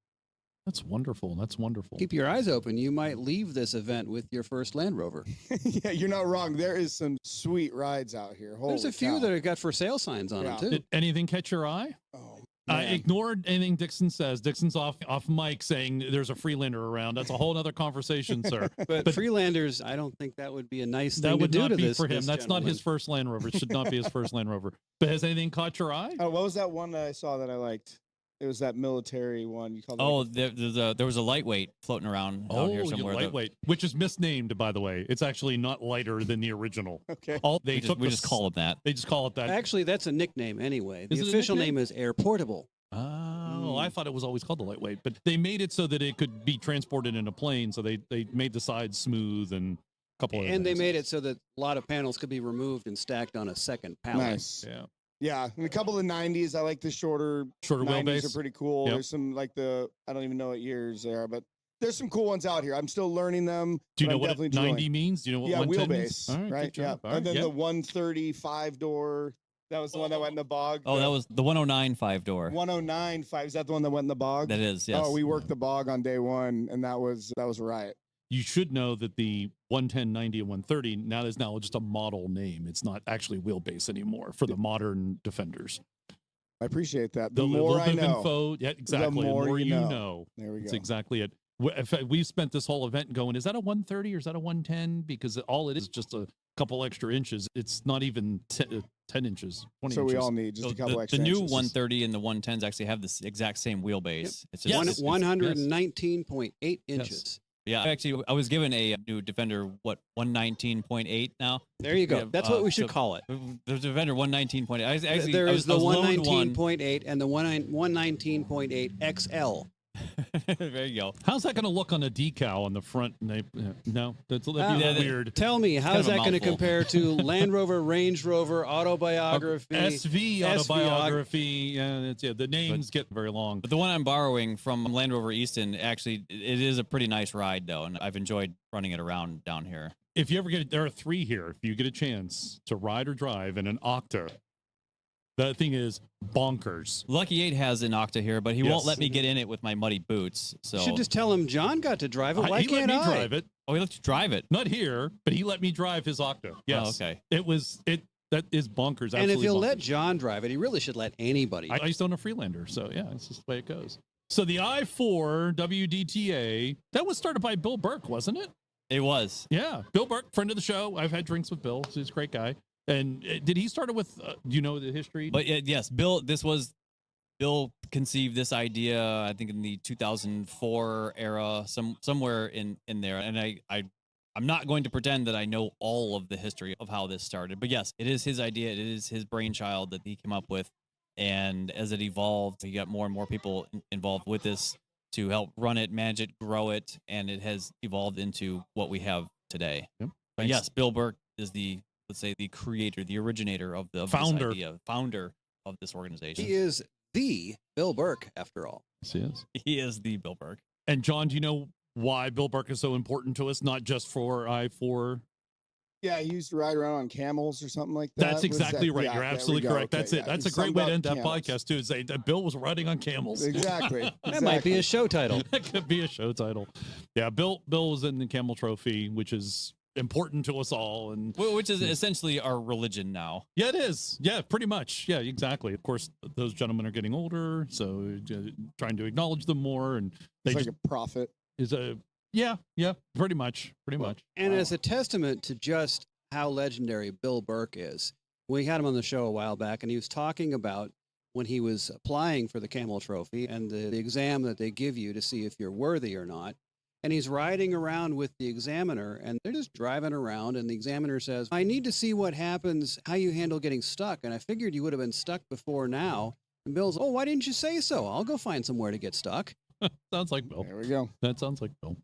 Speaker 2: That's wonderful. That's wonderful.
Speaker 8: Keep your eyes open. You might leave this event with your first Land Rover.
Speaker 7: Yeah, you're not wrong. There is some sweet rides out here.
Speaker 8: There's a few that have got for sale signs on them too.
Speaker 2: Did anything catch your eye?
Speaker 7: Oh,
Speaker 2: Ignore anything Dixon says. Dixon's off mic saying there's a Freelander around. That's a whole other conversation, sir.
Speaker 8: But Freelanders, I don't think that would be a nice thing
Speaker 2: that would
Speaker 8: to do
Speaker 2: not
Speaker 8: to
Speaker 2: be
Speaker 8: this,
Speaker 2: for him.
Speaker 8: this
Speaker 2: That's not
Speaker 8: gentleman.
Speaker 2: his first Land Rover. It should not be his first Land Rover. But has anything caught your eye?
Speaker 7: Oh, what was that one that I saw that I liked? It was that military one. You called it.
Speaker 6: Oh, there was a lightweight floating around down here somewhere.
Speaker 2: Lightweight, which is misnamed, by the way. It's actually not lighter than the original.
Speaker 7: Okay.
Speaker 6: We just call it that.
Speaker 2: They just call it that.
Speaker 8: Actually, that's a nickname anyway. The
Speaker 2: Is it a
Speaker 8: official
Speaker 2: nickname?
Speaker 8: name is Airportable.
Speaker 2: Oh, I thought it was always called the lightweight, but they made it so that it could be transported in a plane. So they made the sides smooth and a couple of
Speaker 8: And they made it so that a lot of panels could be removed and stacked on a second pallet.
Speaker 7: Nice.
Speaker 2: Yeah.
Speaker 7: Yeah, and a couple of the 90s. I like the shorter 90s
Speaker 2: wheelbase.
Speaker 7: are pretty cool.
Speaker 2: Yep.
Speaker 7: There's some like I don't even know what years they are, but there's some cool ones out here. I'm still learning them.
Speaker 2: Do you know
Speaker 7: I'm
Speaker 2: what
Speaker 7: definitely
Speaker 2: 90
Speaker 7: enjoying.
Speaker 2: means? Do you know what
Speaker 7: Yeah,
Speaker 2: 110
Speaker 7: wheelbase.
Speaker 2: means? All right,
Speaker 7: Right.
Speaker 2: good job.
Speaker 7: Yeah.
Speaker 2: All
Speaker 7: And then
Speaker 2: right,
Speaker 7: the 135 door. That was the one that went in the bog.
Speaker 6: Oh, that was the 109 5-door.
Speaker 7: 109 5. Is that the one that went in the bog?
Speaker 6: That is, yes.
Speaker 7: Oh, we worked the bog on day one, and that was a riot.
Speaker 2: You should know that the 110, 90, and 130 now is just a model name. It's not actually wheelbase anymore for the modern Defenders.
Speaker 7: I appreciate that.
Speaker 2: The
Speaker 7: The more
Speaker 2: little
Speaker 7: I
Speaker 2: bit of
Speaker 7: know,
Speaker 2: info, yeah, exactly. The more you know.
Speaker 7: There we go.
Speaker 2: That's exactly it. In fact, we spent this whole event going, is that a 130 or is that a 110? Because all it is just a couple extra inches. It's not even 10 inches, 20
Speaker 7: So
Speaker 2: inches.
Speaker 7: we all need just a couple extra
Speaker 6: The new
Speaker 7: inches.
Speaker 6: 130 and the 110s actually have the exact same wheelbase. It's
Speaker 2: Yes.
Speaker 6: just,
Speaker 8: 119.8 inches.
Speaker 6: Yeah, actually, I was given a new Defender, 119.8 now.
Speaker 8: There you go.
Speaker 6: Yeah,
Speaker 8: That's what we should
Speaker 6: so-
Speaker 8: call it.
Speaker 6: There's a Defender 119.8.
Speaker 8: There is the
Speaker 6: loaned one.
Speaker 8: 119.8 and the 119.8 XL.
Speaker 6: There you go.
Speaker 2: How's that going to look on a decal on the front? No, that'd be
Speaker 6: Yeah,
Speaker 2: weird.
Speaker 8: Tell me,
Speaker 6: kind
Speaker 8: how's
Speaker 6: of a
Speaker 8: that going to
Speaker 6: mouthful.
Speaker 8: compare to Land Rover, Range Rover, autobiography?
Speaker 2: SV autobiography. The names get very long.
Speaker 6: But the one I'm borrowing from Land Rover Easton, actually, it is a pretty nice ride, though, and I've enjoyed running it around down here.
Speaker 2: If you ever there are 3 here. If you get a chance to ride or drive in an Octa, that thing is bonkers.
Speaker 6: Lucky 8 has an Octa here, but he
Speaker 2: Yes.
Speaker 6: won't let me get in it with my muddy boots. So
Speaker 8: You should just tell him John got to drive it. Why
Speaker 2: He let
Speaker 8: can't
Speaker 2: me
Speaker 8: I?
Speaker 2: drive it.
Speaker 6: Oh, he let you drive it.
Speaker 2: Not here, but he let me drive his Octa. Yes.
Speaker 6: Oh, okay.
Speaker 2: That is bonkers.
Speaker 8: And if
Speaker 2: absolutely
Speaker 8: he'll
Speaker 2: bonkers.
Speaker 8: let John drive it, he really should let anybody.
Speaker 2: I used to own a Freelander, so yeah, it's just the way it goes. So the I4WD, that was started by Bill Burke, wasn't it?
Speaker 6: It was.
Speaker 2: Yeah, Bill Burke, friend of the show. I've had drinks with Bill. He's a great guy. And did he start it with? Do you know the history?
Speaker 6: But yes, Bill conceived this idea, I think in the 2004 era, somewhere in there. And I'm not going to pretend that I know all of the history of how this started. But yes, it is his idea. It is his brainchild that he came up with. And as it evolved, he got more and more people involved with this to help run it, manage it, grow it. And it has evolved into what we have today.
Speaker 2: Yep.
Speaker 6: But yes, Bill Burke is the creator, the originator of this idea, founder of this organization.
Speaker 8: He is the Bill Burke, after all.
Speaker 2: Yes, he is.
Speaker 6: He is the Bill Burke.
Speaker 2: And John, do you know why Bill Burke is so important to us? Not just for I4.
Speaker 7: Yeah, he used to ride around on camels or something like that.
Speaker 2: That's exactly right. You're absolutely correct. That's it. That's a great way to end that podcast too. Is say that Bill was riding on camels.
Speaker 7: Exactly.
Speaker 8: That might be a show title.
Speaker 2: That could be a show title. Yeah, Bill was in the Camel Trophy, which is important to us all, and
Speaker 6: Which is essentially our religion now.
Speaker 2: yeah, it is. Yeah, pretty much. Yeah, exactly. Of course, those gentlemen are getting older, so trying to acknowledge them more, and they
Speaker 7: It's like
Speaker 2: just,
Speaker 7: a prophet.
Speaker 2: is a yeah, pretty much.
Speaker 8: And as a testament to just how legendary Bill Burke is, we had him on the show a while back, and he was talking about when he was applying for the Camel Trophy and the exam that they give you to see if you're worthy or not. and he's riding around with the examiner, and they're just driving around, and the examiner says, I need to see what happens, how you handle getting stuck. And I figured you would have been stuck before now. And Bill's, oh, why didn't you say so? I'll go find somewhere to get stuck.
Speaker 2: Sounds like Bill.
Speaker 7: There we go.
Speaker 2: That sounds like Bill.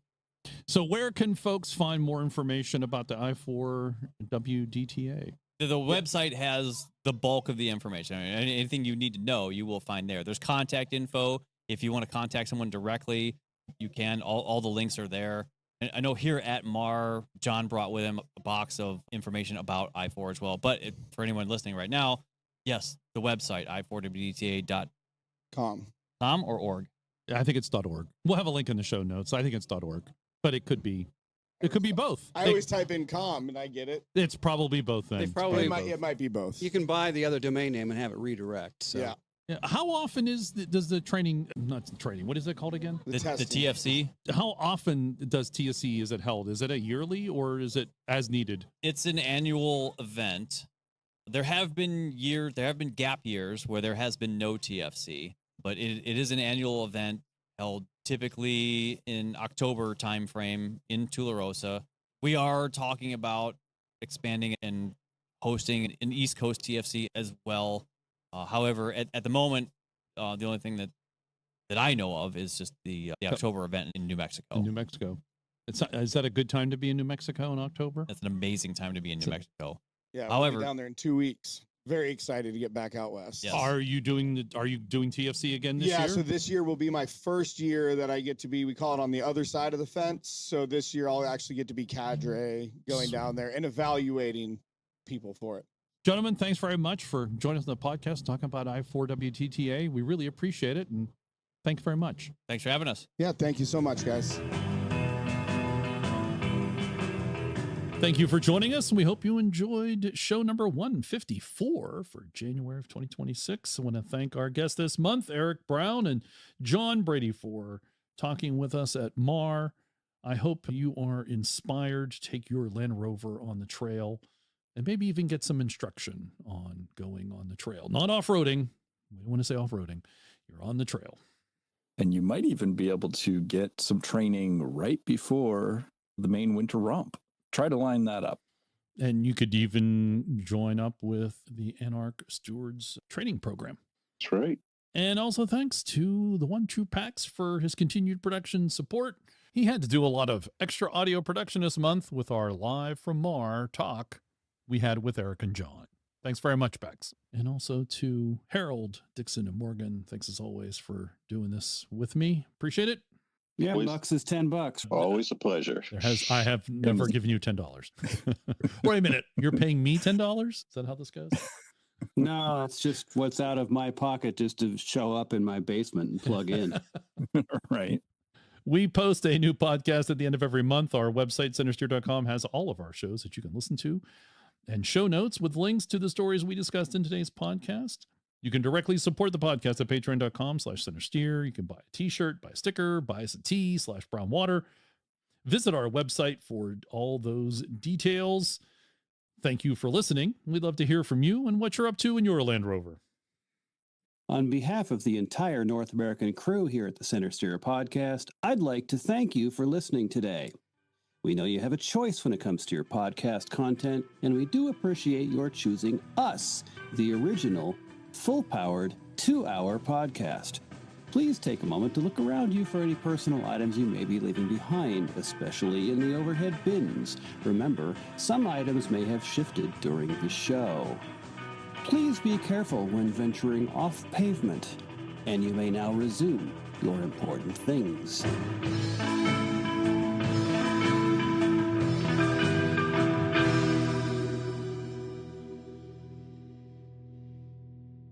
Speaker 2: So where can folks find more information about the I4WDTA?
Speaker 6: The website has the bulk of the information. I mean, anything you need to know, you will find there. There's contact info. If you want to contact someone directly, you can. All the links are there. And I know here at MAR, John brought with him a box of information about I4 as well. But for anyone listening right now, yes, the website, I4WDTA.com or org.
Speaker 2: I think it's .org. We'll have a link in the show notes. I think it's .org, but it could be both.
Speaker 7: I always type in .com and I get it.
Speaker 2: It's probably both things.
Speaker 7: It might be both.
Speaker 8: You can buy the other domain name and have it redirect. So.
Speaker 7: Yeah.
Speaker 2: How often does the training, not the training, what is it called again?
Speaker 6: The TFC.
Speaker 2: How often does TFC, is it held? Is it a yearly or is it as needed?
Speaker 6: It's an annual event. There have been gap years where there has been no TFC, but it is an annual event held typically in October timeframe in Tularosa. We are talking about expanding and hosting an East Coast TFC as well. However, at the moment, the only thing that I know of is just the October event in New Mexico.
Speaker 2: In New Mexico. Is that a good time to be in New Mexico in October?
Speaker 6: That's an amazing time to be in New Mexico.
Speaker 7: Yeah,
Speaker 6: however,
Speaker 7: we'll be down there in 2 weeks. Very excited to get back out west.
Speaker 6: Yes.
Speaker 2: Are you doing TFC again this year?
Speaker 7: Yeah, so this year will be my first year that I get to be, we call it on the other side of the fence. So this year I'll actually get to be cadre going down there and evaluating people for it.
Speaker 2: Gentlemen, thanks very much for joining us on the podcast, talking about I4WDTA. We really appreciate it, and thank you very much.
Speaker 6: Thanks for having us.
Speaker 7: Yeah, thank you so much, guys.
Speaker 2: Thank you for joining us, and we hope you enjoyed show number 154 for January of 2026. I want to thank our guests this month, Eric Brown and John Brady, for talking with us at MAR. I hope you are inspired to take your Land Rover on the trail and maybe even get some instruction on going on the trail. Not off-roading. We don't want to say off-roading. You're on the trail.
Speaker 4: And you might even be able to get some training right before the main winter romp. Try to line that up.
Speaker 2: And you could even join up with the ANARC Stewards Training program.
Speaker 3: That's right.
Speaker 2: And also thanks to the One True Packs for his continued production support. He had to do a lot of extra audio production this month with our Live from MAR talk we had with Eric and John. Thanks very much, Pax. And also to Harold, Dixon, and Morgan. Thanks as always for doing this with me. Appreciate it.
Speaker 5: Yeah,
Speaker 3: Always-
Speaker 5: bucks is $10.
Speaker 3: Always a pleasure.
Speaker 2: I have never given you $10. Wait a minute. You're paying me $10? Is that how this goes?
Speaker 5: No, it's just what's out of my pocket just to show up in my basement and plug in.
Speaker 4: Right.
Speaker 2: We post a new podcast at the end of every month. Our website, CentreSteer.com, has all of our shows that you can listen to and show notes with links to the stories we discussed in today's podcast. You can directly support the podcast at patreon.com/CentreSteer. You can buy a t-shirt, buy a sticker, buy us a tea/brownwater. Visit our website for all those details. Thank you for listening. We'd love to hear from you and what you're up to in your Land Rover.
Speaker 5: On behalf of the entire North American crew here at the CentreSteer podcast, I'd like to thank you for listening today. We know you have a choice when it comes to your podcast content, and we do appreciate your choosing us, the original, full-powered, 2-hour podcast. Please take a moment to look around you for any personal items you may be leaving behind, especially in the overhead bins. Remember, some items may have shifted during the show. Please be careful when venturing off pavement, and you may now resume your important things.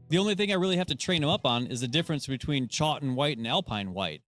Speaker 6: The only thing I really have to train them up on is the difference between Chawton White and Alpine White.